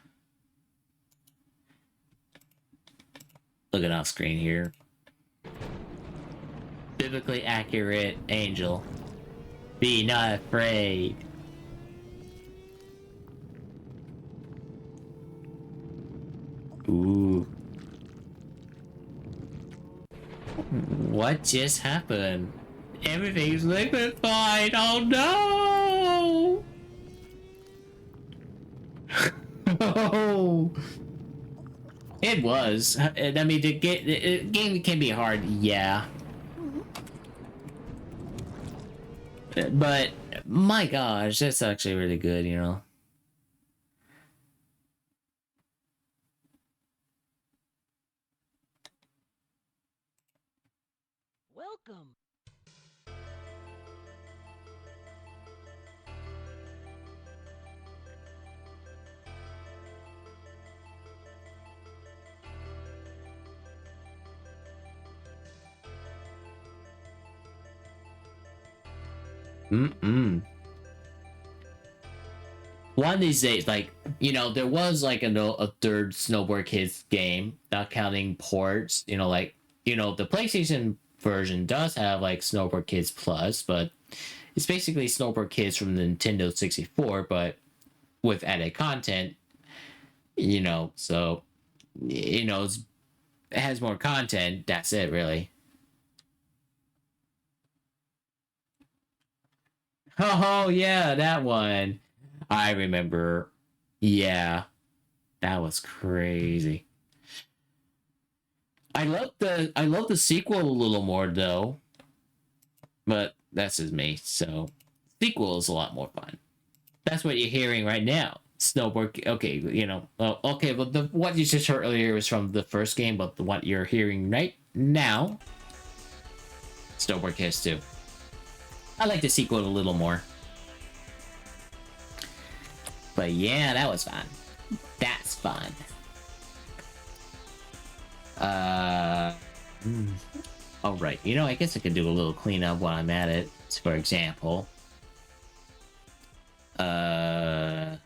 looking off screen here. Biblically accurate angel. Be not afraid. Ooh. What just happened? Everything's liquefied. Oh no! Oh. It was. I mean, the game can be hard, yeah. But, my gosh, that's actually really good, you know?
Welcome.
One of these days, like, you know, there was like a third Snowboard Kids game, not counting ports, you know, like, you know, the PlayStation version does have like Snowboard Kids Plus, but it's basically Snowboard Kids from the Nintendo 64, but with added content, so it has more content. That's it, really. Oh yeah, that one. I remember. Yeah, that was crazy. I love the sequel a little more though, but that's just me. So sequel is a lot more fun. That's what you're hearing right now. Snowboard. Okay, okay, but what you just heard earlier was from the first game, but what you're hearing right now, Snowboard Kids 2. I like the sequel a little more. But yeah, that was fun. That's fun. All right. I guess I could do a little cleanup while I'm at it. For example. Okay.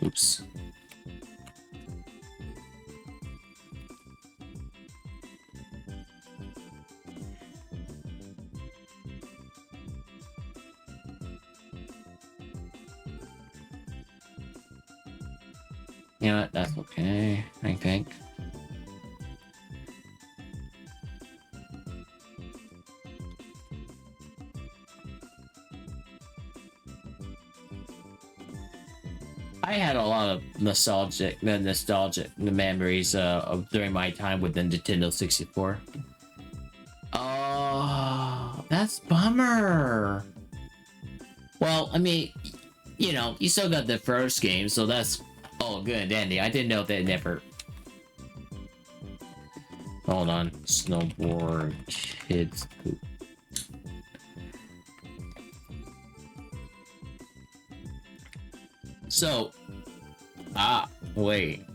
Oops. You know what? That's okay, I think. I had a lot of nostalgic memories of during my time with the Nintendo 64. Oh, that's bummer. Well, I mean, you still got the first game, so that's all good and dandy. I didn't know they never. Hold on, Snowboard Kids. So, wait.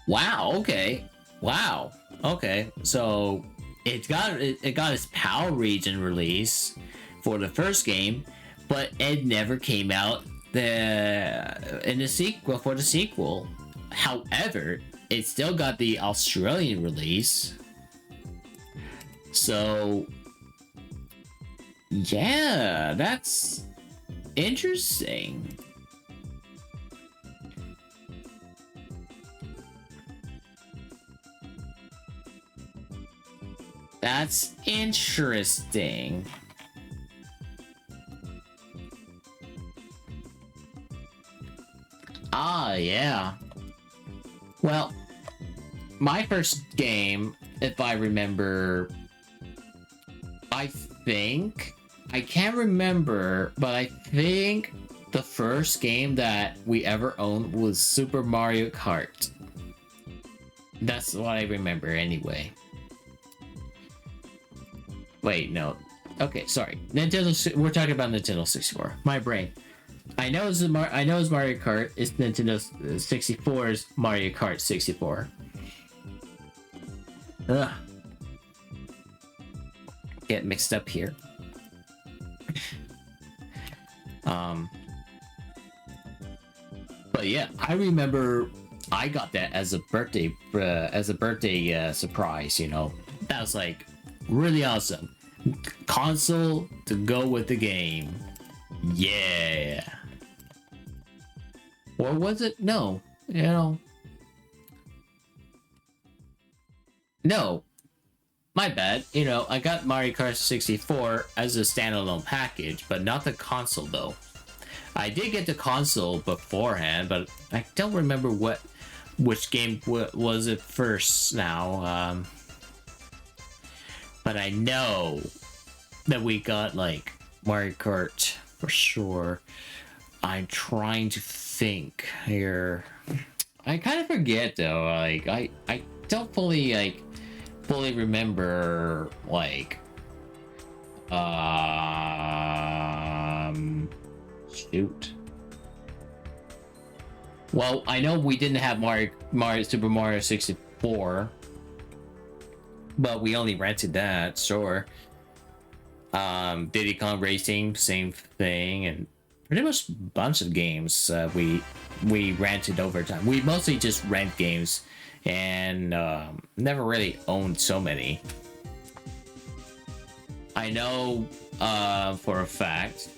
Wow. Okay. Wow. Okay. So it got its PAL region release for the first game, but it never came out in the sequel for the sequel. However, it still got the Australian release. So yeah, that's interesting. That's interesting. Ah, yeah. Well, my first game, if I remember, I can't remember, but I think the first game that we ever owned was Super Mario Kart. That's what I remember anyway. Wait, no. Okay, sorry. We're talking about Nintendo 64. My brain. I know it's Mario Kart. It's Nintendo 64's Mario Kart 64. Ugh. Get mixed up here. But yeah, I remember I got that as a birthday surprise. That was like really awesome. Console to go with the game. Yeah. Or was it? No. No. My bad. I got Mario Kart 64 as a standalone package, but not the console though. I did get the console beforehand, but I don't remember which game was it first now. But I know that we got like Mario Kart for sure. I'm trying to think here. I kind of forget though. Like I don't fully remember shoot. Well, I know we didn't have Super Mario 64, but we only rented that, sure. Diddy Kong Racing, same thing, and pretty much a bunch of games we rented over time. We mostly just rent games and never really owned so many. I know for a fact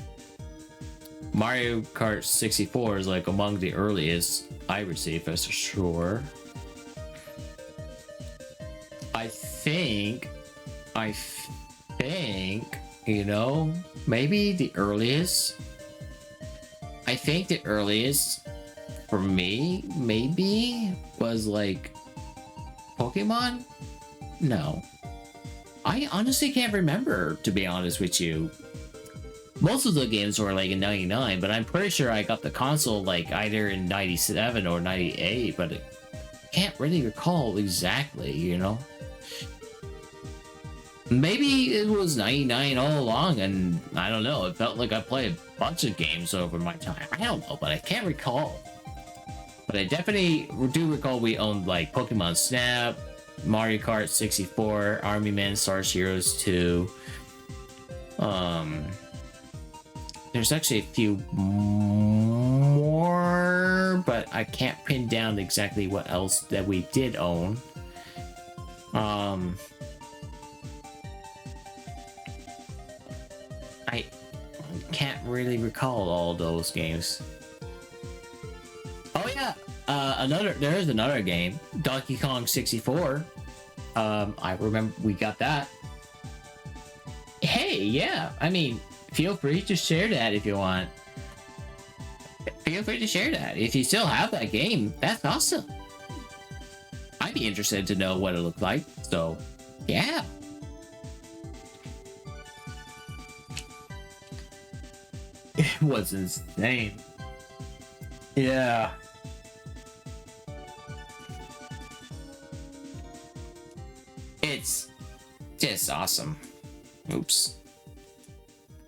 Mario Kart 64 is like among the earliest I received, that's for sure. I think, you know, maybe the earliest. I think the earliest for me, maybe, was like Pokemon? No. I honestly can't remember, to be honest with you. Most of the games were like in 99, but I'm pretty sure I got the console like either in 97 or 98, but I can't really recall exactly, you know? Maybe it was 99 all along, and I don't know, it felt like I played a bunch of games over my time. I don't know, but I can't recall. But I definitely do recall we owned like Pokemon Snap, Mario Kart 64, Army Men, Stars Heroes 2. There's actually a few more, but I can't pin down exactly what else that we did own. I can't really recall all those games. Oh yeah, there is another game, Donkey Kong 64. I remember we got that. Hey, yeah, I mean, feel free to share that if you want. Feel free to share that. If you still have that game, that's awesome. I'd be interested to know what it looked like, so yeah. It was insane. Yeah. It's just awesome. Oops.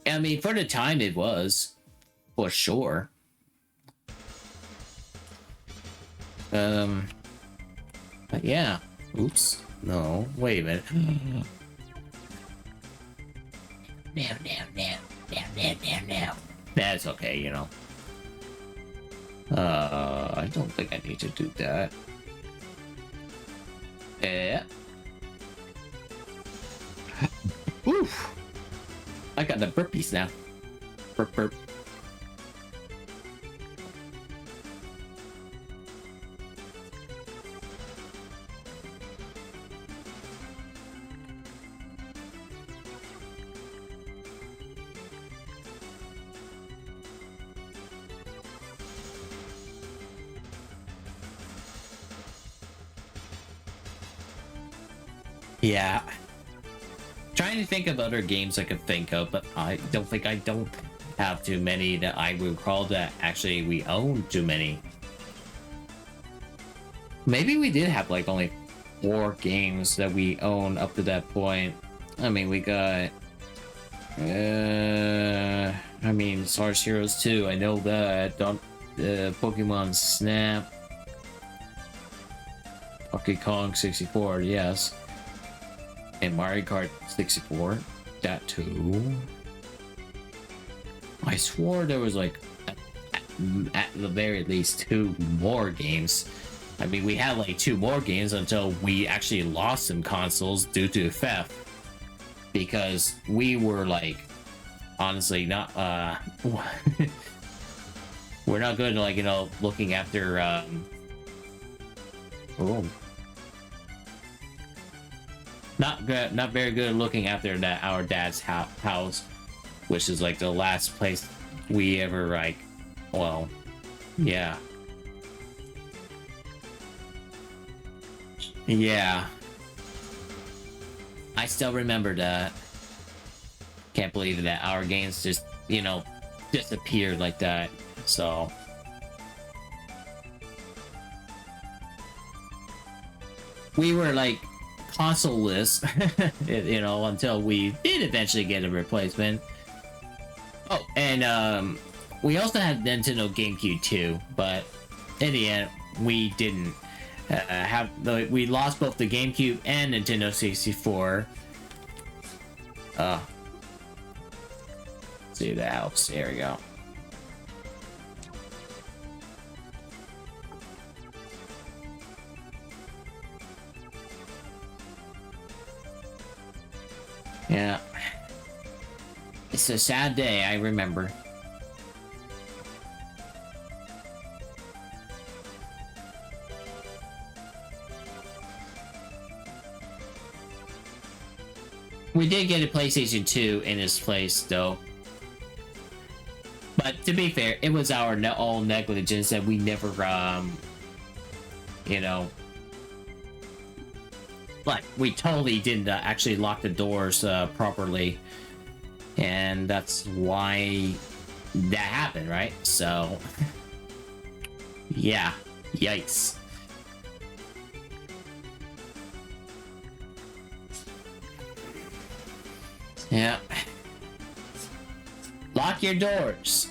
I mean, for the time it was, for sure. But yeah. Oops. No. Wait a minute. Now. That's okay, you know. I don't think I need to do that. Yeah. Oof. I got the burpees now. Burp, burp. Yeah. Trying to think of other games I could think of, but I don't think I don't have too many that I would recall that actually we own too many. Maybe we did have like only 4 games that we own up to that point. I mean, we got I mean, Stars Heroes 2, I know that. Pokemon Snap, Donkey Kong 64, yes. And Mario Kart 64, that too. I swore there was like at the very least 2 more games. I mean, we had like 2 more games until we actually lost some consoles due to theft, because we were like honestly not we're not good at, like, you know, looking after not very good at looking after our dad's house, which is like the last place we ever, like, well, yeah. I still remember that. Can't believe that our games just, you know, disappeared like that. So we were like console-less, you know, until we did eventually get a replacement. Oh, and we also had Nintendo GameCube too, but in the end, we didn't we lost both the GameCube and Nintendo 64. See the Alps. There we go. Yeah. It's a sad day, I remember. We did get a PlayStation 2 in his place, though. But to be fair, it was our own negligence that we never, you know, like, we totally didn't actually lock the doors properly. And that's why that happened, right? So, yeah, yikes. Yeah. Lock your doors.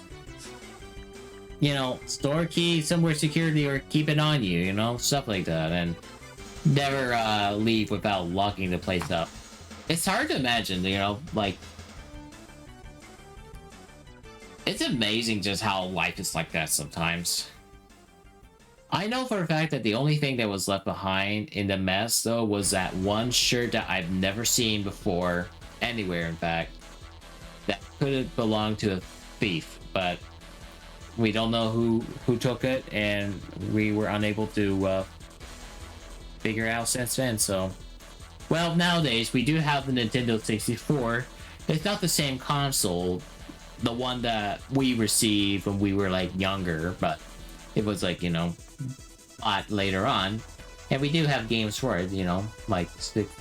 You know, store key somewhere securely or keep it on you, you know, stuff like that. And never leave without locking the place up. It's hard to imagine, you know, like, it's amazing just how life is like that sometimes. I know for a fact that the only thing that was left behind in the mess, though, was that one shirt that I've never seen before, anywhere in fact, that could have belonged to a thief, but we don't know who took it, and we were unable to figure out since then, so... Well, nowadays, we do have the Nintendo 64. It's not the same console, the one that we received when we were, like, younger, but it was, like, you know, a lot later on. And we do have games for it, you know, like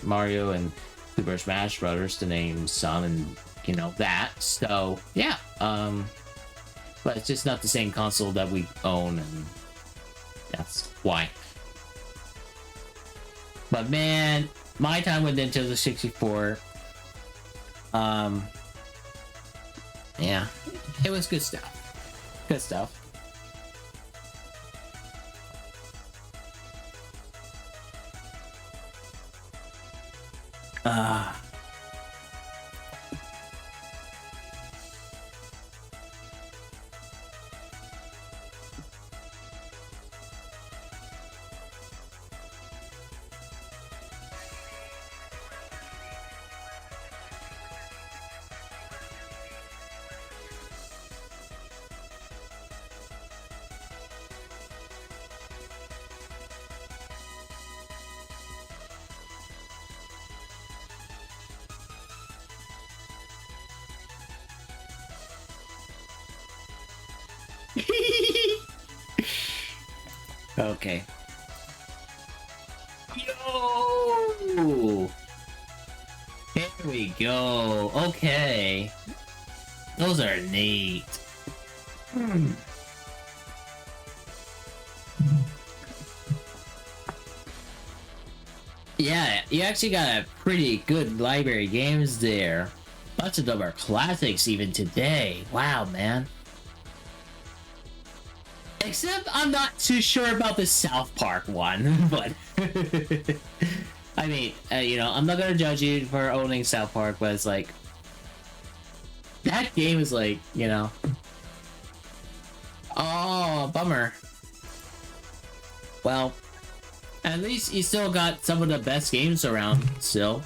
Mario and Super Smash Brothers, to name some, and, you know, that. So, yeah, but it's just not the same console that we own, and that's why. But, man, my time with Nintendo 64, yeah, it was good stuff. Good stuff. Okay. Yo! There we go. Okay. Those are neat. Yeah, you actually got a pretty good library of games there. Lots of them are classics even today. Wow, man. Except I'm not too sure about the South Park one, but... I mean, you know, I'm not gonna judge you for owning South Park, but it's like... That game is like, you know... Oh, bummer. Well, at least you still got some of the best games around still.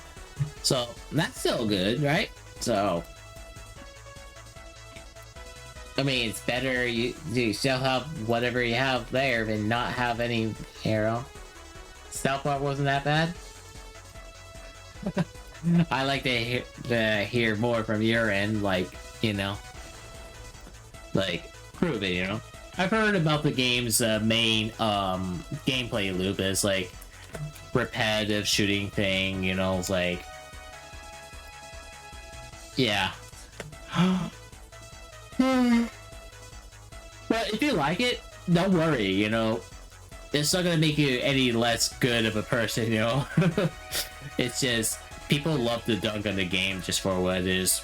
So, that's still good, right? So... I mean, it's better you still have whatever you have there than not have any arrow. South Park wasn't that bad. I like to hear more from your end, like, you know, like, prove it, you know. I've heard about the game's main gameplay loop is like repetitive shooting thing, you know, it's like, yeah. But if you like it, don't worry, you know. It's not gonna make you any less good of a person, you know. It's just people love to dunk on the game just for what it is.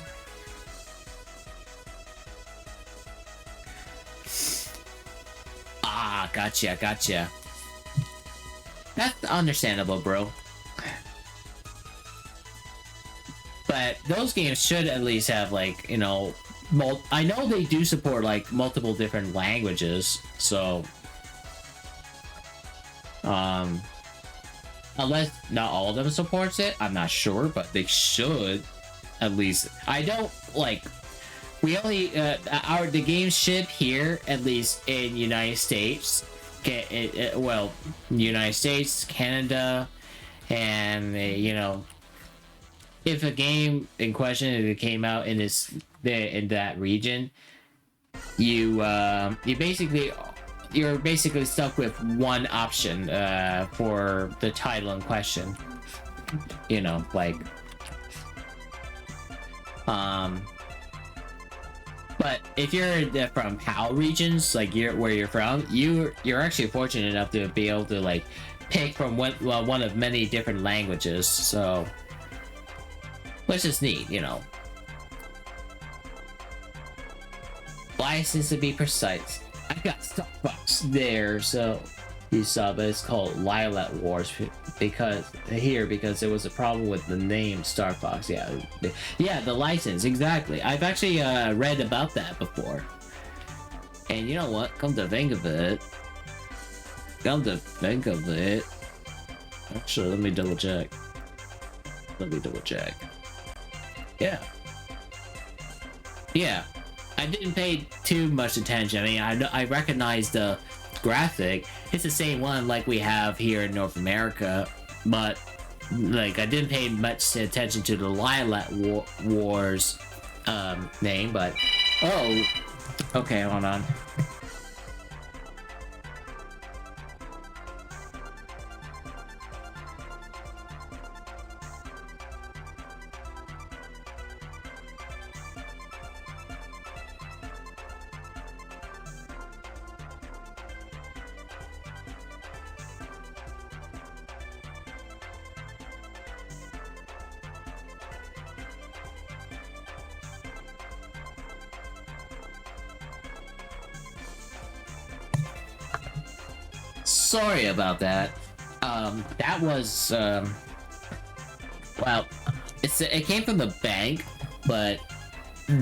Ah, gotcha. That's understandable, bro. But those games should at least have, like, you know, I know they do support, like, multiple different languages, so... unless not all of them supports it, I'm not sure, but they should. At least I don't like. We only the games ship here, at least in United States. Well, United States, Canada, and if a game in question, if it came out in in that region, you're basically stuck with one option for the title in question. Like but if you're from PAL regions, like where you're from, you're actually fortunate enough to be able to like pick from one of many different languages. So, which is neat, License to be precise. I got Starbucks there, so you saw, but it's called Lilac Wars because there was a problem with the name Star Fox. Yeah, the license, exactly. I've actually read about that before. And you know what? Come to think of it. Actually, let me double check. Yeah. I didn't pay too much attention. I mean, I recognize the graphic. It's the same one like we have here in North America, but like I didn't pay much attention to the Lilac Wars name. But oh, okay, hold on. Sorry about that. That was well, it came from the bank, but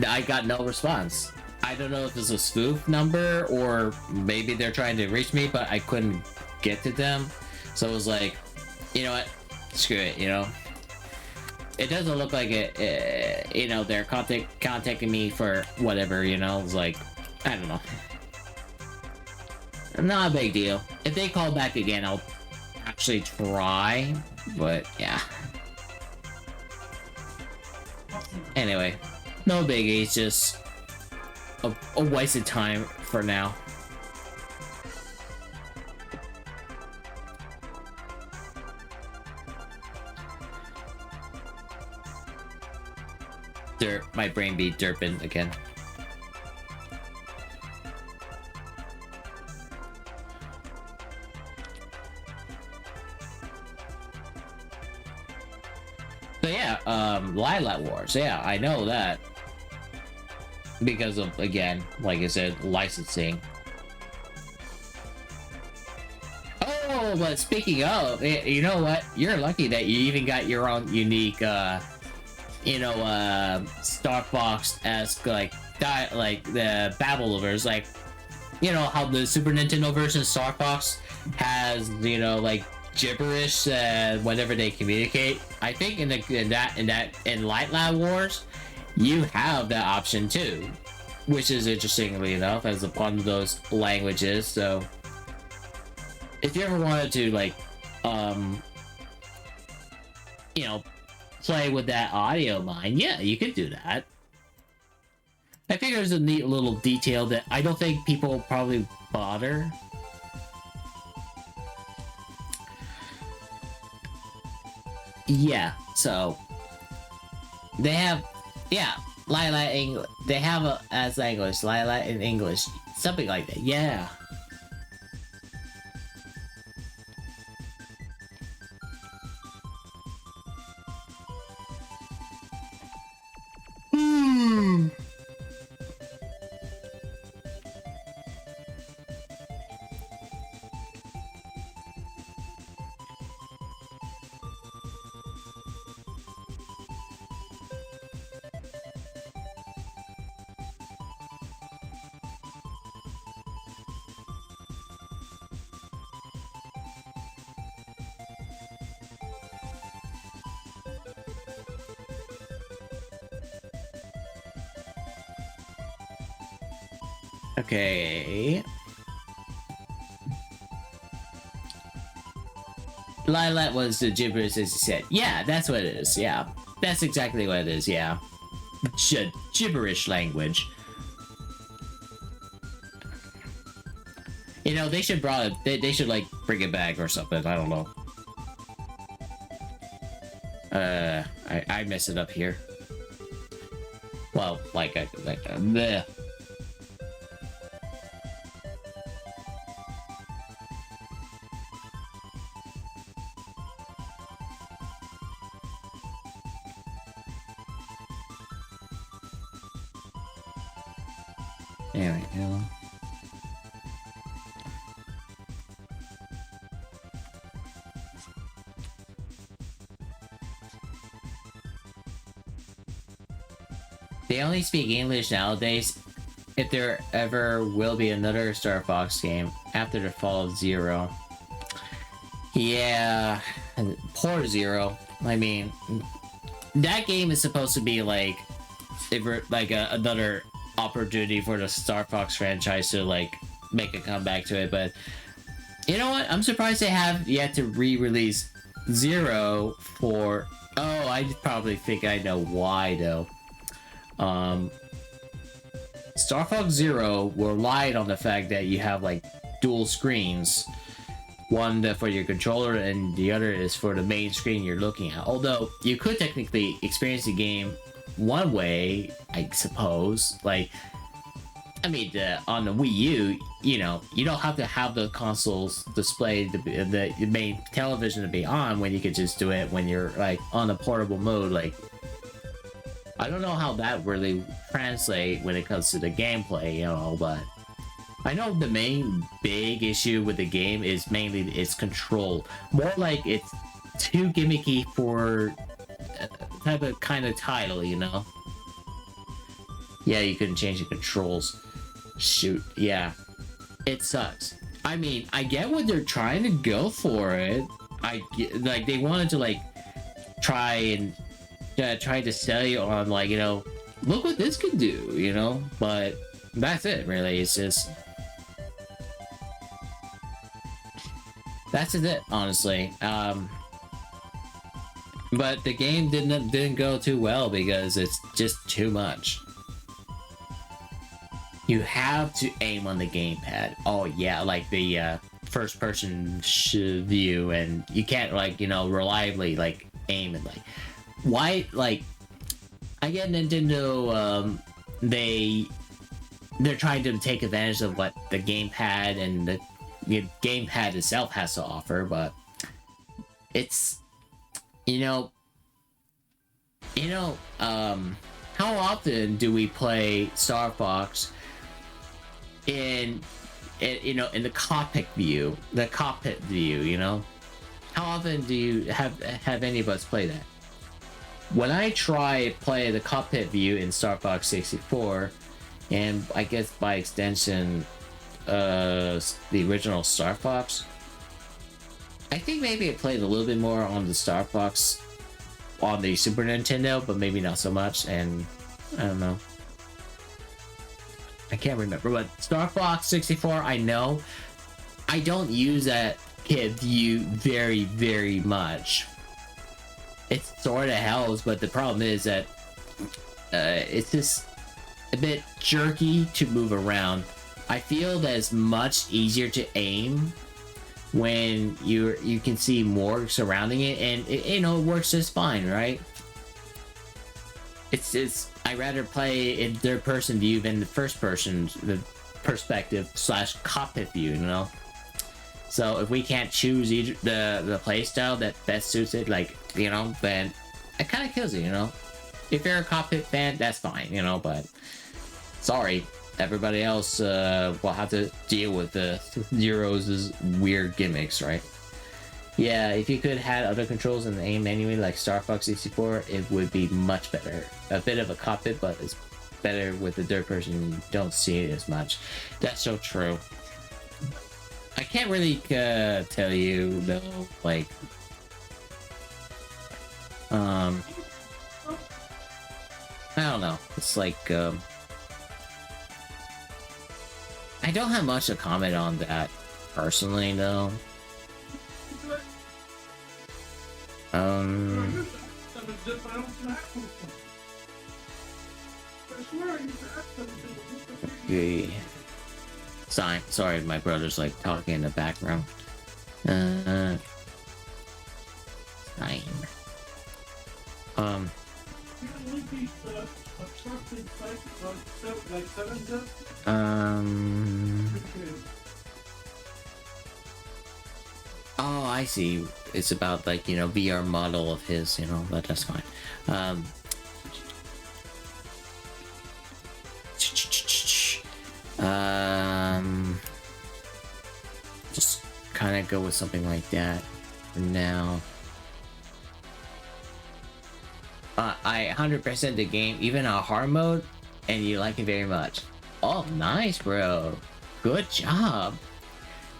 I got no response. I don't know if it's a spoof number or maybe they're trying to reach me, but I couldn't get to them. So it was like, you know what? Screw it. It doesn't look like it. They're contacting me for whatever. It's like, I don't know. Not a big deal. If they call back again, I'll actually try, but yeah. Anyway, no biggie, it's just a waste of time for now. My brain be derping again. So yeah, Lilac Wars. Yeah, I know that because of, again, like I said, licensing. Oh, but speaking of, you know what? You're lucky that you even got your own unique, Star Fox-esque like the Babblers, like how the Super Nintendo version of Star Fox has like gibberish whenever they communicate. I think in Lilac Wars, you have that option too, which is interestingly enough as one of those languages. So if you ever wanted to play with that audio mine, yeah, you could do that. I think there's a neat little detail that I don't think people probably bother. Yeah, so they have, Lilac English. They have a as English, Lilac in English, something like that. Yeah. Okay. Lilac was the gibberish, as you said. Yeah, that's what it is. Yeah, that's exactly what it is. Yeah, gibberish language. You know, they should they should like bring it back or something. I don't know. I mess it up here. Well, like bleh. There we go. They only speak English nowadays. If there ever will be another Star Fox game after the fall of Zero. Yeah, poor Zero. I mean, that game is supposed to be like, another opportunity for the Star Fox franchise to like make a comeback to it. But you know what? I'm surprised they have yet to re-release Zero for. Oh, I probably think I know why though. Star Fox Zero relied on the fact that you have like dual screens, one for your controller and the other is for the main screen you're looking at. Although you could technically experience the game one way, I suppose. Like, I mean, on the Wii U, you know, you don't have to have the consoles display the main television to be on when you could just do it when you're like on a portable mode. Like, I don't know how that really translates when it comes to the gameplay, you know, but I know the main big issue with the game is mainly its control. More like it's too gimmicky for type of kind of title, you know? Yeah, you couldn't change the controls. Shoot, yeah. It sucks. I mean, I get what they're trying to go for it. I get, like, they wanted to, like, try to sell you on, like, you know, look what this could do, you know? But that's it, really. It's just... that's it, honestly. But the game didn't go too well because it's just too much. You have to aim on the gamepad. Oh yeah, like the first person view, and you can't, like, you know, reliably like aim and like why, like, I get Nintendo, they're trying to take advantage of what the gamepad and the gamepad itself has to offer, but it's, you know, how often do we play Star Fox in you know, in the cockpit view, you know? How often do you have any of us play that? When I play the cockpit view in Star Fox 64, and I guess by extension the original Star Fox, I think maybe I played a little bit more on the Star Fox on the Super Nintendo, but maybe not so much, and I don't know. I can't remember, but Star Fox 64, I know. I don't use that kit view very, very much. It sort of helps, but the problem is that it's just a bit jerky to move around. I feel that it's much easier to aim when you can see more surrounding it, and you know, it works just fine, right? It's I rather play in third person view than the first person perspective / cockpit view, you know. So if we can't choose the playstyle that best suits it, like, you know, then it kind of kills it, you know. If you're a cockpit fan, that's fine, you know, but sorry, everybody else will have to deal with the Zero's weird gimmicks, right? Yeah, if you could have other controls in the aim anyway, like Star Fox 64, it would be much better. A bit of a cockpit, but it's better with the third person. You don't see it as much. That's so true. I can't really tell you though, like, I don't know. It's like, I don't have much to comment on that personally, though. Okay. Sorry, my brother's like talking in the background. Fine. Oh, I see. It's about like, you know, VR model of his, you know, but that's fine. Just kind of go with something like that for now. I 100% the game, even on hard mode, and you like it very much. Oh, nice, bro. Good job.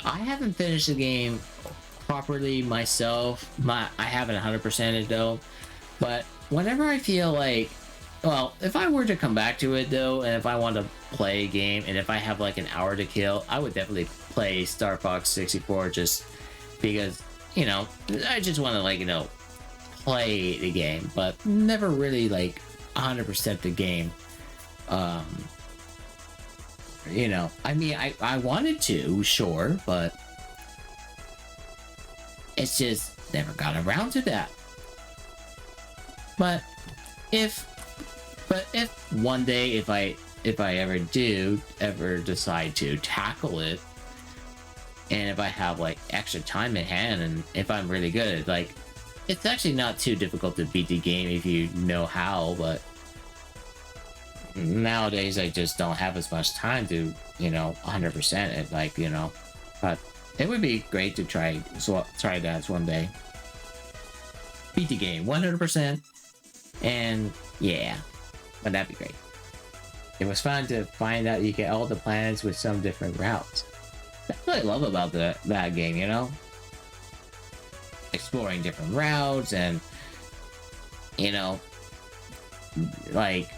I haven't finished the game properly myself. I haven't 100% it though. But whenever I feel like, well, if I were to come back to it though, and if I want to play a game, and if I have like an hour to kill, I would definitely play Star Fox 64 just because, you know, I just want to like, you know, play the game, but never really like 100% the game. You know, I mean, I wanted to, sure, but it's just never got around to that. But if one day, if I ever decide to tackle it, and if I have like extra time in hand, and if I'm really good, like, it's actually not too difficult to beat the game if you know how, but nowadays I just don't have as much time to, you know, 100% it, like, you know, but it would be great to try that one day. Beat the game 100%, and yeah, but that'd be great. It was fun to find out you get all the planets with some different routes. That's what I love about that game, you know? Exploring different routes and, you know, like,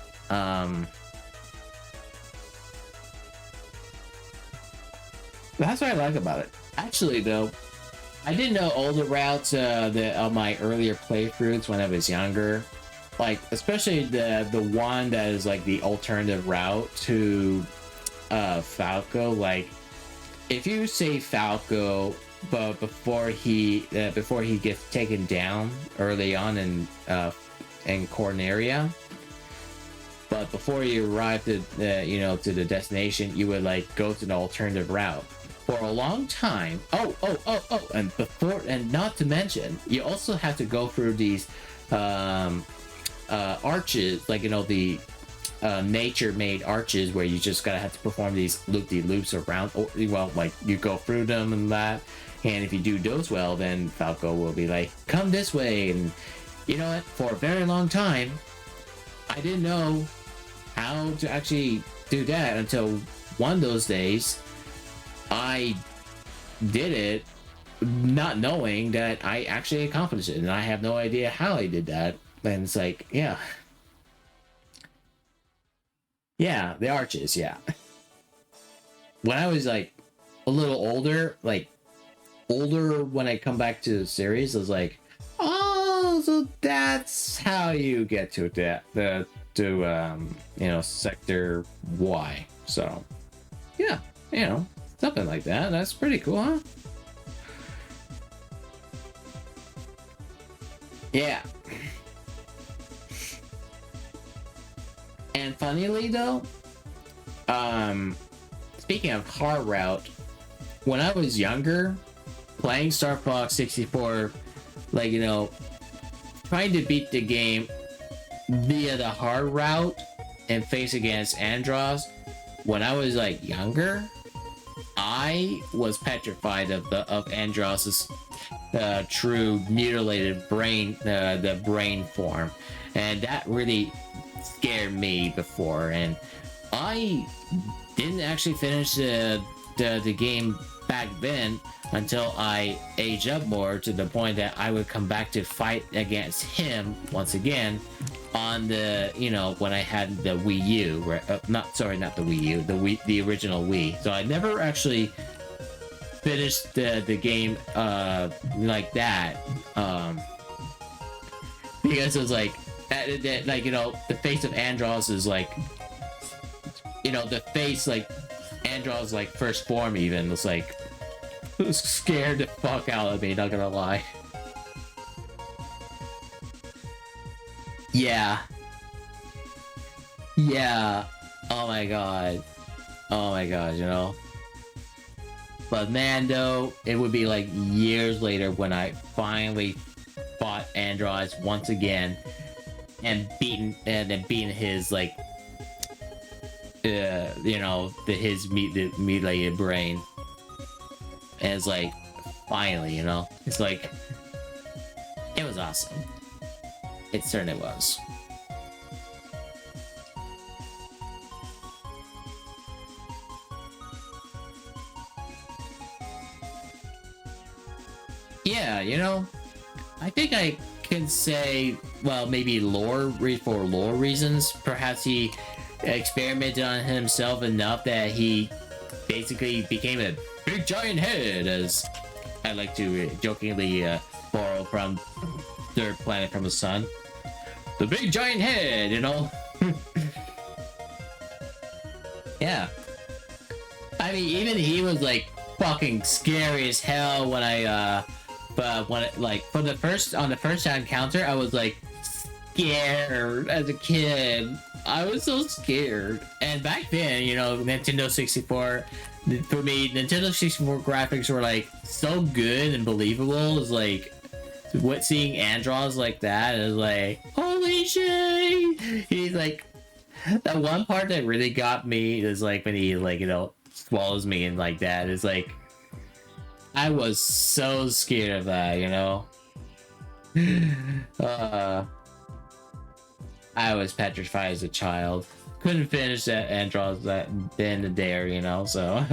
that's what I like about it. Actually, though, I didn't know all the routes of my earlier playthroughs when I was younger. Like, especially the one that is like the alternative route to Falco. Like, if you say Falco, but before he gets taken down early on in Corneria, but before you arrive to you know, to the destination, you would like go to the alternative route for a long time. And not to mention, you also have to go through these arches, like, you know, the nature-made arches where you just gotta have to perform these loop-de-loops around, or, well, like, you go through them and that, and if you do those well, then Falco will be like, come this way. And you know what, for a very long time I didn't know how to actually do that until one of those days I did it, not knowing that I actually accomplished it, and I have no idea how I did that. And it's like, yeah, the arches, yeah. When I was like a little older, when I come back to the series, I was like, oh, so that's how you get to that, you know, sector Y. So yeah, you know, something like that. That's pretty cool, huh? Yeah. And funnily though, speaking of hard route, when I was younger, playing Star Fox 64, like, you know, trying to beat the game via the hard route and face against Andros, when I was like younger, I was petrified of Andros's true mutilated brain, the brain form, and that really scared me before. And I didn't actually finish the game back then until I age up more to the point that I would come back to fight against him once again on the, you know, when I had the Wii U, right? Not the Wii U, the original Wii. So I never actually finished the game like that, because it was like like, you know, the face of Andros is like, you know, the face like Andros like first form even was like, it was scared the fuck out of me, not gonna lie. Yeah, oh my god, you know. But man, though, it would be like years later when I finally fought Andros once again and then beaten his like you know, his mutilated brain. And it's like, finally, you know, it's like, it was awesome. It certainly was. Yeah, you know, I think I can say, well, maybe for lore reasons, perhaps he experimented on himself enough that he basically became a big giant head, as I like to jokingly borrow from Third Planet from the Sun. The big giant head, you know? Yeah. I mean, even he was like fucking scary as hell when I like on the first encounter, I was like scared as a kid. I was so scared. And back then, you know, Nintendo 64, for me, Nintendo 64 graphics were like so good and believable. It was like, what, seeing Andros like that is like, holy shit. He's like, that one part that really got me is like when he, like, you know, swallows me and like that. It's like, I was so scared of that, you know. I was petrified as a child. Couldn't finish that Andros that then and there, you know, so.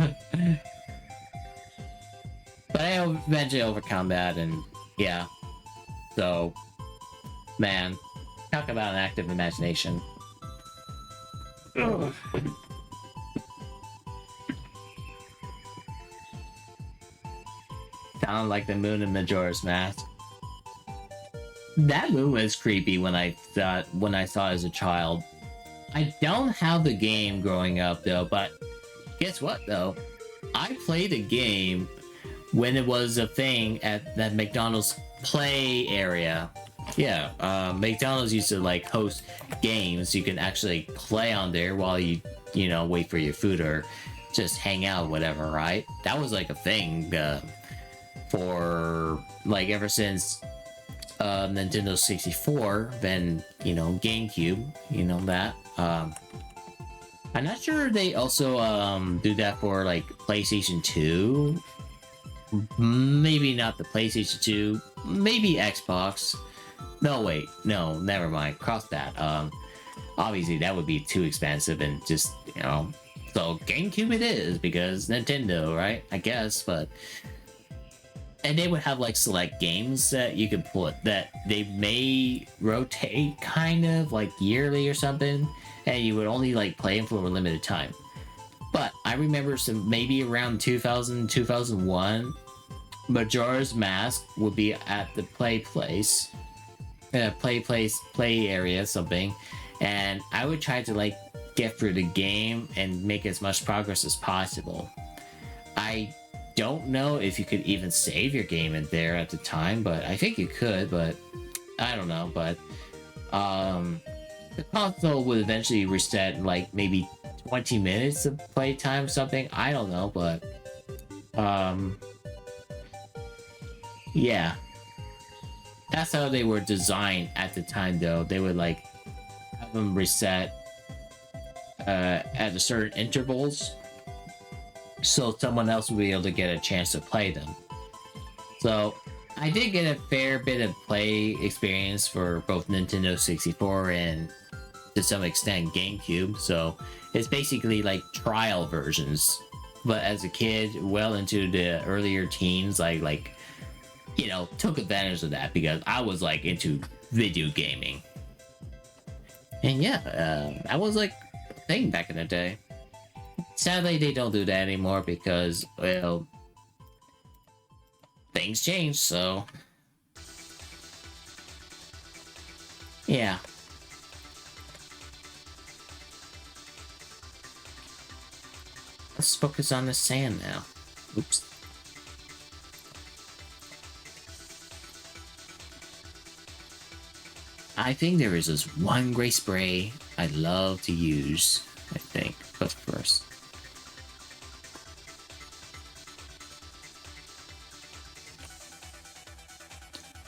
But I eventually overcome that, and yeah. So, man, talk about an active imagination. Ugh. Sound like the moon in Majora's Mask. That moon was creepy when I saw it as a child. I don't have the game growing up though, but guess what though? I played a game when it was a thing at that McDonald's play area. Yeah, McDonald's used to like host games you can actually play on there while you know, wait for your food or just hang out, whatever, right? That was like a thing for like ever since Nintendo 64, then, you know, GameCube, you know that. I'm not sure they also do that for like PlayStation 2. Maybe not the PlayStation 2, maybe Xbox. No, wait, no, never mind. Cross that. Obviously that would be too expensive and just, you know, so GameCube it is because Nintendo, right? I guess, but. And they would have like select games that you could put that they may rotate kind of like yearly or something, and you would only like play them for a limited time. But I remember some maybe around 2000, 2001, Majora's Mask would be at the play area, something, and I would try to like get through the game and make as much progress as possible. I don't know if you could even save your game in there at the time, but I think you could, but I don't know. But the console would eventually reset in like maybe 20 minutes of playtime or something. I don't know, but yeah, that's how they were designed at the time though. They would like have them reset at a certain intervals, so someone else will be able to get a chance to play them. So I did get a fair bit of play experience for both Nintendo 64 and to some extent GameCube. So it's basically like trial versions but as a kid, well into the earlier teens, you know, took advantage of that because I was like into video gaming. And yeah, I was like a thing back in the day. Sadly, they don't do that anymore because, well, things change, so yeah. Let's focus on the sand now. Oops. I think there is this one gray spray I love to use, I think, but first.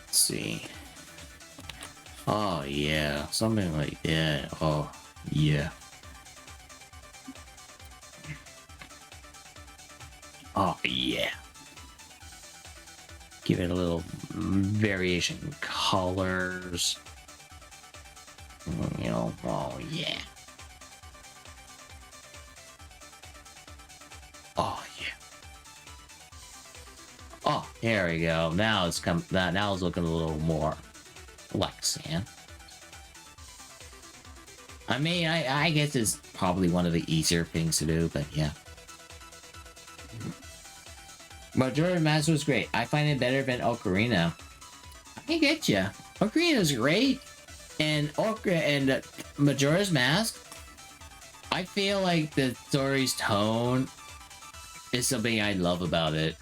Let's see. Oh yeah, something like that. Oh yeah. Oh yeah. Give it a little variation in colors. You know, oh yeah. Oh yeah. Oh, there we go. Now it's now it's looking a little more like sand. I mean, I guess it's probably one of the easier things to do, but yeah. Majora's Mask was great. I find it better than Ocarina. I get ya. Ocarina's great, and Majora's Mask. I feel like the story's tone is something I love about it.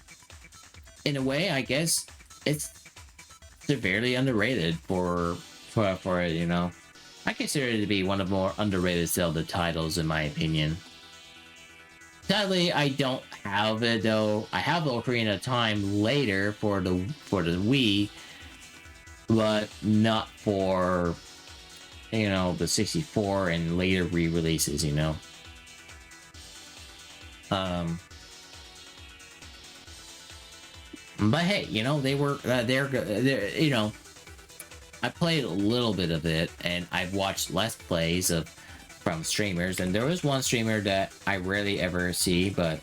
In a way, I guess it's severely underrated for it. You know, I consider it to be one of the more underrated Zelda titles, in my opinion. Sadly, I don't have it though. I have the Ocarina of Time later for the Wii, but not for, you know, the 64 and later re-releases. You know. But hey, you know, they're you know, I played a little bit of it, and I've watched Let's Plays from streamers, and there was one streamer that I rarely ever see, but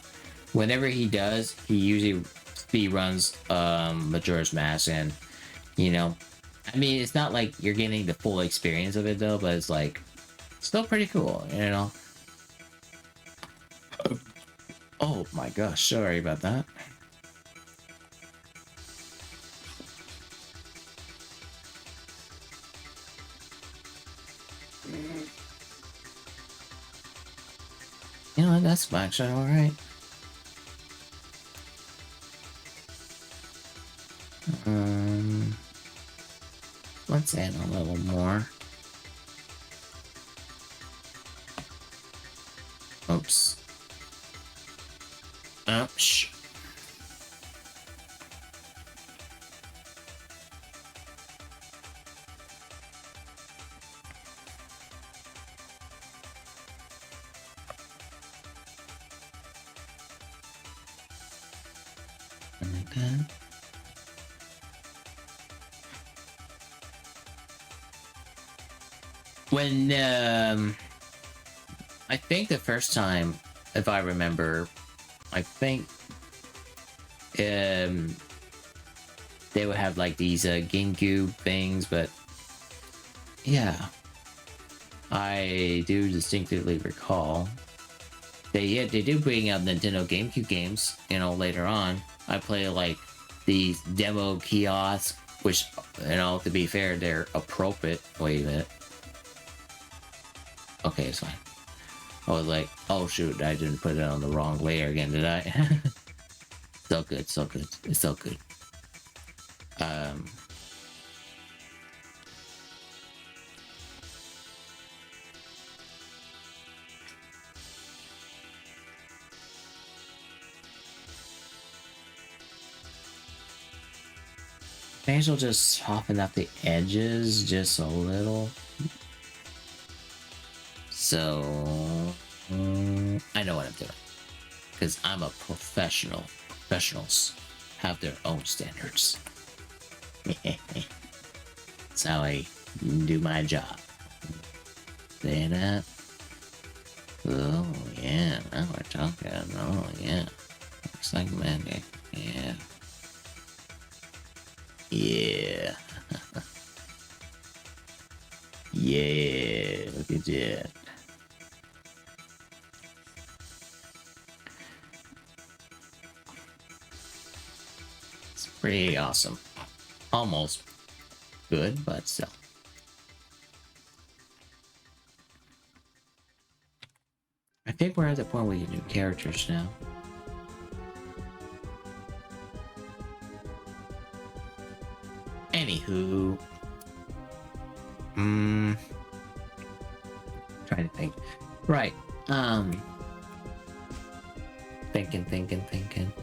whenever he does, he usually speedruns Majora's Mask, and you know, I mean, it's not like you're getting the full experience of it though, but it's like still pretty cool, you know. Oh my gosh, sorry about that. You know, that's actually alright. Let's add a little more. Oops. Ouch. Okay. When I think the first time, if I remember, I think they would have like these GameCube things, but yeah, I do distinctively recall they do bring out Nintendo GameCube games, you know, later on. I play like these demo kiosks, which, you know, to be fair, they're appropriate. Wait a minute. Okay, it's fine. I was like, oh shoot, I didn't put it on the wrong layer again, did I? So good, so good. It's so good. May as well just soften up the edges just a little. So I know what I'm doing because I'm a professional. Professionals have their own standards. That's how I do my job. Say that. Oh yeah, now we're talking. Oh, yeah. Looks like magic. Yeah. Yeah. Yeah, look at that. It's pretty awesome. Almost good, but still. I think we're at the point where you do characters now. Anywho. Trying to think. Right. Thinking.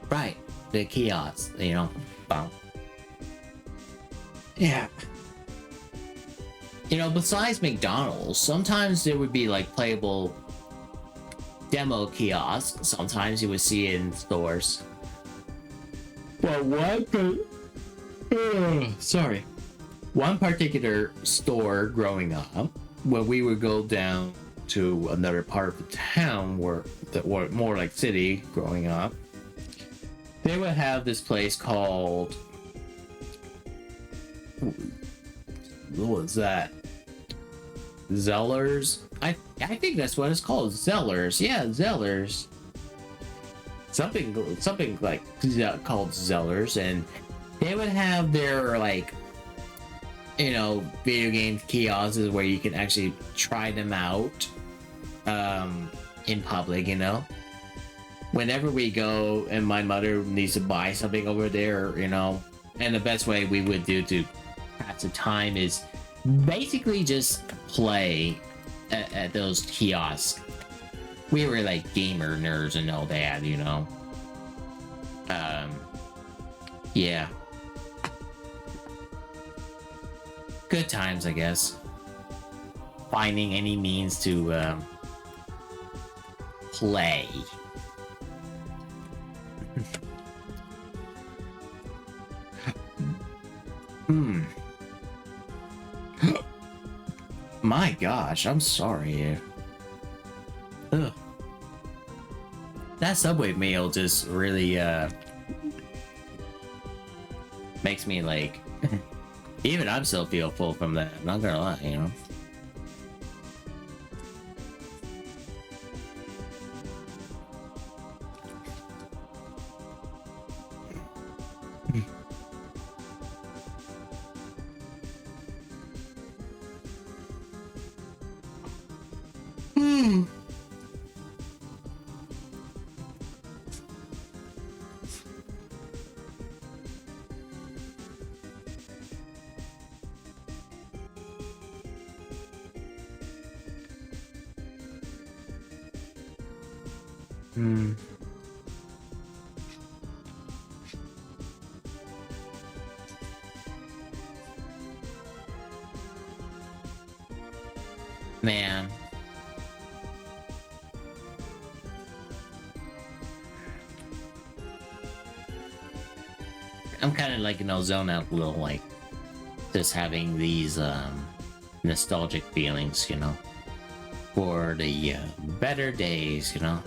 Right. The kiosks, you know. Wow. Yeah. You know, besides McDonald's, sometimes there would be like playable demo kiosks. Sometimes you would see it in stores. But sorry. One particular store growing up, when we would go down to another part of the town where more like city growing up, they would have this place called, what was that? Zellers? I think that's what it's called. Zellers. Yeah, Zellers. Something like called Zellers, and they would have their like, you know, video game kiosks where you can actually try them out in public, you know. Whenever we go and my mother needs to buy something over there, you know, and the best way we would do to pass the time is basically just play at those kiosks. We were like gamer nerds and all that, you know. Yeah. Good times, I guess. Finding any means to play. My gosh, I'm sorry. Ugh. That Subway meal just really makes me like even I'm still feel full from that, I'm not gonna lie, you know. Man. I'm kind of like, you know, zone out a little, like just having these nostalgic feelings, you know, for the better days, you know.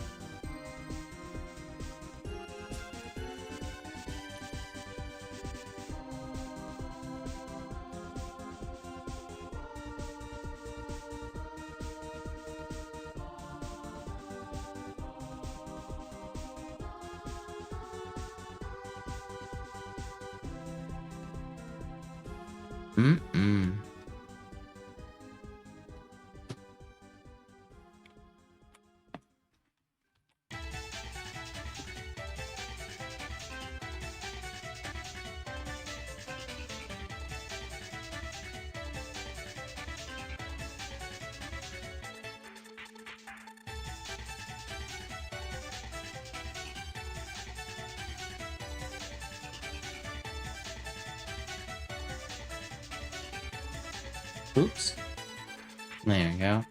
Oops. There we go.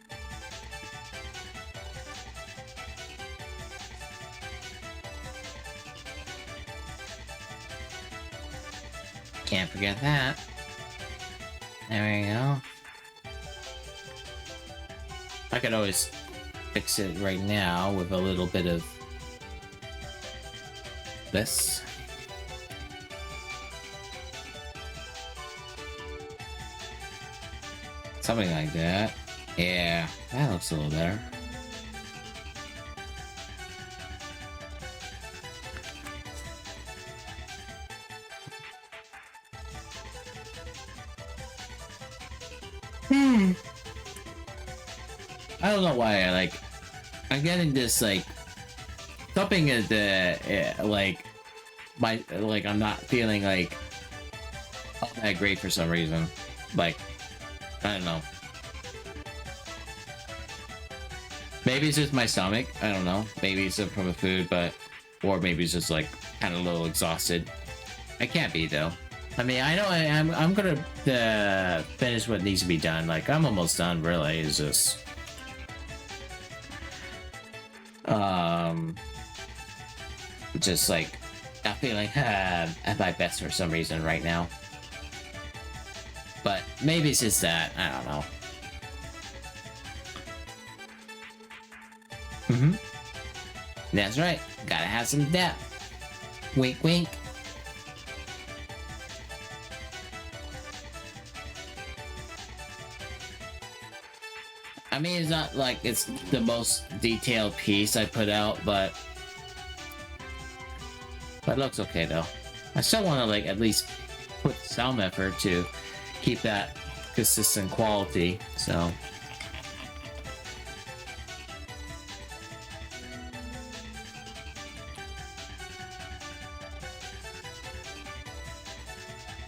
Can't forget that. There we go. I could always fix it right now with a little bit of this. Something like that. Yeah, that looks a little better. I don't know why I'm getting this like something at the like I'm not feeling like all that great for some reason. Like I don't know. Maybe it's just my stomach. I don't know. Maybe it's from the food, or maybe it's just like kind of a little exhausted. I can't be though. I mean, I know I'm gonna finish what needs to be done. Like I'm almost done. Really, it's just like not feeling at my best for some reason right now. But maybe it's just that. I don't know. That's right. Gotta have some depth. Wink, wink. I mean, it's not like it's the most detailed piece I put out, but it looks okay though. I still want to like at least put some effort to keep that consistent quality. So.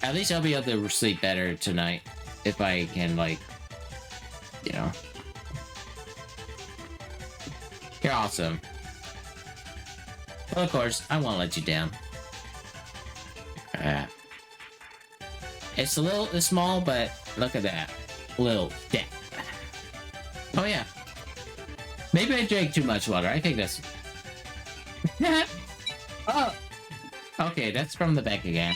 At least I'll be able to sleep better tonight if I can, like, you know. You're awesome. Well, of course, I won't let you down. It's a little small, but look at that. Little depth. Oh, yeah. Maybe I drank too much water. I think that's... Oh! Okay, that's from the back again.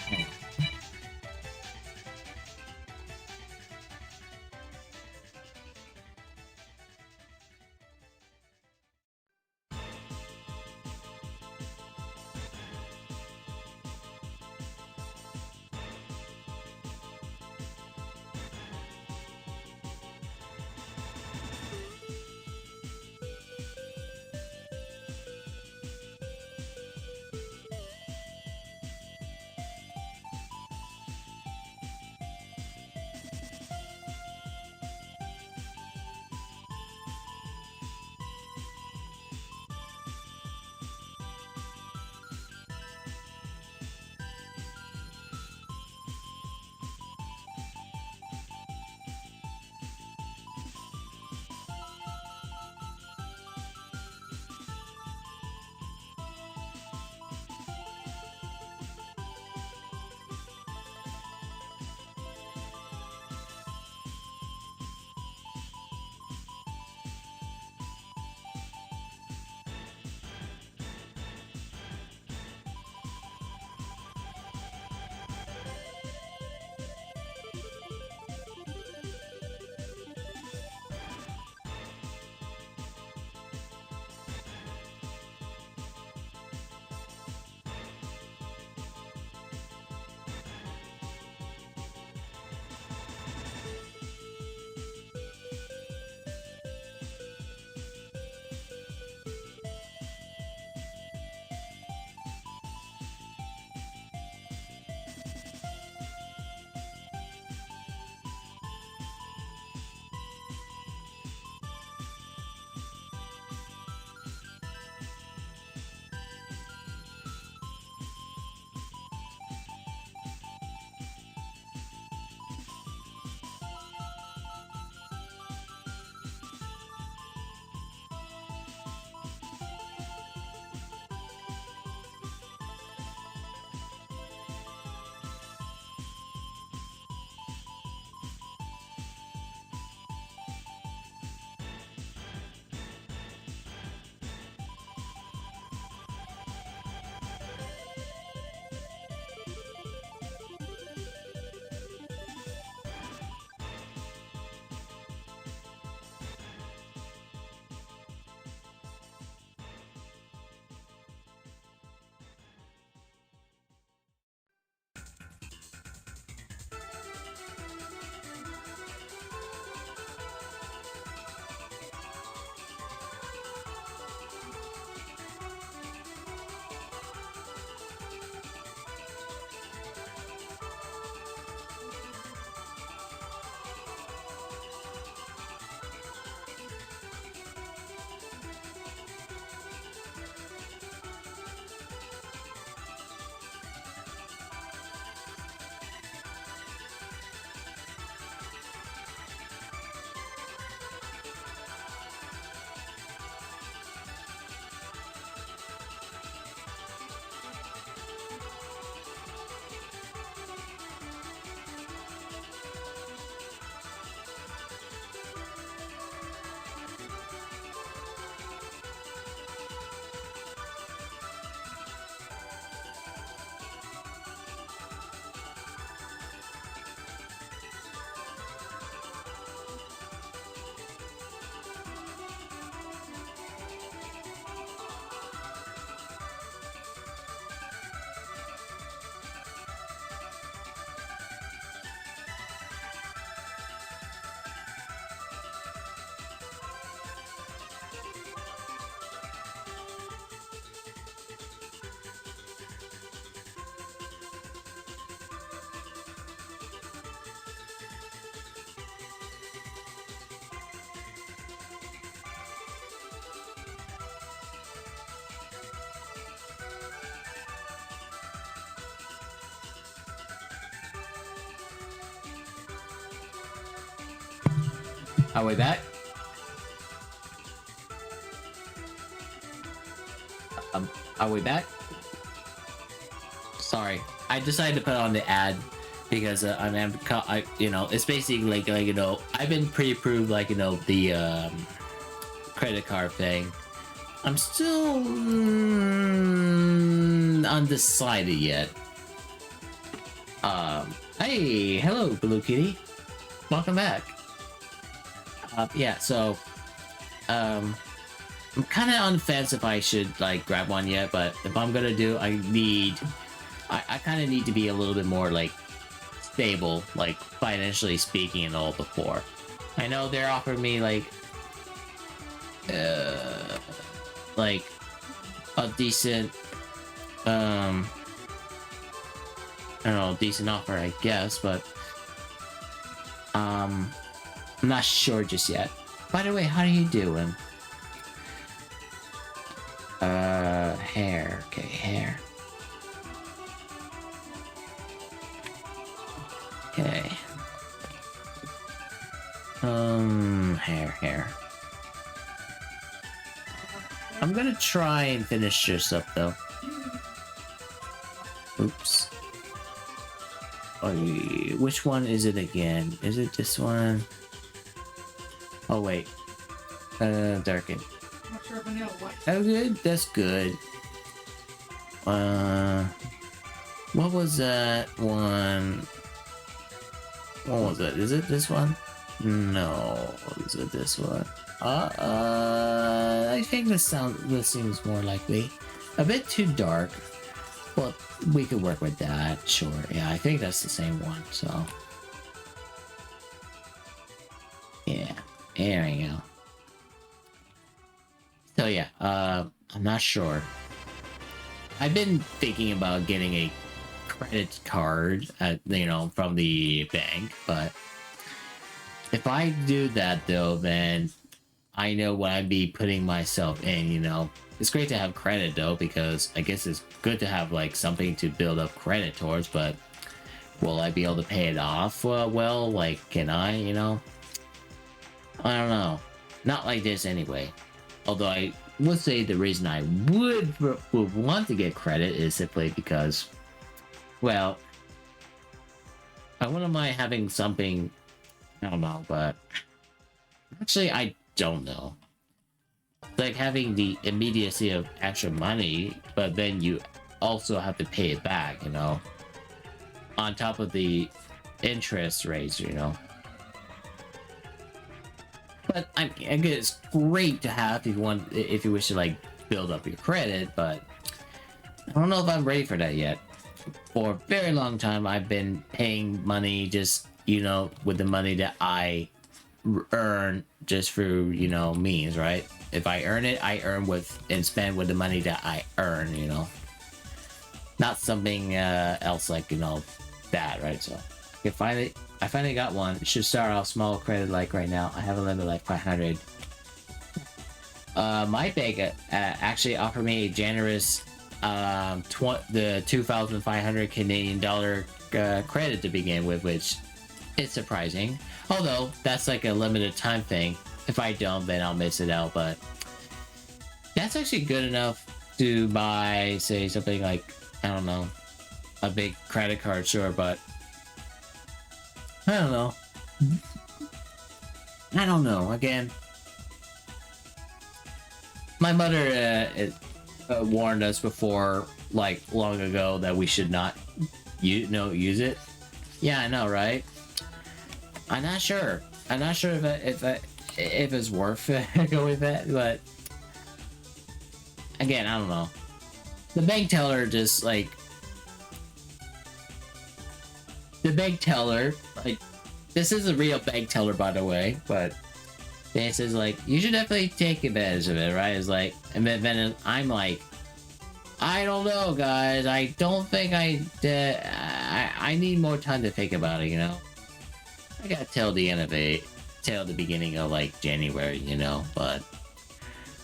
Are we back? Are we back? Sorry, I decided to put on the ad because you know, it's basically like you know, I've been pre-approved, like, you know, the credit card thing. I'm still undecided yet. Hey, hello, Blue Kitty. Welcome back. Yeah, so, I'm kind of on the fence if I should, like, grab one yet, but if I'm gonna do, I kind of need to be a little bit more, like, stable, like, financially speaking and all before. I know they're offering me, like a decent, I don't know, decent offer, I guess, but, I'm not sure just yet. By the way, how are you doing? Hair. Okay, hair. Okay. Hair. I'm gonna try and finish this up, though. Oops. Oh, which one is it again? Is it this one? Oh, wait. Darken. Oh, good. That's good. What was that one? What was it? Is it this one? No. Is it this one? I think this seems more likely. A bit too dark. Well, we could work with that. Sure. Yeah, I think that's the same one. So. Yeah. There we go. So yeah, I'm not sure. I've been thinking about getting a credit card you know, from the bank, but if I do that though, then I know what I'd be putting myself in, you know. It's great to have credit though, because I guess it's good to have like something to build up credit towards, but will I be able to pay it off well? Like, can I, you know? I don't know. Not like this anyway. Although I would say the reason I would want to get credit is simply because, well, I wouldn't mind having something, I don't know, but actually I don't know. Like having the immediacy of extra money, but then you also have to pay it back, you know, on top of the interest rates, you know. But I guess it's great to have if you wish to like build up your credit, but I don't know if I'm ready for that yet. For a very long time, I've been paying money just, you know, with the money that I earn just through, you know, means, right? If I earn it, I earn with and spend with the money that I earn, you know. Not something else like, you know, that, right? So I finally got one. It should start off small credit like right now. I have a limit like 500. My bank actually offered me a generous the 2,500 Canadian dollar credit to begin with, which is surprising. Although that's like a limited time thing. If I don't, then I'll miss it out. But that's actually good enough to buy, say, something like, I don't know, a big credit card, sure, but I don't know. I don't know. Again, my mother warned us before, like long ago, that we should not, use it. Yeah, I know, right? I'm not sure. I'm not sure if it's worth going with that, but again, I don't know. The bank teller just like. The bank teller, like, this is a real bank teller, by the way, but this is like, you should definitely take advantage of it, right? It's like, and then I'm like, I don't know, guys. I don't think I need more time to think about it, you know? I gotta till the beginning of, like, January, you know? But,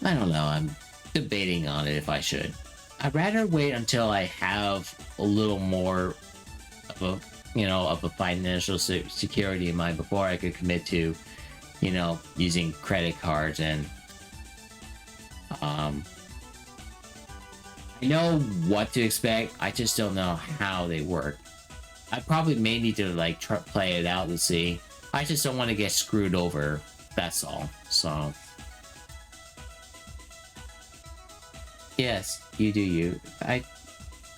I don't know. I'm debating on it if I should. I'd rather wait until I have a little more of a, you know, of a financial security in mind before I could commit to you know, using credit cards, and I know what to expect. I just don't know how they work. I probably may need to like play it out to see. I just don't want to get screwed over. That's all. So yes, you do you. I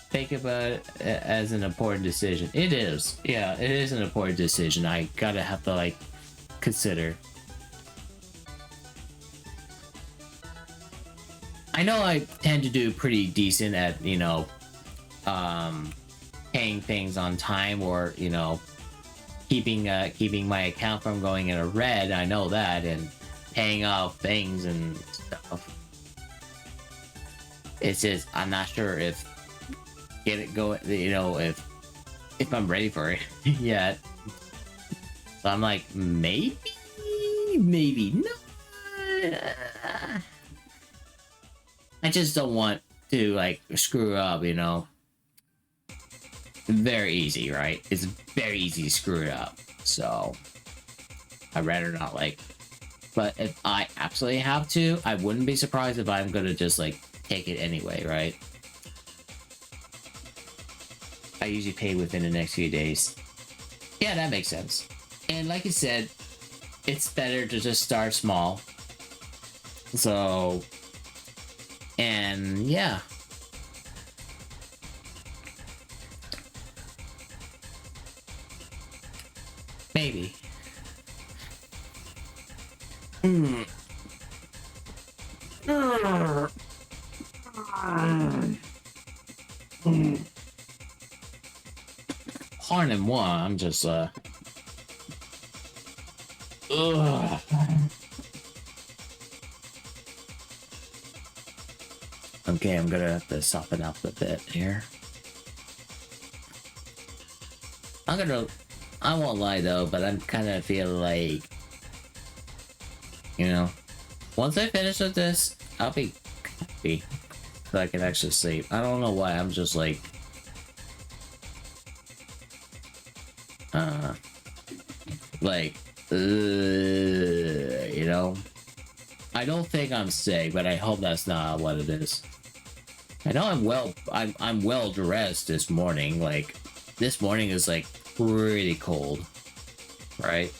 think about it as an important decision. It is. Yeah, it is an important decision. I gotta have to like consider. I know I tend to do pretty decent at, you know, paying things on time, or, you know, keeping my account from going in a red. I know that, and paying off things and stuff. It's just I'm not sure if get it going, you know, if I'm ready for it yet. So I'm like, maybe not. I just don't want to like screw up, you know. Very easy, right? It's very easy to screw it up. So I'd rather not like. But if I absolutely have to, I wouldn't be surprised if I'm gonna just like take it anyway, right? I usually pay within the next few days. Yeah, that makes sense. And like I said, it's better to just start small. So, and yeah. Maybe. Pardon-moi, I'm just ugh. Okay, I'm gonna have to soften up a bit here. I won't lie though, but I'm kind of feel like, you know, once I finish with this, I'll be happy so I can actually sleep. I don't know why, I'm just like, you know, I don't think I'm sick, but I hope that's not what it is. I know I'm well dressed this morning. Like, this morning is like pretty cold, right?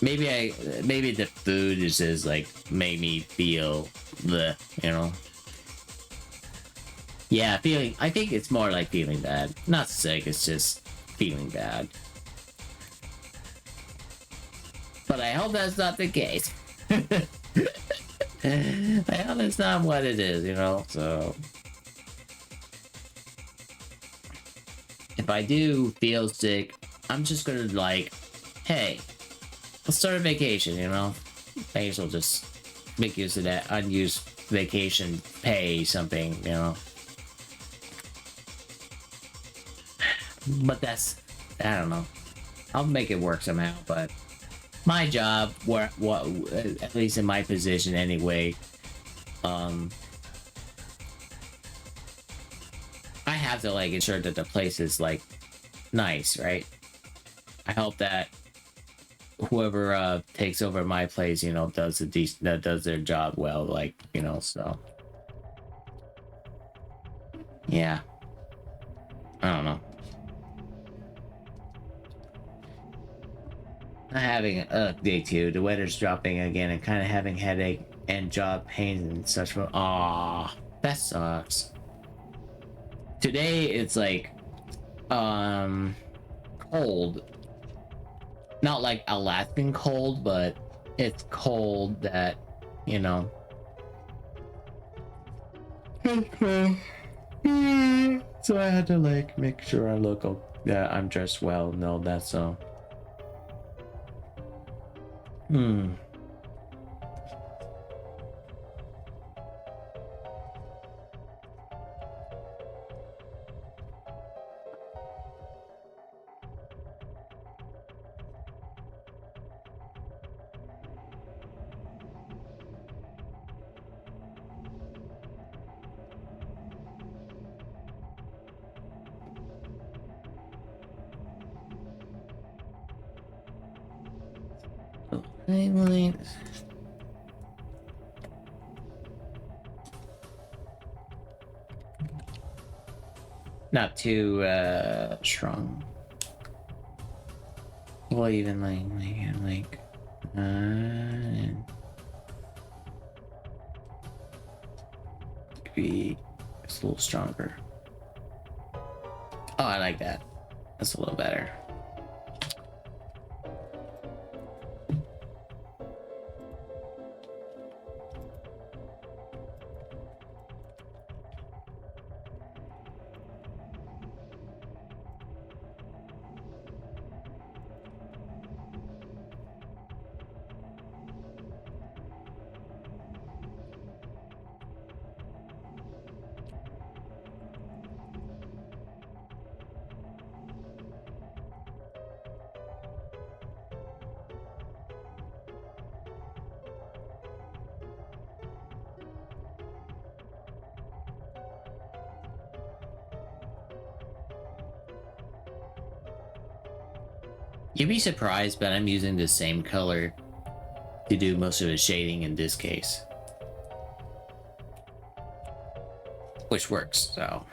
Maybe the food is just like made me feel the, you know. Yeah, feeling, I think it's more like feeling bad. Not sick, it's just feeling bad. But I hope that's not the case. I hope that's not what it is, you know, so. If I do feel sick, I'm just gonna like, hey, let's start a vacation, you know? May as well just make use of that unused vacation pay something, you know? But that's, I don't know. I'll make it work somehow, but my job, what at least in my position anyway, I have to like ensure that the place is like nice, right? I hope that whoever takes over my place, you know, does their job well, like, you know, so yeah, I don't know. I'm having day two. The weather's dropping again and kind of having headache and jaw pains and such. Aw, that sucks. Today it's like cold. Not like Alaskan cold, but it's cold that, you know. So I had to like make sure I look, yeah, I'm dressed well and all that, so. Like, not too strong. Well, even maybe it's a little stronger. Oh, I like that. That's a little better. You'd be surprised, but I'm using the same color to do most of the shading in this case. Which works, so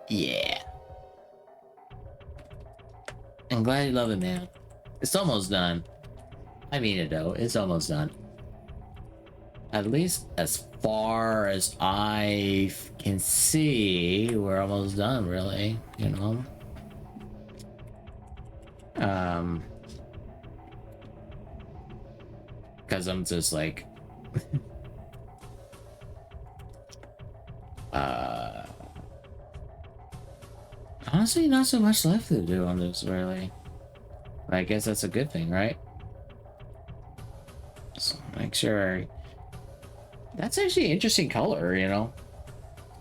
yeah. I'm glad you love it, man. It's almost done. I mean it though, it's almost done. At least as far as I can see, we're almost done, really, you know? Because I'm just like... honestly, not so much left to do on this, really. I guess that's a good thing, right? So make sure... That's actually an interesting color, you know?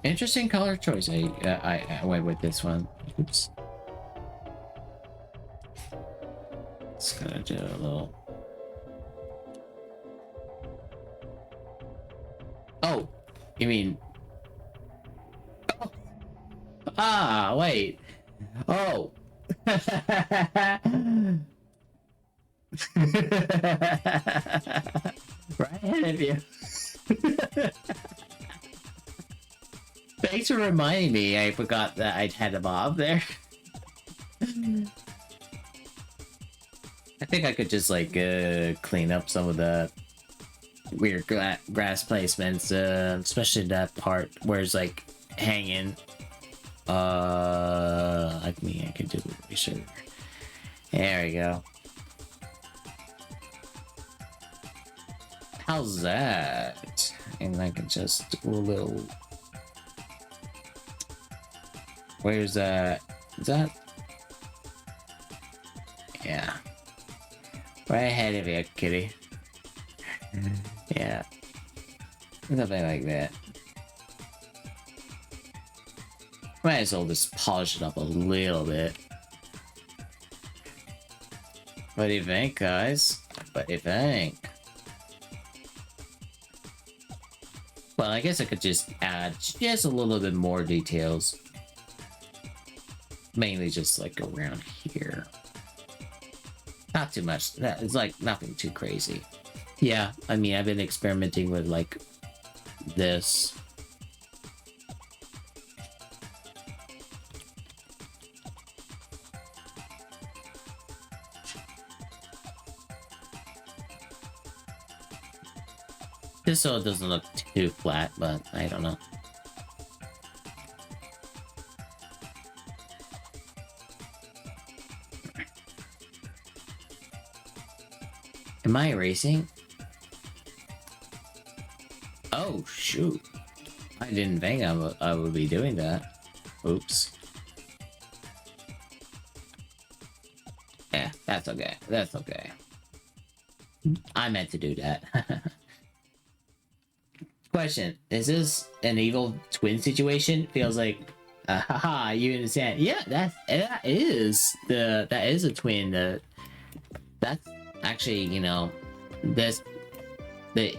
Interesting color choice. I went with this one. Oops. Just gonna do a little... Oh! You mean... Oh. Ah, wait. Oh! Right ahead of you. Thanks for reminding me. I forgot that I had a mob there. I think I could just like clean up some of the weird grass placements, especially that part where it's like hanging. I mean, I could do research. There we go. How's that? And I can just do a little. Where's that? Is that? Yeah. Right ahead of you, kitty. Yeah. Something like that. Might as well just polish it up a little bit. What do you think, guys? What do you think? Well, I guess I could just add just a little bit more details. Mainly just like around here. Not too much. It's like nothing too crazy. Yeah, I mean, I've been experimenting with like this. This so it doesn't look too flat, but I don't know. Am I erasing? Oh, shoot. I didn't think I would be doing that. Oops. Yeah, that's okay. That's okay. I meant to do that. Question: is this an evil twin situation? Feels like, haha, you understand? Yeah, that is a twin. That's actually, you know, that's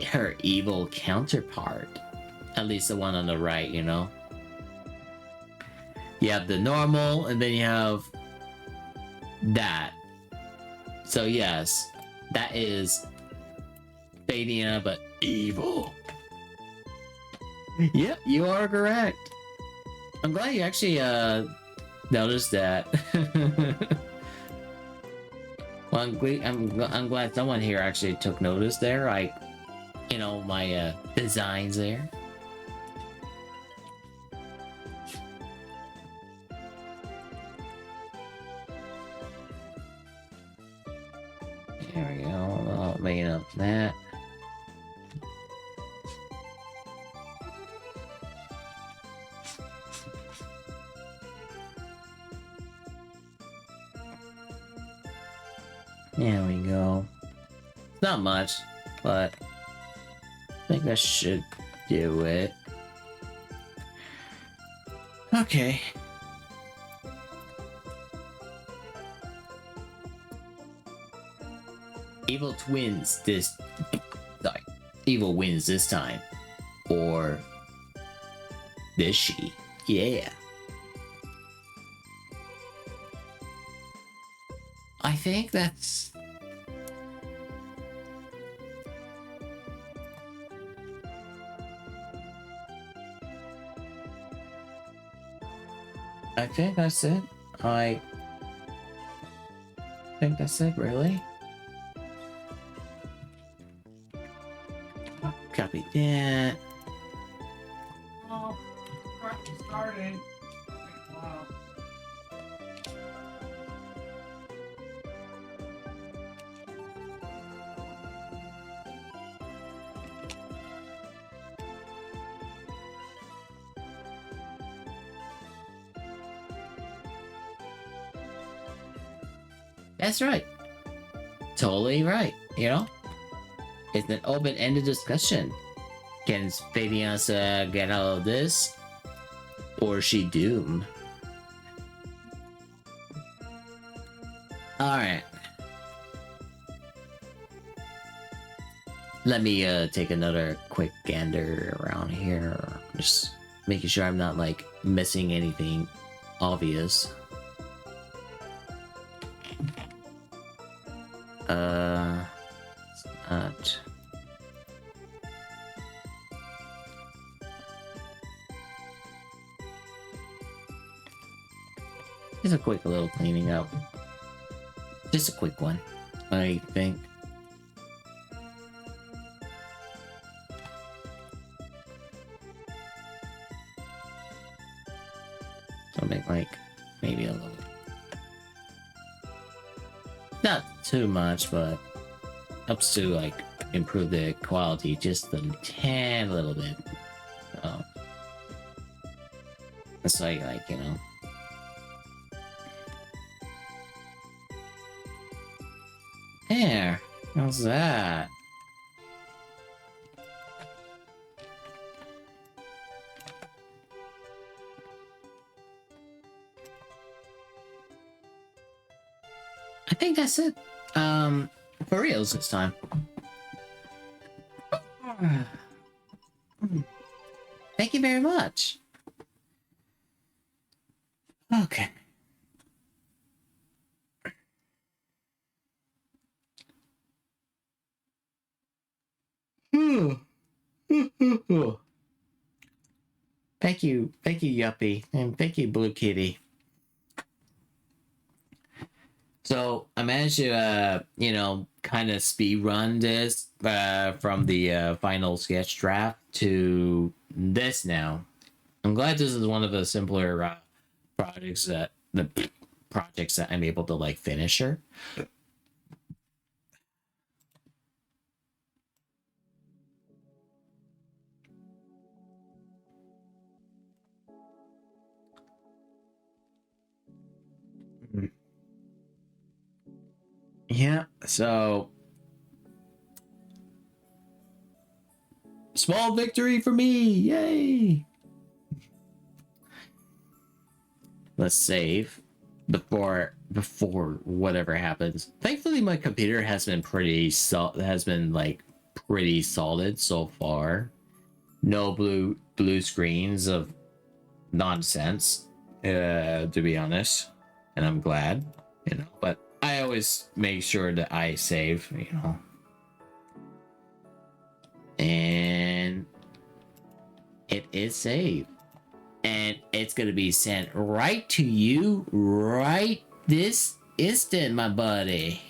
her evil counterpart. At least the one on the right, you know. You have the normal, and then you have that. So yes, that is Fabian, but evil. Yep, you are correct. I'm glad you actually noticed that. Well, I'm glad someone here actually took notice there. Like, you know, my designs there. There we go. Making up that. There we go. It's not much, but I think that should do it. Okay. Evil twins this... Sorry. Evil wins this time. Or... This she. Yeah. I think that's... I think that's it. I think that's it, really. Copy that.
Oh, practice started. Wow.
That's right. Totally right, you know? It's an open-ended discussion. Can Fabiansa get out of this? Or is she doomed? Alright. Let me take another quick gander around here. Just making sure I'm not like missing anything obvious. It's not. Just a quick little cleaning up. Just a quick one, I think. Something like maybe a little. Not too much, but helps to like improve the quality just a tad little bit. So it's like you know. There. How's that? I think that's it. For reals this time. Thank you very much. Okay. Thank you, Yuppie, and thank you, Blue Kitty. So I managed to, you know, kind of speed run this from the final sketch draft to this now. I'm glad this is one of the simpler projects that I'm able to like finish her. Yeah, so small victory for me, yay! Let's save before whatever happens. Thankfully, my computer has been pretty pretty solid so far. No blue screens of nonsense, to be honest, and I'm glad, you know. But I always make sure that I save, you know. And it is saved. And it's gonna be sent right to you right this instant, my buddy.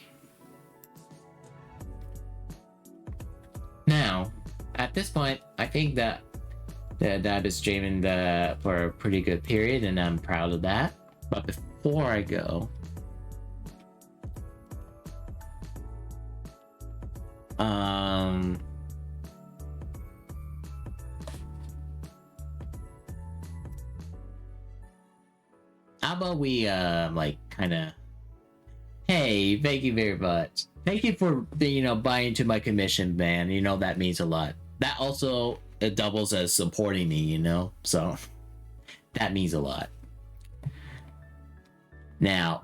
Now, at this point, I think that I've been streaming for a pretty good period, and I'm proud of that. But before I go, how about we like kind of, hey, thank you very much. Thank you for buying into my commission, man. That means a lot. That also, it doubles as supporting me, so that means a lot. Now,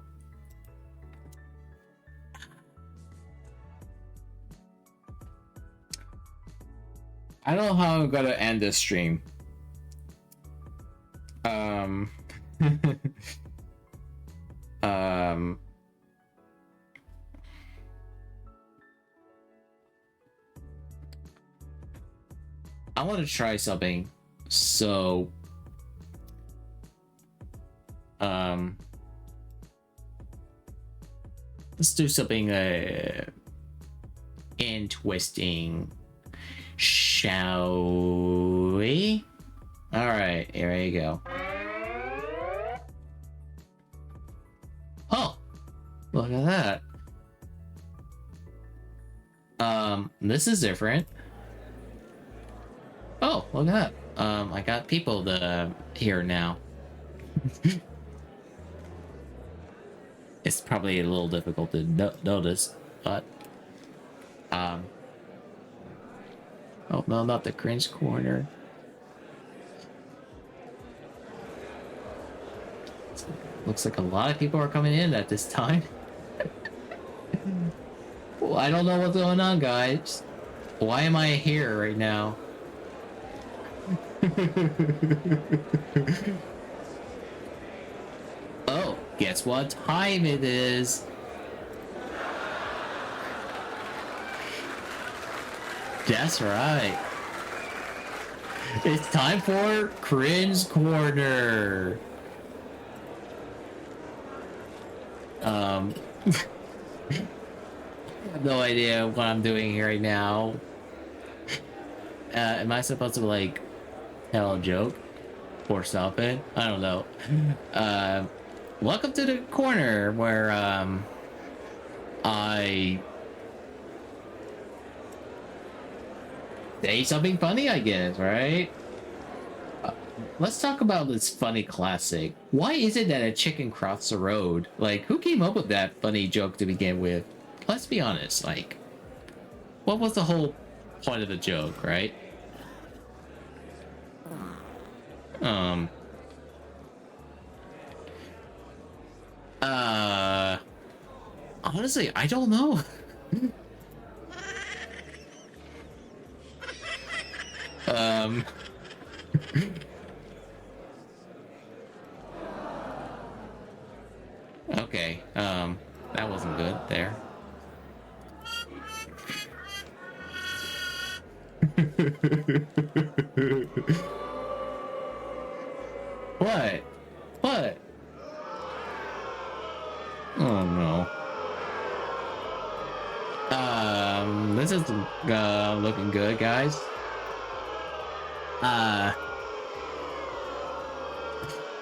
I don't know how I'm gonna end this stream. I want to try something. So, let's do something interesting, shall we? All right, here you go. Oh, look at that. This is different. Oh, look at that. I got people here now. It's probably a little difficult to notice, but oh no, not the Cringe Corner. Looks like a lot of people are coming in at this time. Well, I don't know what's going on, guys. Why am I here right now? Oh, guess what time it is? That's right. It's time for Cringe Corner. I have no idea what I'm doing here right now. Am I supposed to like tell a joke or something? I don't know. Welcome to the corner where I say something funny, I guess, right? Let's talk about this funny classic. Why is it that a chicken crossed the road? Like, who came up with that funny joke to begin with? Let's be honest, like, what was the whole point of the joke, right? Honestly, I don't know. Okay, that wasn't good there. What? What? Oh no. This is looking good, guys.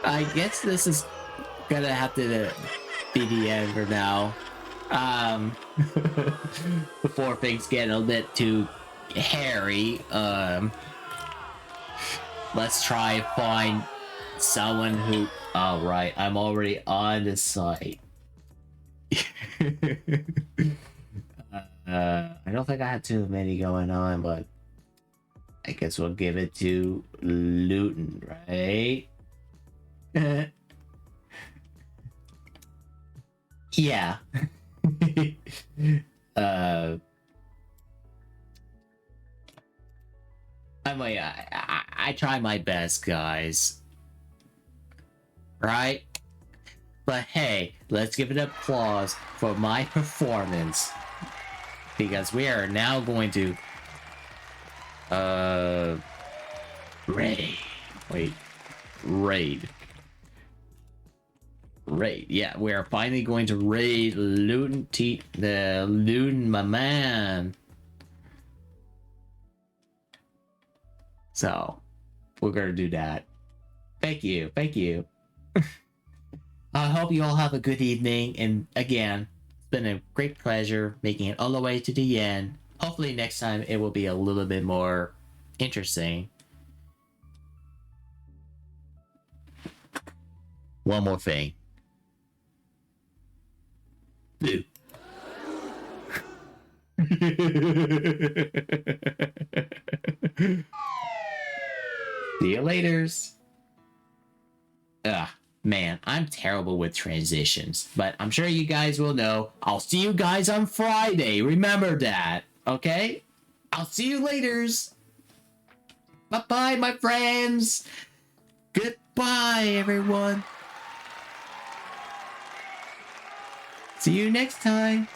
I guess this is gonna have to be the end for now. Before things get a bit too hairy, let's try and find someone who... All right, I'm already on the site. I don't think I have too many going on, but I guess we'll give it to Luton, right? Yeah. I try my best, guys. Right? But hey, let's give it applause for my performance. Because we are now going to Raid. Wait. Raid. Raid. Yeah, we are finally going to raid the Loon my man. So, we're gonna do that. Thank you. Thank you. I hope you all have a good evening. And again, it's been a great pleasure making it all the way to the end. Hopefully next time it will be a little bit more interesting. One more thing. Boo. See you laters. Ugh, man, I'm terrible with transitions, but I'm sure you guys will know. I'll see you guys on Friday. Remember that, okay? I'll see you laters. Bye-bye, my friends. Goodbye, everyone. See you next time.